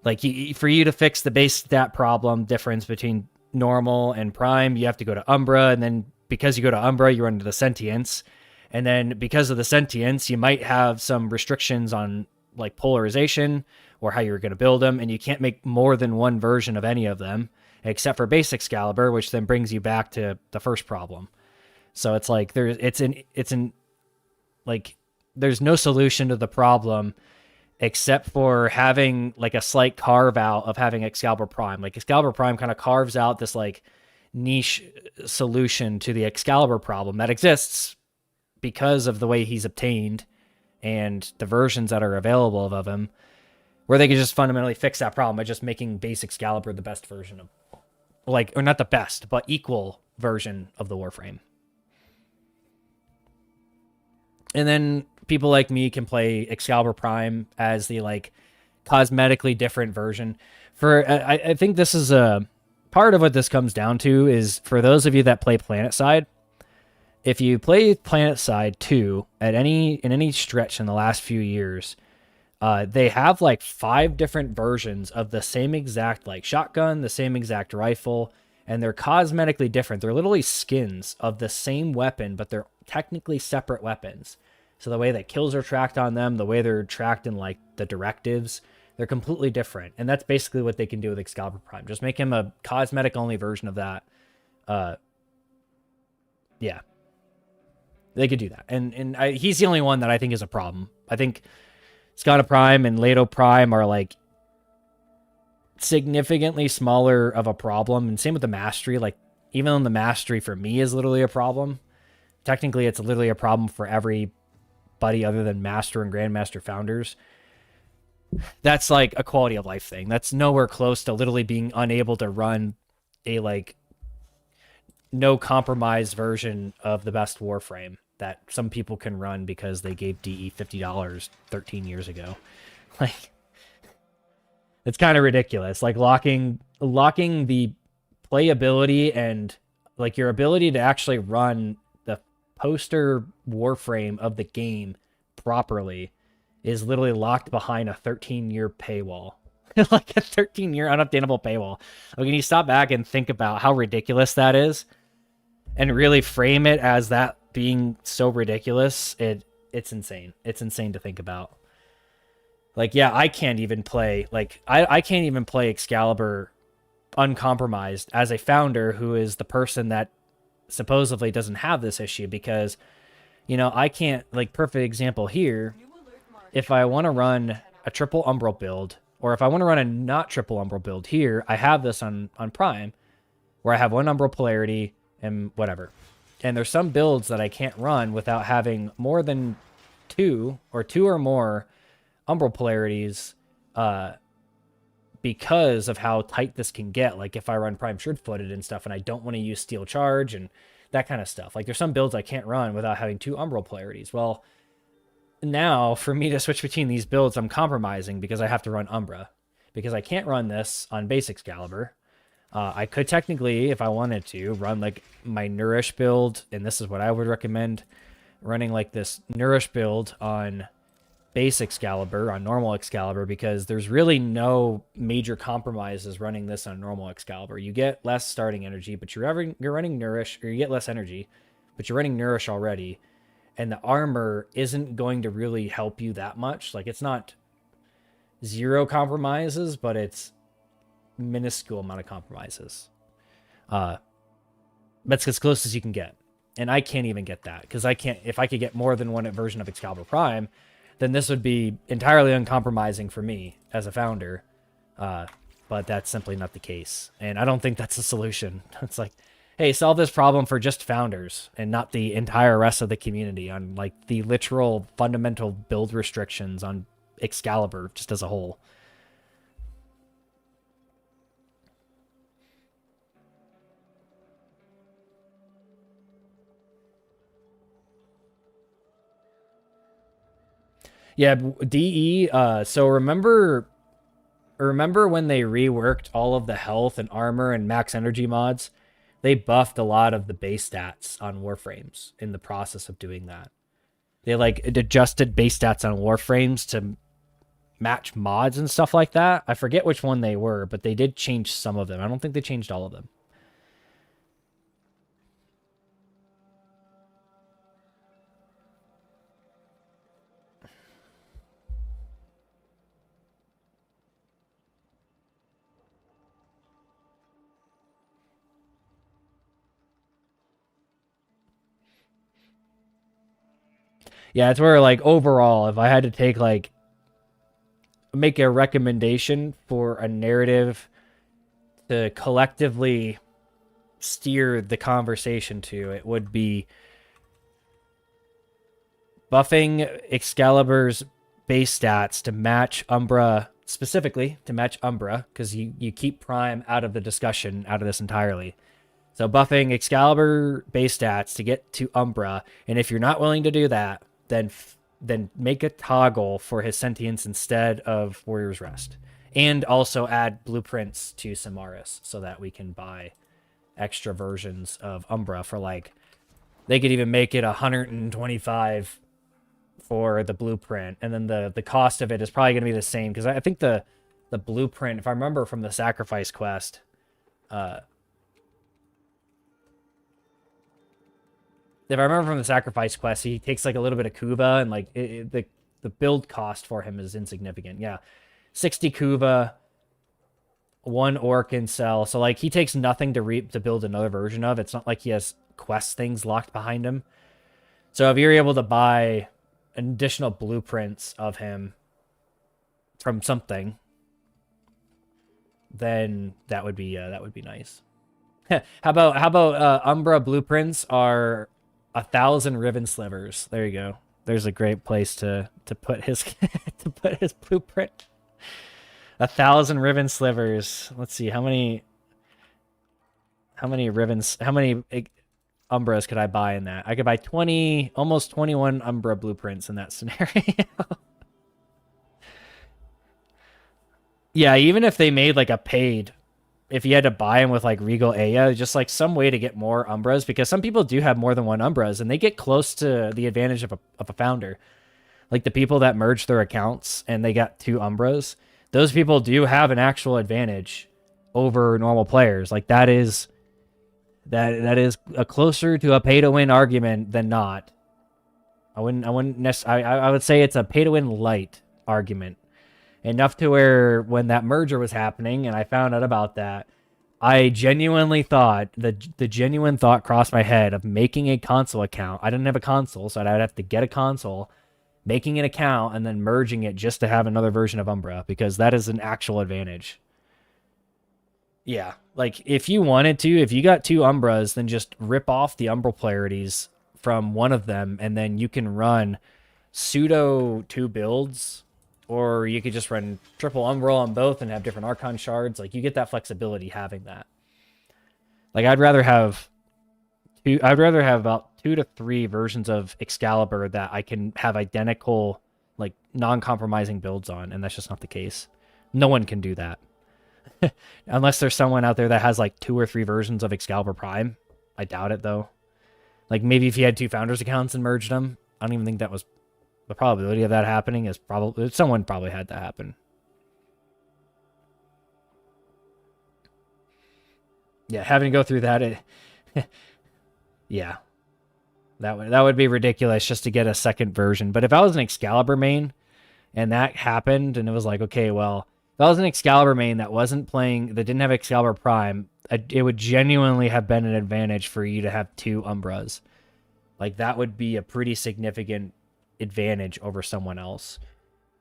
like, for you to fix the base stat problem difference between normal and prime, you have to go to Umbra, and then because you go to Umbra, you run into the sentience, and then because of the sentience, you might have some restrictions on, like, polarization or how you're going to build them, and you can't make more than one version of any of them, except for base Excalibur, which then brings you back to the first problem. So it's like there's no solution to the problem except for having, like, a slight carve out of having Excalibur Prime. Like, Excalibur Prime kind of carves out this, like, niche solution to the Excalibur problem that exists because of the way he's obtained and the versions that are available of him, where they could just fundamentally fix that problem by just making base Excalibur the best version of, like, or not the best, but equal version of the Warframe. And then people like me can play Excalibur Prime as the, like, cosmetically different version. I think this is a part of what this comes down to is for those of you that play PlanetSide, if you play PlanetSide 2 in any stretch in the last few years, they have, like, 5 different versions of the same exact, like, shotgun, the same exact rifle, and they're cosmetically different. They're literally skins of the same weapon, but they're technically separate weapons. So the way that kills are tracked on them, the way they're tracked in, like, the directives, they're completely different. And that's basically what they can do with Excalibur Prime. Just make him a cosmetic-only version of that. Yeah. They could do that. And he's the only one that I think is a problem. I think Skada Prime and Leto Prime are, like, significantly smaller of a problem. And same with the Mastery. Like, even though the Mastery for me is literally a problem, technically it's literally a problem for everybody other than Master and Grandmaster founders. That's, like, a quality of life thing. That's nowhere close to literally being unable to run a, like, no compromise version of the best Warframe that some people can run because they gave DE $50 13 years ago. Like, it's kind of ridiculous. Like, locking the playability and Like your ability to actually run the poster Warframe of the game properly is literally locked behind a 13-year paywall. Like a 13-year unobtainable paywall. Like, can you stop back and think about how ridiculous that is and really frame it as that being so ridiculous? It's insane. It's insane to think about. Like, yeah, I can't even play, like, I can't even play Excalibur uncompromised as a founder who is the person that supposedly doesn't have this issue, because, you know, I can't, like, perfect example here, if I want to run a triple Umbral build, or if I want to run a not triple Umbral build here, I have this on Prime, where I have one Umbral polarity and whatever. And there's some builds that I can't run without having more than two or more Umbral polarities, because of how tight this can get. Like if I run Prime Sure-Footed and stuff, and I don't want to use Steel Charge and that kind of stuff. Like there's some builds I can't run without having two Umbral polarities. Well, now for me to switch between these builds, I'm compromising because I have to run Umbra, because I can't run this on base Excalibur. I could technically, if I wanted to, run like my Nourish build, and this is what I would recommend, running like this Nourish build on base Excalibur, on normal Excalibur, because there's really no major compromises running this on normal Excalibur. You get less starting energy, but you're running Nourish, or you get less energy, but you're running Nourish already, and the armor isn't going to really help you that much. Like, it's not zero compromises, but it's minuscule amount of compromises. That's as close as you can get. And I can't even get that, because I can't, if I could get more than one version of Excalibur Prime, then this would be entirely uncompromising for me as a founder. But that's simply not the case. And I don't think that's a solution. It's like, hey, solve this problem for just founders and not the entire rest of the community on like the literal fundamental build restrictions on Excalibur just as a whole. Yeah, DE, so remember when they reworked all of the health and armor and max energy mods? They buffed a lot of the base stats on Warframes in the process of doing that. They like adjusted base stats on Warframes to match mods and stuff like that. I forget which one they were, but they did change some of them. I don't think they changed all of them. Yeah, it's where, like, overall, if I had to take, like, make a recommendation for a narrative to collectively steer the conversation to, it would be buffing Excalibur's base stats to match Umbra, specifically to match Umbra, because you keep Prime out of the discussion out of this entirely. So buffing Excalibur base stats to get to Umbra, and if you're not willing to do that, then make a toggle for his sentience instead of Warrior's Rest. And also add blueprints to Samaris so that we can buy extra versions of Umbra for, like, they could even make it 125 for the blueprint, and then the cost of it is probably going to be the same, because I think the blueprint, if I remember from the sacrifice quest, if I remember from the sacrifice quest, he takes like a little bit of Kuva, and like the build cost for him is insignificant. Yeah, 60 Kuva, 1 Orc in Cell. So like he takes nothing to build another version of. It's not like he has quest things locked behind him. So if you're able to buy additional blueprints of him from something, then that would be nice. how about Umbra blueprints are 1,000 ribbon slivers. There you go. There's a great place to put his to put his blueprint. 1,000 ribbon slivers. Let's see how many ribbons, how many Umbras could I buy in that? I could buy 20, almost 21 Umbra blueprints in that scenario. Yeah, even if they made like a paid if you had to buy them with like Regal Aya, just like some way to get more Umbras, because some people do have more than one Umbras and they get close to the advantage of a founder. Like the people that merged their accounts and they got 2 Umbras, those people do have an actual advantage over normal players. Like that is a closer to a pay to win argument than not. I would say it's a pay to win light argument. Enough to where when that merger was happening and I found out about that, I genuinely thought, the genuine thought crossed my head of making a console account. I didn't have a console, so I'd have to get a console, making an account, and then merging it just to have another version of Umbra, because that is an actual advantage. Yeah, like if you wanted to, if you got 2 Umbras, then just rip off the Umbral polarities from one of them, and then you can run pseudo 2 builds. Or you could just run triple Umbral on both and have different Archon shards. Like, you get that flexibility having that. Like, I'd rather have about 2 to 3 versions of Excalibur that I can have identical, like, non-compromising builds on, and that's just not the case. No one can do that. Unless there's someone out there that has, like, 2 or 3 versions of Excalibur Prime. I doubt it, though. Like, maybe if you had 2 Founders accounts and merged them. I don't even think that was... The probability of that happening is probably... Someone probably had that happen. Yeah, having to go through that... yeah. That would be ridiculous just to get a second version. But if I was an Excalibur main, and that happened, and it was like, okay, well... If I was an Excalibur main that wasn't playing... That didn't have Excalibur Prime, it would genuinely have been an advantage for you to have 2 Umbras. Like, that would be a pretty significant... advantage over someone else,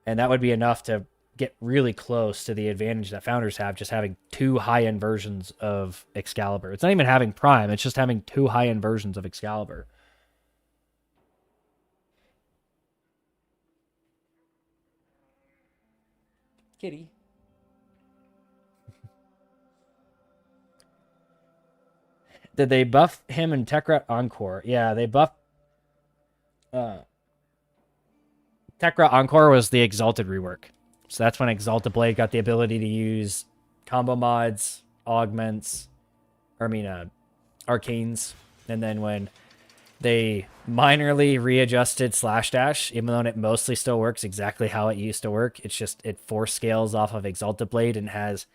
and that would be enough to get really close to the advantage that Founders have, just having 2 high-end versions of Excalibur. It's not even having Prime, it's just having 2 high-end versions of Excalibur. Kitty. Did they buff him in Tekra Encore? Yeah, they buffed Tekra Encore was the Exalted rework. So that's when Exalted Blade got the ability to use combo mods, augments, arcanes. And then when they minorly readjusted Slash Dash, even though it mostly still works exactly how it used to work, it's just it force scales off of Exalted Blade and has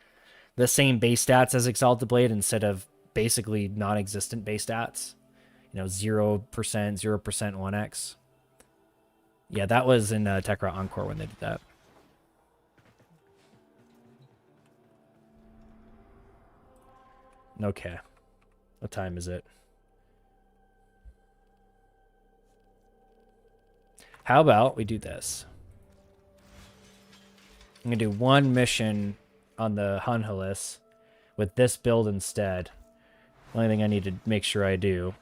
the same base stats as Exalted Blade instead of basically non-existent base stats. 0%, 0%, 1x. Yeah, that was in Tekra Encore when they did that. Okay. What time is it? How about we do this? I'm going to do 1 mission on the Hunhulis with this build instead. The only thing I need to make sure I do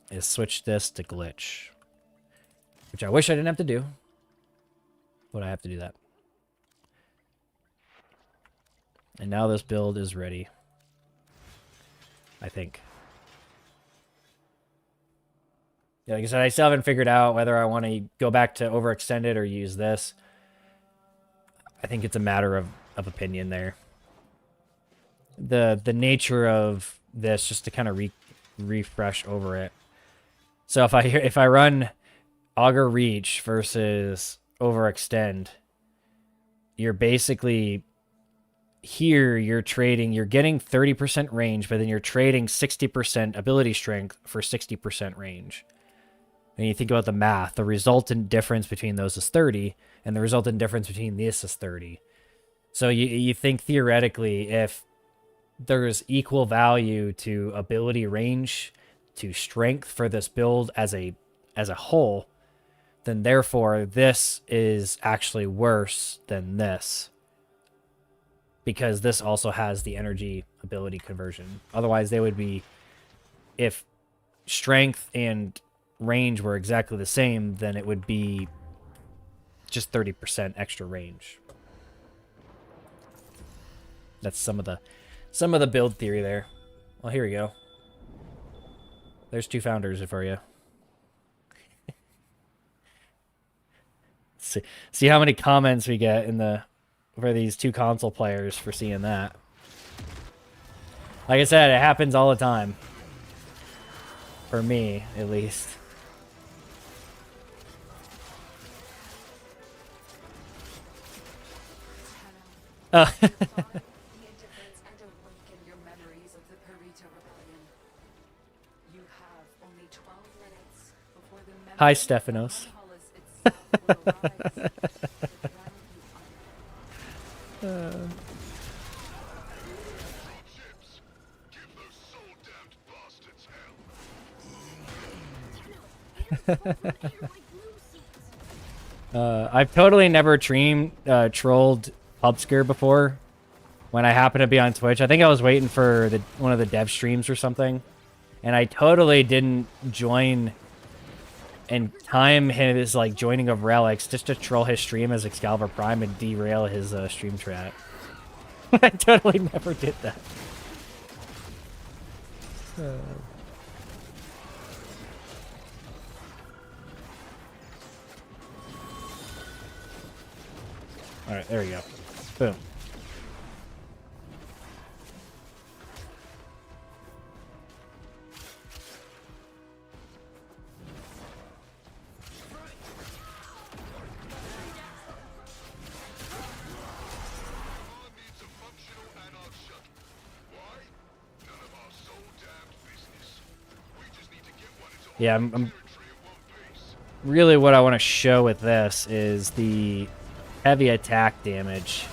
is switch this to glitch. Which I wish I didn't have to do. But I have to do that. And now this build is ready. I think. Yeah, like I said, I still haven't figured out whether I want to go back to overextended or use this. I think it's a matter of opinion there. The nature of this, just to kind of refresh over it. So if I run Augur Reach versus Overextend, you're basically here, you're getting 30% range, but then you're trading 60% ability strength for 60% range. And you think about the math, the resultant difference between those is 30, and the resultant difference between this is 30. So you think theoretically, if there's equal value to ability range to strength for this build as a whole, then therefore this is actually worse than this, because this also has the energy ability conversion. Otherwise they would be, if strength and range were exactly the same, then it would be just 30% extra range. That's some of the build theory there. Well, here we go. There's 2 Founders for you. See how many comments we get in the for these two console players for seeing that. Like I said, it happens all the time. For me, at least. Oh.
The indifference and awaken your memories of the Perito Rebellion. You have only 12 minutes before the memory
Hi, Stephanos.
of Hollis itself will arise. The ground you honor.
I've totally never trolled Pubsker before. When I happened to be on Twitch, I think I was waiting for one of the dev streams or something, and I totally didn't join and time his like joining of relics just to troll his stream as Excalibur Prime and derail his stream chat. I totally never did that. All right, there we go. Boom. Yeah, I'm really what I want to show with this is the heavy attack damage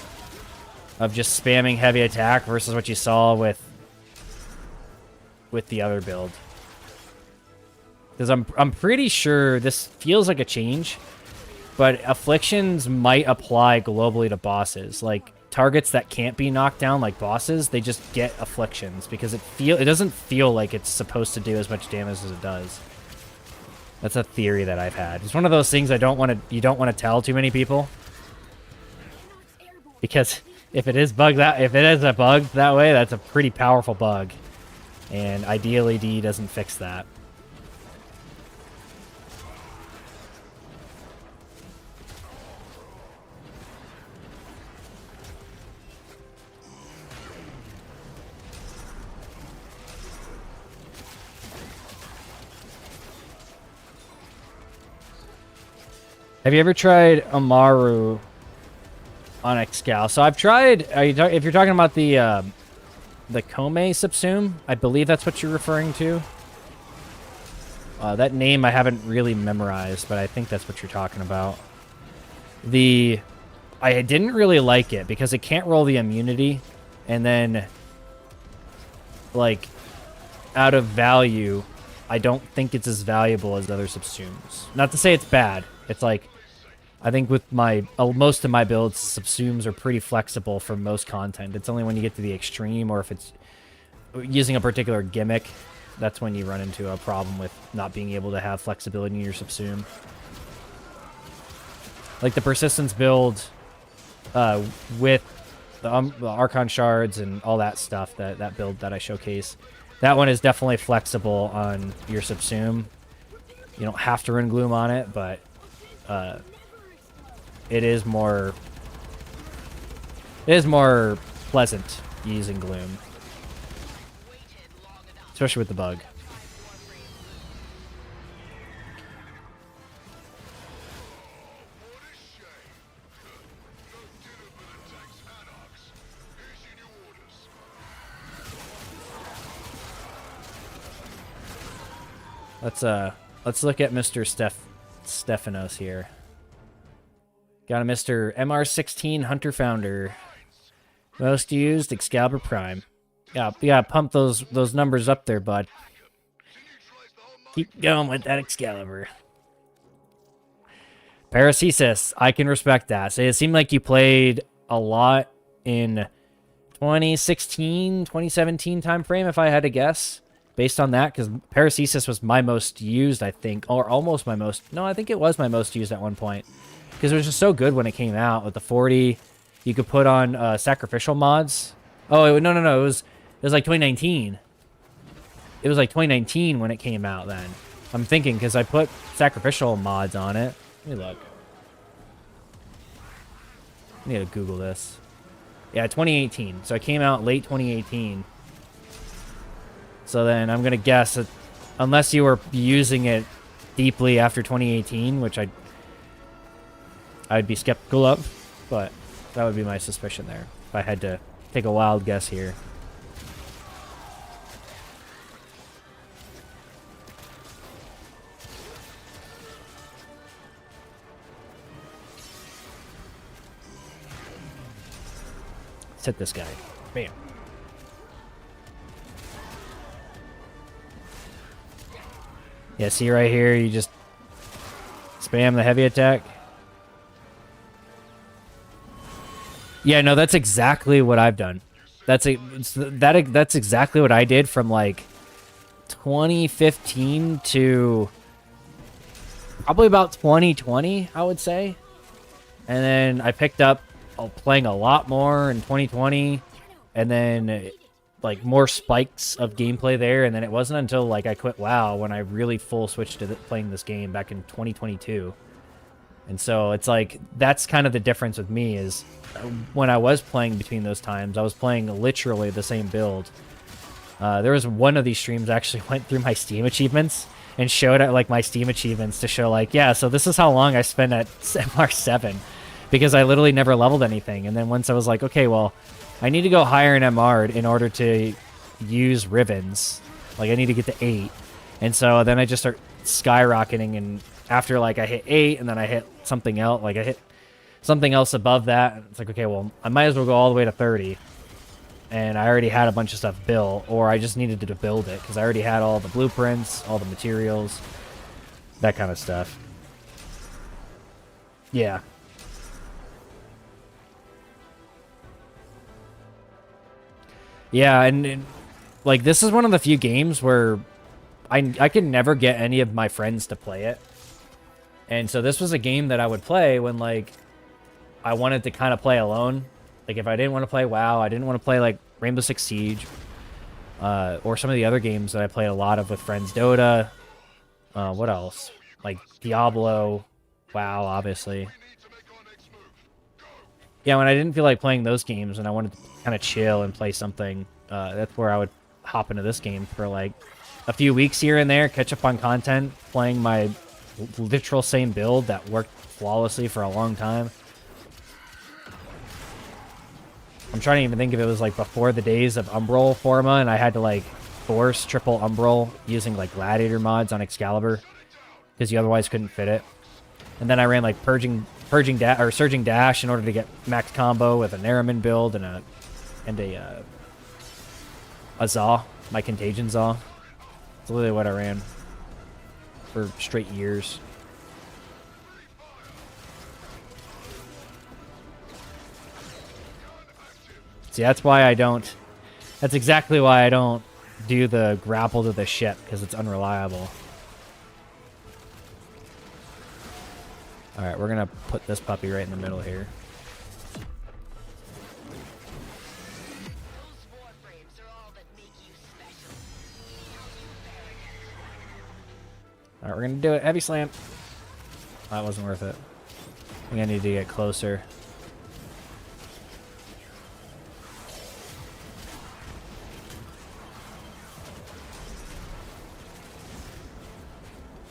of just spamming heavy attack versus what you saw with the other build. Because I'm pretty sure this feels like a change, but afflictions might apply globally to bosses. Like targets that can't be knocked down, like bosses, they just get afflictions because it doesn't feel like it's supposed to do as much damage as it does. That's a theory that I've had. It's one of those things you don't want to tell too many people. Because if it is a bug that way, that's a pretty powerful bug. And ideally D doesn't fix that. Have you ever tried Amaru on Excal? So I've tried. If you're talking about the Kome subsume, I believe that's what you're referring to. That name I haven't really memorized, but I think that's what you're talking about. I didn't really like it because it can't roll the immunity, and then like out of value, I don't think it's as valuable as other subsumes. Not to say it's bad. It's like I think with most of my builds, subsumes are pretty flexible for most content. It's only when you get to the extreme or if it's using a particular gimmick, that's when you run into a problem with not being able to have flexibility in your subsume. Like the persistence build with the Archon shards and all that stuff, that build that I showcase, that one is definitely flexible on your subsume. You don't have to run Gloom on it, but it is more pleasant using Gloom, especially with the bug. Let's look at Mr. Stephanos here. Got a Mr. MR16 Hunter Founder. Most used, Excalibur Prime. Yeah, you gotta pump those numbers up there, bud. Keep going with that Excalibur. Paracesis, I can respect that. So it seemed like you played a lot in 2016, 2017 time frame, if I had to guess. Based on that, because Paracesis was my most used, I think, or almost my most... No, I think it was my most used at one point. Because it was just so good when it came out with the 40. You could put on sacrificial mods. Oh, no. It was like 2019. It was like 2019 when it came out then. I'm thinking because I put sacrificial mods on it. Let me look. I need to Google this. Yeah, 2018. So it came out late 2018. So then I'm gonna guess that unless you were using it deeply after 2018, which I'd be skeptical of, but that would be my suspicion there. If I had to take a wild guess here. Let's hit this guy. Bam. Yeah, see right here, you just spam the heavy attack. Yeah, no, that's exactly what I've done. That's exactly what I did from like 2015 to probably about 2020, I would say. And then I picked up playing a lot more in 2020, and then like more spikes of gameplay there. And then it wasn't until like I quit WoW when I really full switched to playing this game back in 2022. And so it's like that's kind of the difference with me is when I was playing between those times, I was playing literally the same build. There was one of these streams actually went through my Steam achievements and showed like my Steam achievements to show like, yeah, so this is how long I spent at MR7 because I literally never leveled anything. And then once I was like, okay, well, I need to go higher in MR in order to use Rivens. Like I need to get to 8. And so then I just start skyrocketing, and after like I hit 8 and then I hit something else, like I hit something else above that, it's like, okay, well, I might as well go all the way to 30. And I already had a bunch of stuff built, or I just needed to build it because I already had all the blueprints, all the materials, that kind of stuff. Yeah. Yeah, and like this is one of the few games where I can never get any of my friends to play it. And so this was a game that I would play when like I wanted to kind of play alone. Like if I didn't want to play WoW, I didn't want to play like Rainbow Six Siege, or some of the other games that I played a lot of with friends. Dota, what else? Like Diablo, WoW, obviously. Yeah, when I didn't feel like playing those games and I wanted to kind of chill and play something, that's where I would hop into this game for like a few weeks here and there, catch up on content, playing my literal same build that worked flawlessly for a long time. I'm trying to even think if it was like before the days of Umbral Forma and I had to like force triple Umbral using like Gladiator mods on Excalibur because you otherwise couldn't fit it. And then I ran like Surging Dash in order to get max combo with a Naraman build and a Zaw, my Contagion Zaw. That's literally what I ran for straight years. See, that's why I don't... That's exactly why I don't do the grapple to the ship, because it's unreliable. Alright, we're going to put this puppy right in the middle here. Alright, we're going to do it. Heavy slam. That wasn't worth it. I think I need to get closer.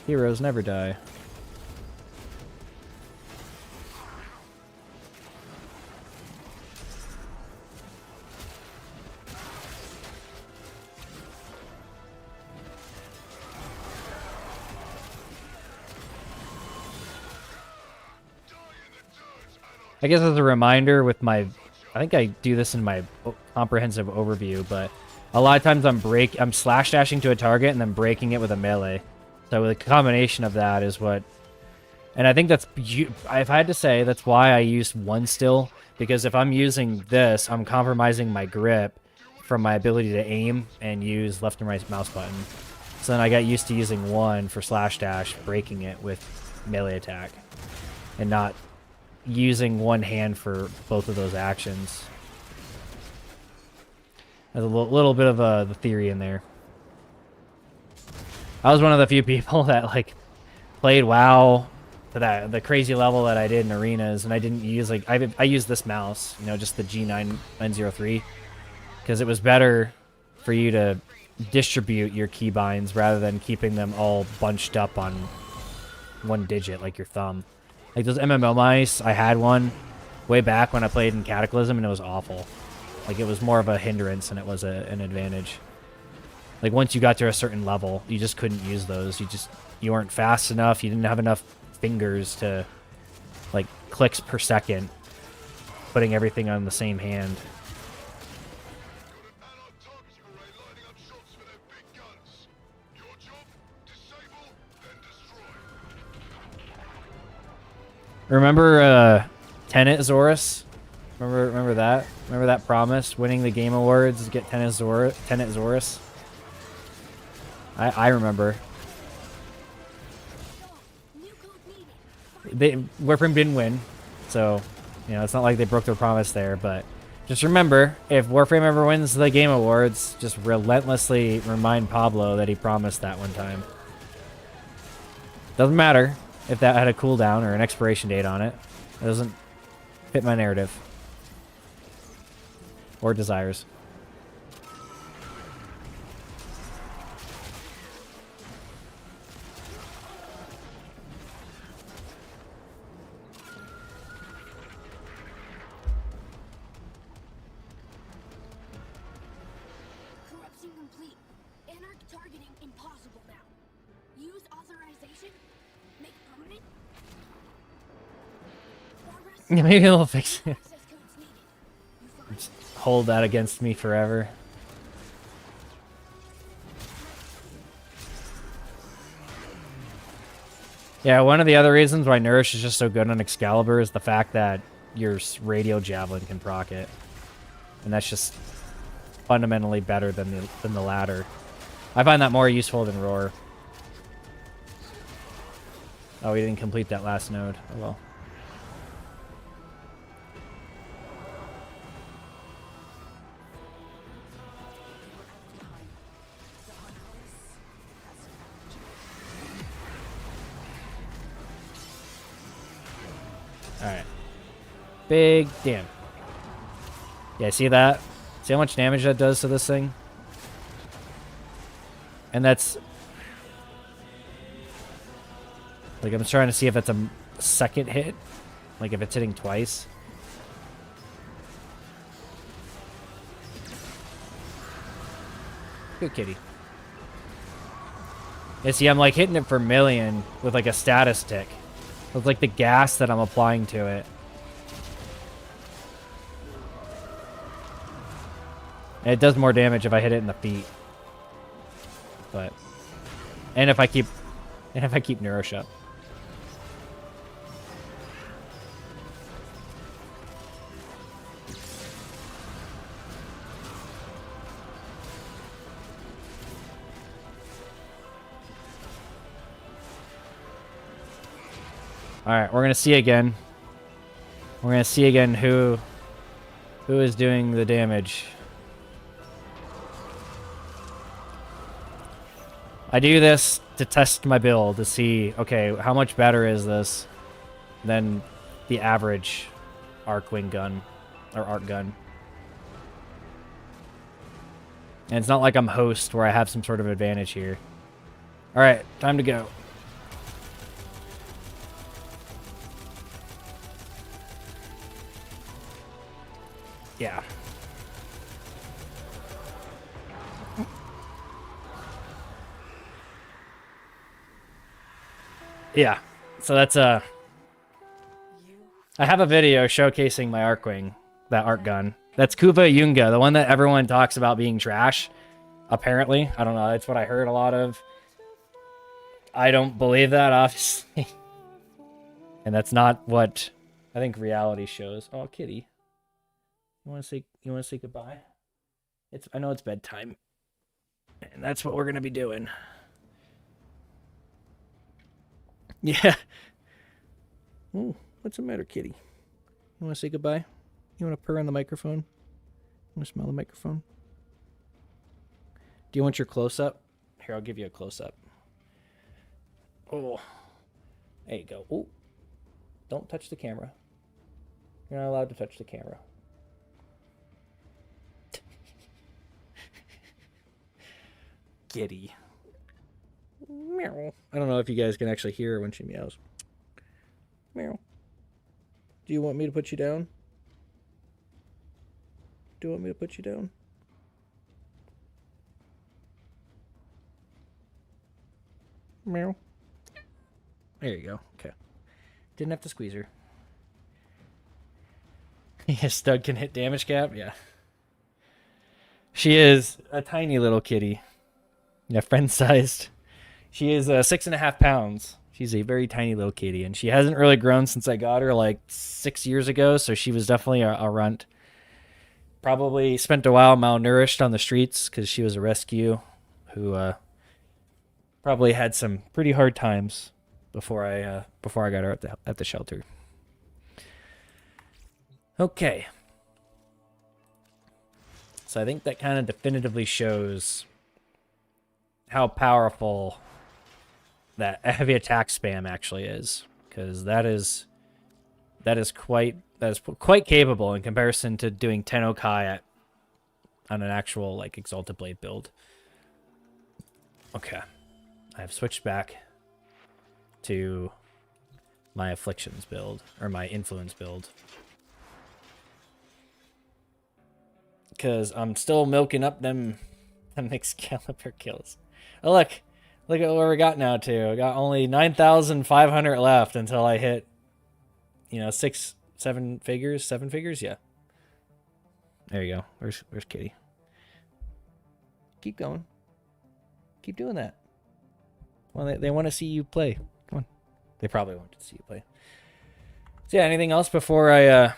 Heroes never die. I guess as a reminder with my, I think I do this in my comprehensive overview, but a lot of times I'm slash dashing to a target and then breaking it with a melee. So the combination of that is what, and I think that's, if I had to say, that's why I used one still, because if I'm using this, I'm compromising my grip from my ability to aim and use left and right mouse button. So then I got used to using one for slash dash, breaking it with melee attack, and not using one hand for both of those actions. There's a little bit of the theory in there. I was one of the few people that like played WoW to that the crazy level that I did in arenas, and I didn't use like I used this mouse, you know, just the G903, because it was better for you to distribute your keybinds rather than keeping them all bunched up on one digit like your thumb. Like those MMO mice, I had one way back when I played in Cataclysm, and it was awful. Like it was more of a hindrance than it was an advantage. Like once you got to a certain level, you just couldn't use those. You weren't fast enough. You didn't have enough fingers to like clicks per second, putting everything on the same hand. Remember Tenet Zorus? Remember that? Remember that promise? Winning the Game Awards to get Tenet Zorus? I remember. Warframe didn't win, so you know it's not like they broke their promise there. But just remember, if Warframe ever wins the Game Awards, just relentlessly remind Pablo that he promised that one time. Doesn't matter if that had a cooldown or an expiration date on it. It doesn't fit my narrative or desires.
Corruption complete. Anarch targeting impossible now. Use authorization. Make permanent.
Maybe they'll fix it.
Access codes needed. You find
Just hold that against me forever. Yeah, one of the other reasons why Nourish is just so good on Excalibur is the fact that your radio javelin can proc it, and that's just fundamentally better than the latter. I find that more useful than Roar. Oh, we didn't complete that last node. Oh well. Alright. Big damn. Yeah, see that? See how much damage that does to this thing? And that's... like, I'm trying to see if that's a second hit. Like, if it's hitting twice. Good kitty. Yeah, see, I'm, like, hitting it for million with, like, a status tick. With, like, the gas that I'm applying to it. And it does more damage if I hit it in the feet. But... and if I keep Nourish up. Alright, we're gonna see again. We're gonna see again who is doing the damage. I do this to test my build to see, okay, how much better is this than the average Arcwing gun or Arc gun. And it's not like I'm host where I have some sort of advantage here. Alright, time to go. Yeah. Yeah. So that's I have a video showcasing my Arcwing, that Arc gun. That's Kuva Yunga, the one that everyone talks about being trash. Apparently. I don't know, that's what I heard a lot of. I don't believe that, obviously. And that's not what I think reality shows. Oh, kitty. You want to say goodbye? I know it's bedtime. And that's what we're going to be doing. Yeah. Ooh, what's the matter, kitty? You want to say goodbye? You want to purr on the microphone? You want to smell the microphone? Do you want your close-up? Here, I'll give you a close-up. Oh. There you go. Ooh. Don't touch the camera. You're not allowed to touch the camera. Kitty. Meow. I don't know if you guys can actually hear her when she meows. Meow. Do you want me to put you down? Do you want me to put you down? Meow. There you go. Okay. Didn't have to squeeze her. Yes, Doug can hit damage cap. Yeah. She is a tiny little kitty. Yeah, friend-sized. She is 6.5 pounds. She's a very tiny little kitty, and she hasn't really grown since I got her like 6 years ago, so she was definitely a runt. Probably spent a while malnourished on the streets because she was a rescue who probably had some pretty hard times before I got her at the shelter. Okay. So I think that kind of definitively shows how powerful that heavy attack spam actually is, because that is quite capable in comparison to doing 10 Okai on an actual like Exalted Blade build. Okay, I've switched back to my Afflictions build, or my Influence build, because I'm still milking up them Excalibur kills. Oh, look at where we got now, too. I got only 9,500 left until I hit, 7 figures? Yeah. There you go. Where's Kitty? Keep going. Keep doing that. Well, they want to see you play. Come on. They probably want to see you play. So, yeah, anything else before I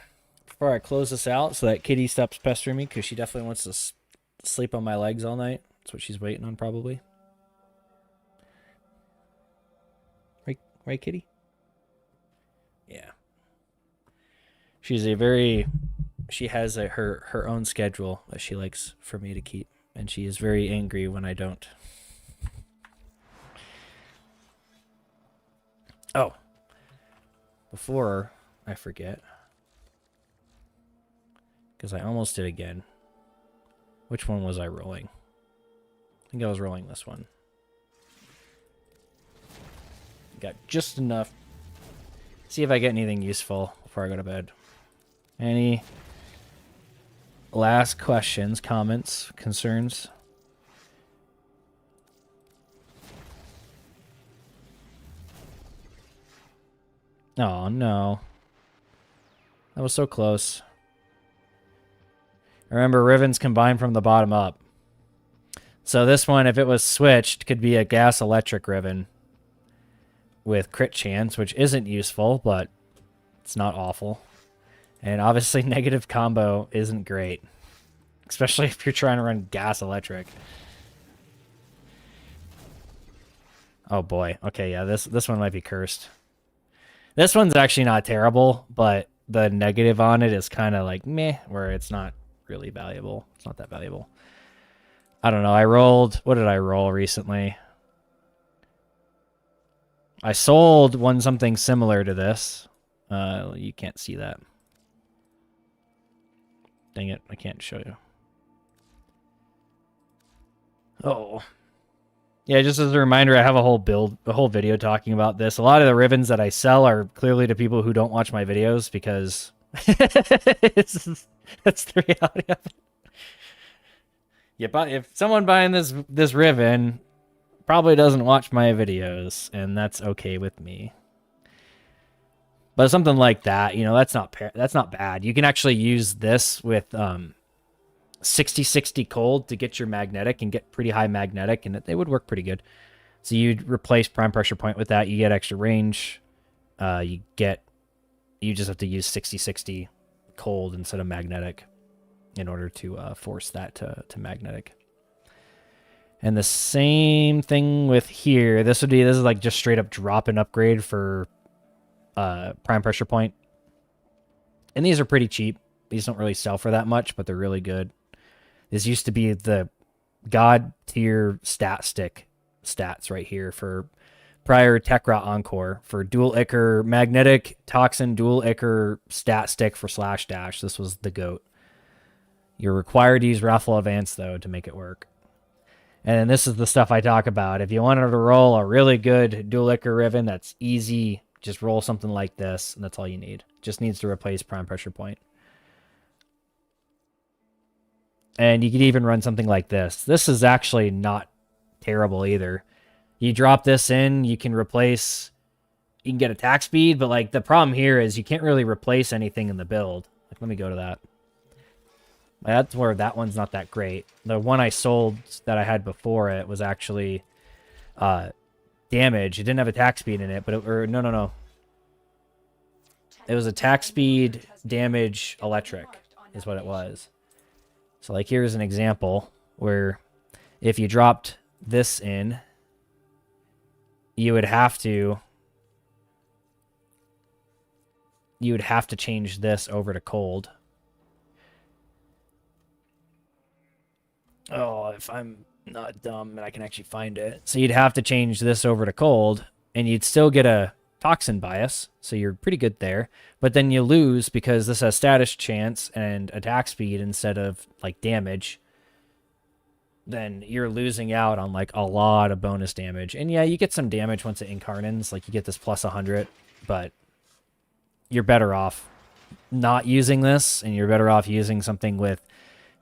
close this out so that Kitty stops pestering me? Because she definitely wants to sleep on my legs all night. That's what she's waiting on, probably. Right, Kitty? Yeah. She has her own schedule that she likes for me to keep, and she is very angry when I don't. Oh. Before I forget, because I almost did again. Which one was I rolling? I think I was rolling this one. Got just enough. See if I get anything useful before I go to bed. Any last questions, comments, concerns? Oh, no. That was so close. Remember, Riven's combined from the bottom up. So this one, if it was switched, could be a gas electric Riven with crit chance, which isn't useful, but it's not awful. And obviously negative combo isn't great, especially if you're trying to run gas electric. Oh boy. Okay, yeah, this one might be cursed. This one's actually not terrible, but the negative on it is kind of like meh, where it's not really valuable. It's not that valuable. I don't know. What did I roll recently? I sold one something similar to this. You can't see that. Dang it, I can't show you. Oh. Yeah, just as a reminder, I have a whole video talking about this. A lot of the Rivens that I sell are clearly to people who don't watch my videos because that's the reality of it. Yeah, but if someone buying this Riven probably doesn't watch my videos, and that's okay with me. But something like that, that's not bad. You can actually use this with 60-60 cold to get your magnetic and get pretty high magnetic, and they would work pretty good. So you'd replace prime pressure point with that. You get extra range. You just have to use 60-60 cold instead of magnetic in order to force that to magnetic. And the same thing with here. This is like just straight up drop and upgrade for prime pressure point. And these are pretty cheap. These don't really sell for that much, but they're really good. This used to be the god tier stat stick stats right here for prior Tekra Encore for dual Ichor, magnetic toxin, dual Ichor stat stick for slash dash. This was the GOAT. You're required to use Raffle Advance, though, to make it work. And this is the stuff I talk about. If you wanted to roll a really good dual Ichor Riven that's easy, just roll something like this, and that's all you need. Just needs to replace Prime Pressure Point. And you could even run something like this. This is actually not terrible either. You drop this in, you can replace... You can get attack speed, but like the problem here is you can't really replace anything in the build. Like, let me go to that. That's where that one's not that great. The one I sold that I had before it was actually damage. It didn't have attack speed in it, but no. It was attack speed, damage, electric is what it was. So like here's an example where if you dropped this in, you would have to change this over to cold. Oh, if I'm not dumb and I can actually find it. So you'd have to change this over to cold, and you'd still get a toxin bias, so you're pretty good there. But then you lose because this has status chance and attack speed instead of, like, damage. Then you're losing out on, like, a lot of bonus damage. And yeah, you get some damage once it incarnates. Like, you get this plus 100, but you're better off not using this, and you're better off using something with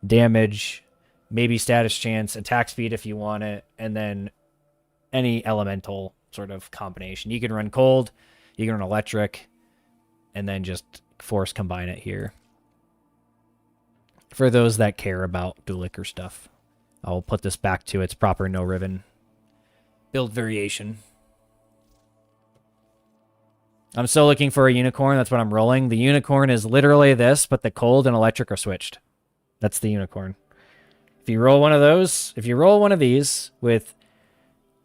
damage, maybe status chance, attack speed if you want it, and then any elemental sort of combination. You can run cold, you can run electric, and then just force combine it here. For those that care about dual Ichor stuff. I'll put this back to its proper no ribbon build variation. I'm still looking for a unicorn. That's what I'm rolling. The unicorn is literally this, but the cold and electric are switched. That's the unicorn. If you roll one of those, if you roll one of these with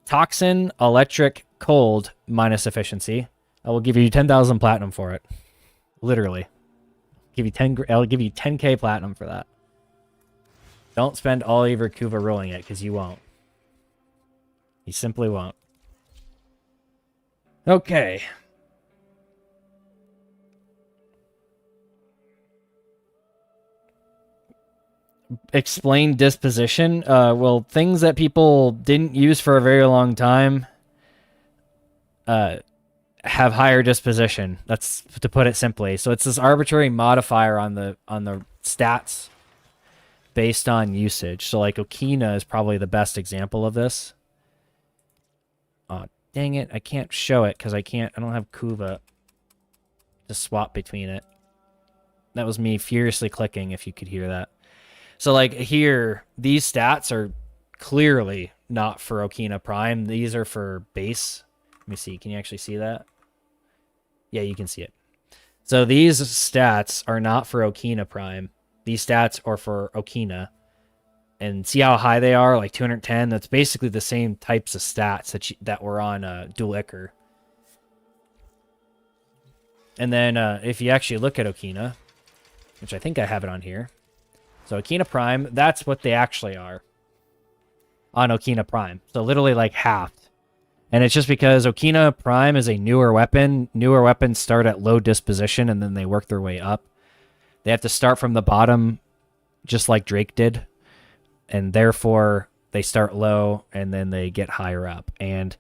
toxin, electric, cold, minus efficiency, I will give you 10,000 platinum for it. Literally. I'll give you 10k platinum for that. Don't spend all of your Kuva rolling it, because you won't. You simply won't. Okay. Explain disposition. Well, things that people didn't use for a very long time have higher disposition. That's to put it simply. So it's this arbitrary modifier on the stats based on usage. So like Okina is probably the best example of this. Oh, dang it. I can't show it because I don't have Kuva to swap between it. That was me furiously clicking, if you could hear that. So like here, these stats are clearly not for Okina Prime. These are for base. Let me see. Can you actually see that? Yeah, you can see it. So these stats are not for Okina Prime. These stats are for Okina. And see how high they are? Like 210. That's basically the same types of stats that were on Dual Ichor. And then if you actually look at Okina, which I think I have it on here. So Okina Prime, that's what they actually are on Okina Prime. So literally like halved. And it's just because Okina Prime is a newer weapon. Newer weapons start at low disposition and then they work their way up. They have to start from the bottom just like Drake did. And therefore they start low and then they get higher up. And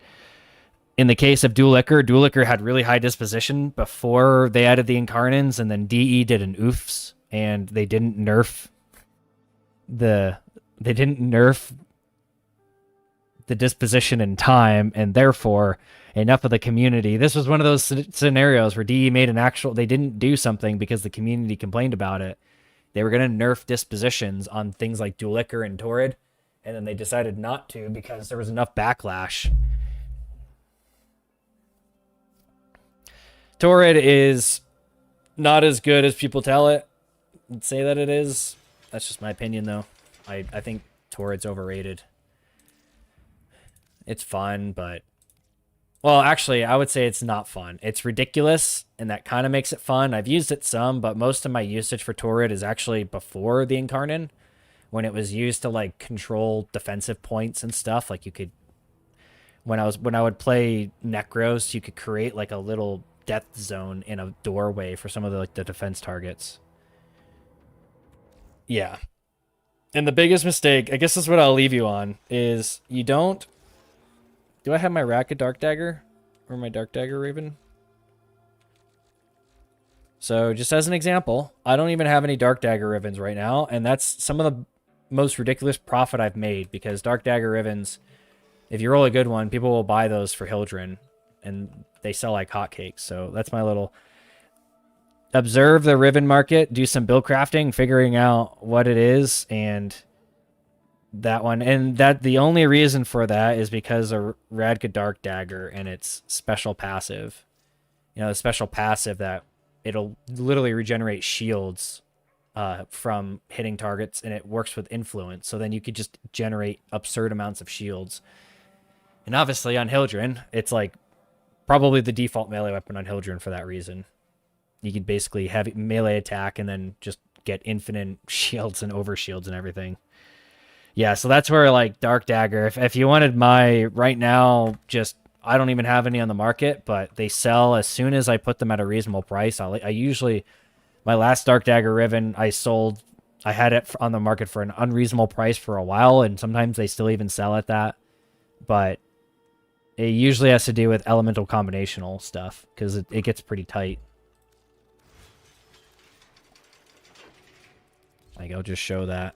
in the case of Dual Ichor had really high disposition before they added the Incarnans, and then DE did an oofs and they didn't nerf the disposition in time, and therefore enough of the community. This was one of those scenarios where DE made they didn't do something because the community complained about it. They were going to nerf dispositions on things like Dual Ichor and Torrid, and then they decided not to because there was enough backlash. Torrid is not as good as people tell it. I'd say that it is. That's just my opinion, though. I think Torrid's overrated. It's fun, but... Well, actually, I would say it's not fun. It's ridiculous, and that kind of makes it fun. I've used it some, but most of my usage for Torrid is actually before the Incarnan, when it was used to, like, control defensive points and stuff. Like, you could... when I would play Necros, you could create like a little death zone in a doorway for some of the defense targets. Yeah. And the biggest mistake, I guess this is what I'll leave you on, is you don't... Do I have my Racket Dark Dagger? Or my Dark Dagger Raven? So, just as an example, I don't even have any Dark Dagger Ravens right now, and that's some of the most ridiculous profit I've made, because Dark Dagger Ravens, if you roll a good one, people will buy those for Hildren, and they sell like hotcakes. So, that's my little... Observe the Riven market, do some build crafting, figuring out what it is, and that one. And that the only reason for that is because of Radka Dark Dagger and its special passive. You know, the special passive that it'll literally regenerate shields from hitting targets, and it works with influence. So then you could just generate absurd amounts of shields. And obviously on Hildren, it's like probably the default melee weapon on Hildren for that reason. You could basically have melee attack and then just get infinite shields and overshields and everything. Yeah, so that's where, like, Dark Dagger, if you wanted my, right now, just, I don't even have any on the market, but they sell as soon as I put them at a reasonable price. I usually, my last Dark Dagger Riven, I had it on the market for an unreasonable price for a while, and sometimes they still even sell at that. But it usually has to do with elemental combinational stuff, because it gets pretty tight. Like, I'll just show that.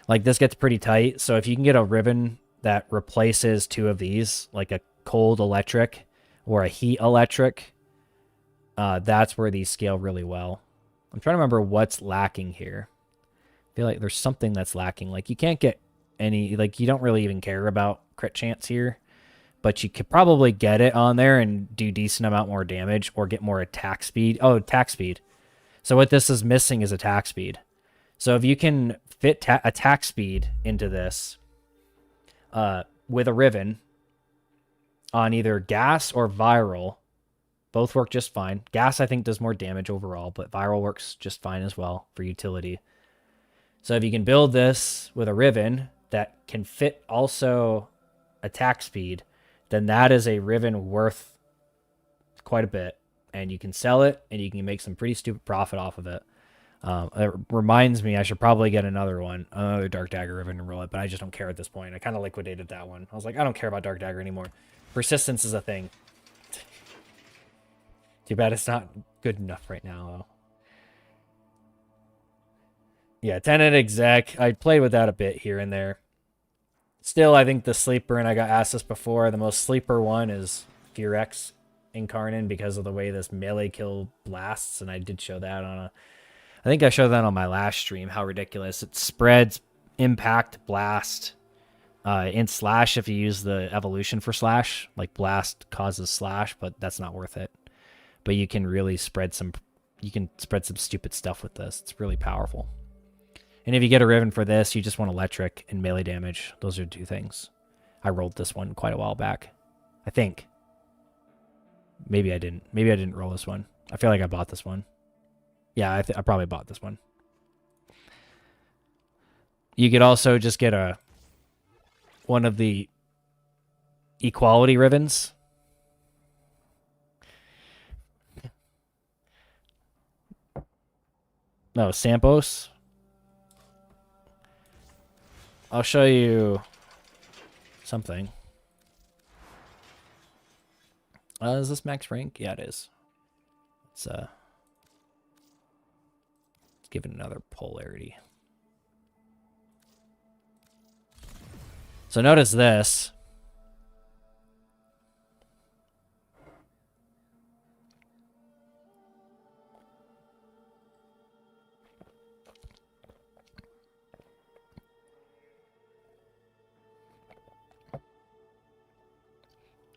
Like, this gets pretty tight, so if you can get a Riven that replaces two of these, like a cold electric or a heat electric, that's where these scale really well. I'm trying to remember what's lacking here. I feel like there's something that's lacking. Like, you can't get any, like, you don't really even care about crit chance here, but you could probably get it on there and do decent amount more damage or get more attack speed. Oh, attack speed. So what this is missing is attack speed. So if you can fit attack speed into this with a Riven on either gas or viral, both work just fine. Gas, I think, does more damage overall, but viral works just fine as well for utility. So if you can build this with a Riven that can fit also attack speed, then that is a Riven worth quite a bit. And you can sell it, and you can make some pretty stupid profit off of it. It reminds me I should probably get another one, another Dark Dagger Riven and roll it, but I just don't care at this point. I kind of liquidated that one. I was like, I don't care about Dark Dagger anymore. Persistence is a thing. Too bad it's not good enough right now, though. Yeah, Tenant Exec. I played with that a bit here and there. Still, I think the sleeper, and I got asked this before, the most sleeper one is Furex Incarnate because of the way this melee kill blasts, and I did show that on a... I think I showed that on my last stream, how ridiculous. It spreads impact, blast, in slash if you use the evolution for slash. Like blast causes slash, but that's not worth it. But you can really spread some... You can spread some stupid stuff with this. It's really powerful. And if you get a Riven for this, you just want electric and melee damage. Those are two things. I rolled this one quite a while back, I think. Maybe I didn't. Maybe I didn't roll this one. I feel like I bought this one. Yeah, I probably bought this one. You could also just get one of the equality Rivens. No, Sampos. I'll show you something. Is this max rank? Yeah, it is. Let's give it another polarity. So notice this.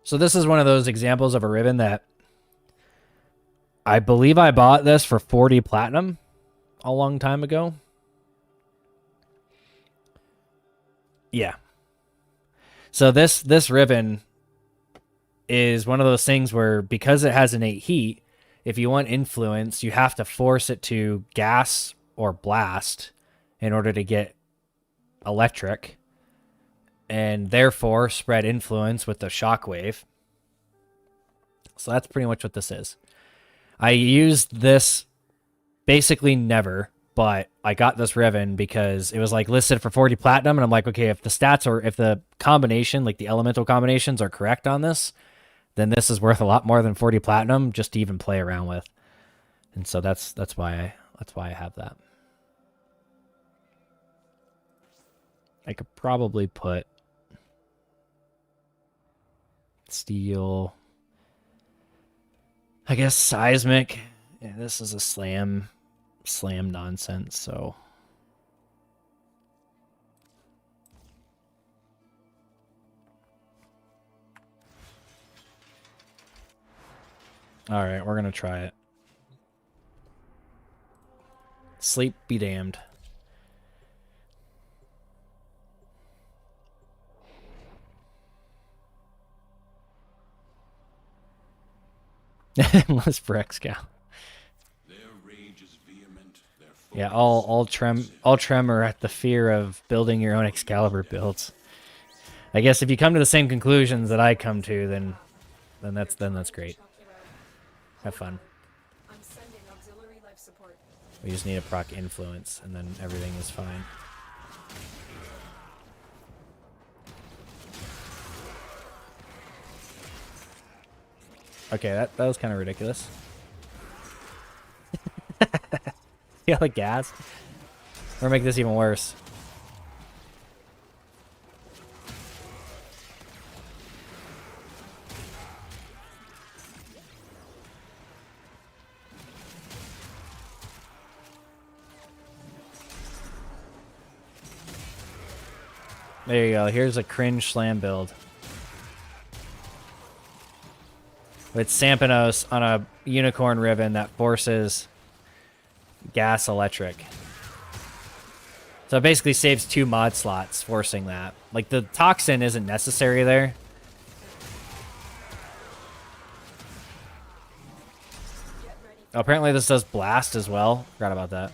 So this is one of those examples of a Riven that I believe I bought this for 40 platinum a long time ago. Yeah. So this Riven is one of those things where because it has innate heat, if you want influence, you have to force it to gas or blast in order to get electric. and therefore spread influence with the shockwave. So that's pretty much what this is. I used this basically never, but I got this Riven because it was like listed for 40 platinum, and I'm like, okay, if the stats or if the combination, like the elemental combinations are correct on this, then this is worth a lot more than 40 platinum just to even play around with. And so that's why I have that. I could probably put steel, I guess seismic. Yeah, this is a slam nonsense, so all right, we're gonna try it. Sleep be damned. Unless for Excal.
Their rage is vehement, their
Yeah, all tremor at the fear of building your own Excalibur builds. I guess if you come to the same conclusions that I come to, then that's great. Have fun.
I'm sending auxiliary life support.
We just need to proc influence, and then everything is fine. Okay, that was kind of ridiculous. Yeah, like gas. Or make this even worse. There you go. Here's a cringe slam build. With Sampanos on a unicorn ribbon that forces gas electric. So it basically saves 2 mod slots forcing that. Like, the toxin isn't necessary there. Oh, apparently this does blast as well. Forgot about that.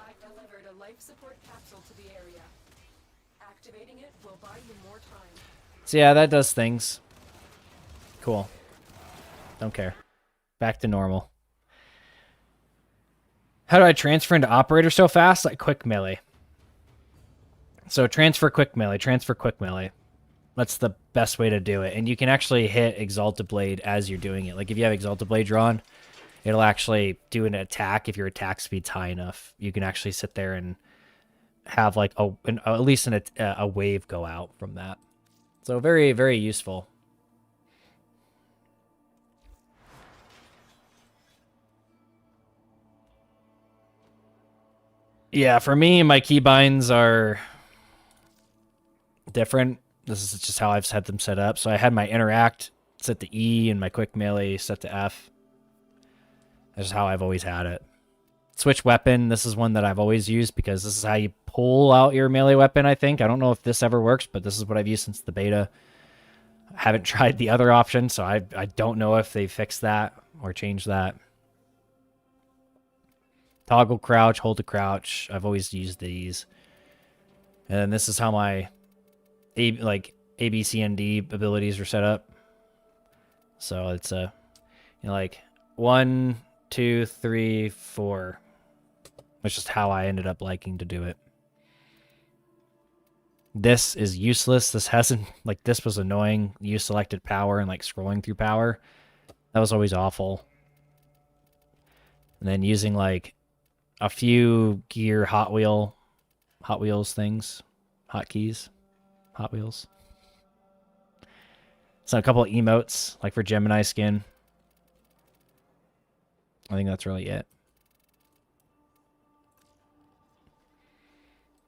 I've delivered a life support capsule to the area. Activating it will buy you more time.
So yeah, that does things. Cool. Don't care. Back to normal. How do I transfer into operator so fast? Like quick melee. So transfer quick melee, transfer quick melee. That's the best way to do it. And you can actually hit Exalted Blade as you're doing it. Like if you have Exalted Blade drawn, it'll actually do an attack if your attack speed's high enough. You can actually sit there and have like at least a wave go out from that. So very, very useful. Yeah, for me, my keybinds are different. This is just how I've had them set up. So I had my interact set to E and my quick melee set to F. That's just how I've always had it. Switch weapon. This is one that I've always used because this is how you pull out your melee weapon, I think. I don't know if this ever works, but this is what I've used since the beta. I haven't tried the other option, so I don't know if they fixed that or changed that. Toggle crouch, hold to crouch. I've always used these. And then this is how my A, B, C, and D abilities are set up. So it's like 1, 2, 3, 4. That's just how I ended up liking to do it. This is useless. This hasn't, like, this was annoying. Use selected power and like scrolling through power. That was always awful. And then using like a few gear Hot Wheels things, hotkeys, Hot Wheels. So a couple of emotes, like for Gemini skin. I think that's really it.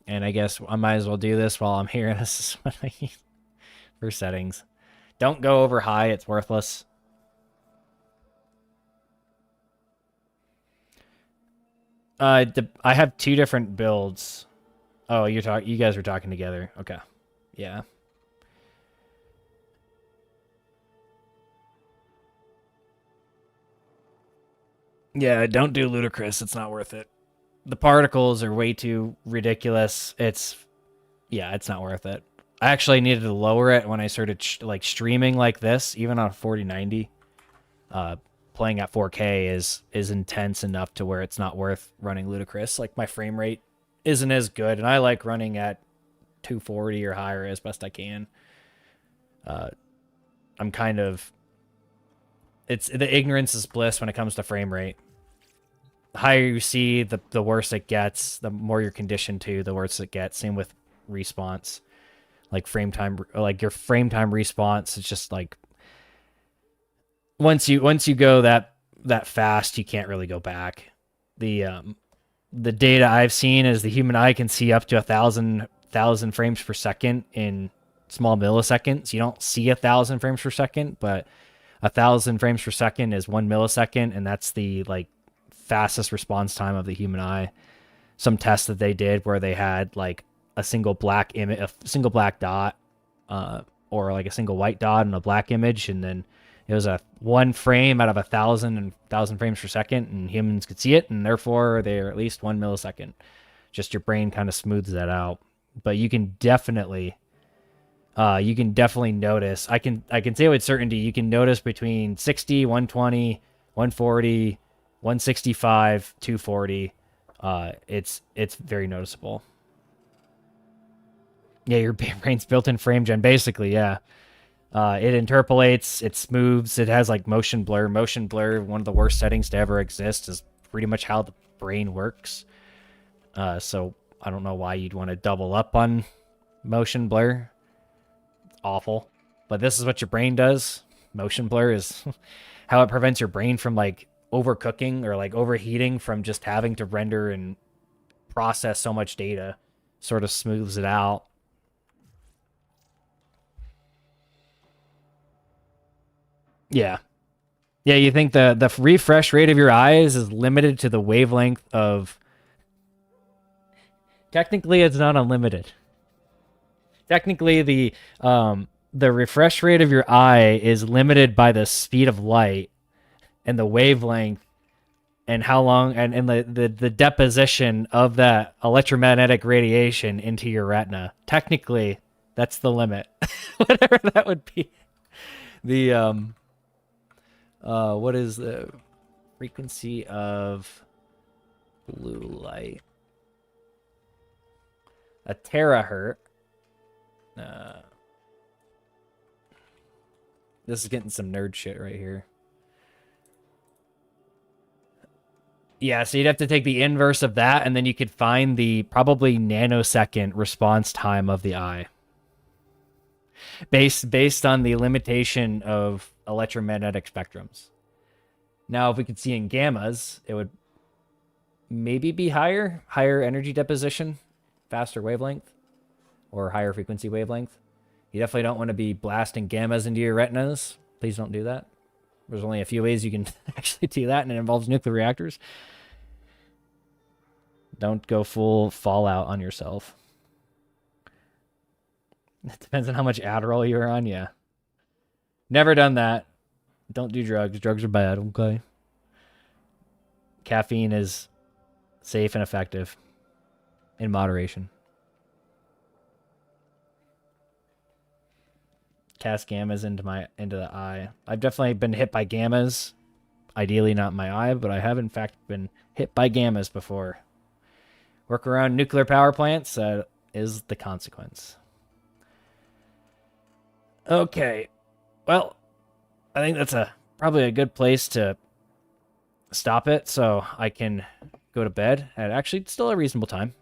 And I guess I might as well do this while I'm here. This is what I use for settings. Don't go over high, it's worthless. I have two different builds. Oh, you guys were talking together. Okay. Yeah. Yeah, don't do ludicrous. It's not worth it. The particles are way too ridiculous. It's not worth it. I actually needed to lower it when I started like streaming like this, even on 4090. Playing at 4K is intense enough to where it's not worth running ludicrous. Like my frame rate isn't as good, and I like running at 240 or higher as best I can. I'm kind of it's the ignorance is bliss when it comes to frame rate. The higher you see, the worse it gets. The more you're conditioned to, the worse it gets. Same with response, like frame time, like your frame time response. It's just like once you go that fast, you can't really go back. The data I've seen is the human eye can see up to 1,000 frames per second in small milliseconds. You don't see 1,000 frames per second, but 1,000 frames per second is 1 millisecond, and that's the like fastest response time of the human eye. Some tests that they did where they had like a single black image, a single black dot, or like a single white dot and a black image, and then it was a 1 frame out of 1,000 frames per second, and humans could see it, and therefore they're at least 1 millisecond. Just your brain kind of smooths that out, but you can definitely notice. I can say with certainty you can notice between 60, 120, 140, 165, 240. It's very noticeable. Yeah, your brain's built-in frame gen, basically. Yeah, it interpolates, it smooths, it has like motion blur. Motion blur, one of the worst settings to ever exist, is pretty much how the brain works. So I don't know why you'd want to double up on motion blur. Awful, but this is what your brain does. Motion blur is how it prevents your brain from like overcooking or like overheating from just having to render and process so much data. Sort of smooths it out. Yeah, you think the refresh rate of your eyes is limited to the wavelength of... Technically it's not unlimited. Technically, the refresh rate of your eye is limited by the speed of light and the wavelength and how long and the deposition of that electromagnetic radiation into your retina. Technically, that's the limit. Whatever that would be. The what is the frequency of blue light? A terahertz. This is getting some nerd shit right here. Yeah, so you'd have to take the inverse of that, and then you could find the probably nanosecond response time of the eye. Based on the limitation of electromagnetic spectrums. Now, if we could see in gammas, it would maybe be higher energy deposition, faster wavelength, or higher frequency wavelength. You definitely don't want to be blasting gammas into your retinas. Please don't do that. There's only a few ways you can actually do that, and it involves nuclear reactors. Don't go full Fallout on yourself. It depends on how much Adderall you're on, yeah. Never done that. Don't do drugs. Drugs are bad, okay? Caffeine is safe and effective. In moderation. Cast gammas into the eye. I've definitely been hit by gammas. Ideally not in my eye, but I have in fact been hit by gammas before. Work around nuclear power plants is the consequence. Okay. Well, I think that's probably a good place to stop it so I can go to bed at actually still a reasonable time.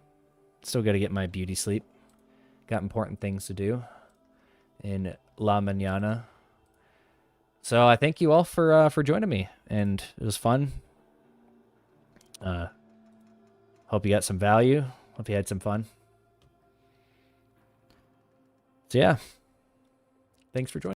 Still got to get my beauty sleep. Got important things to do in La Mañana. So I thank you all for joining me, and it was fun. Hope you got some value. Hope you had some fun. So yeah, thanks for joining.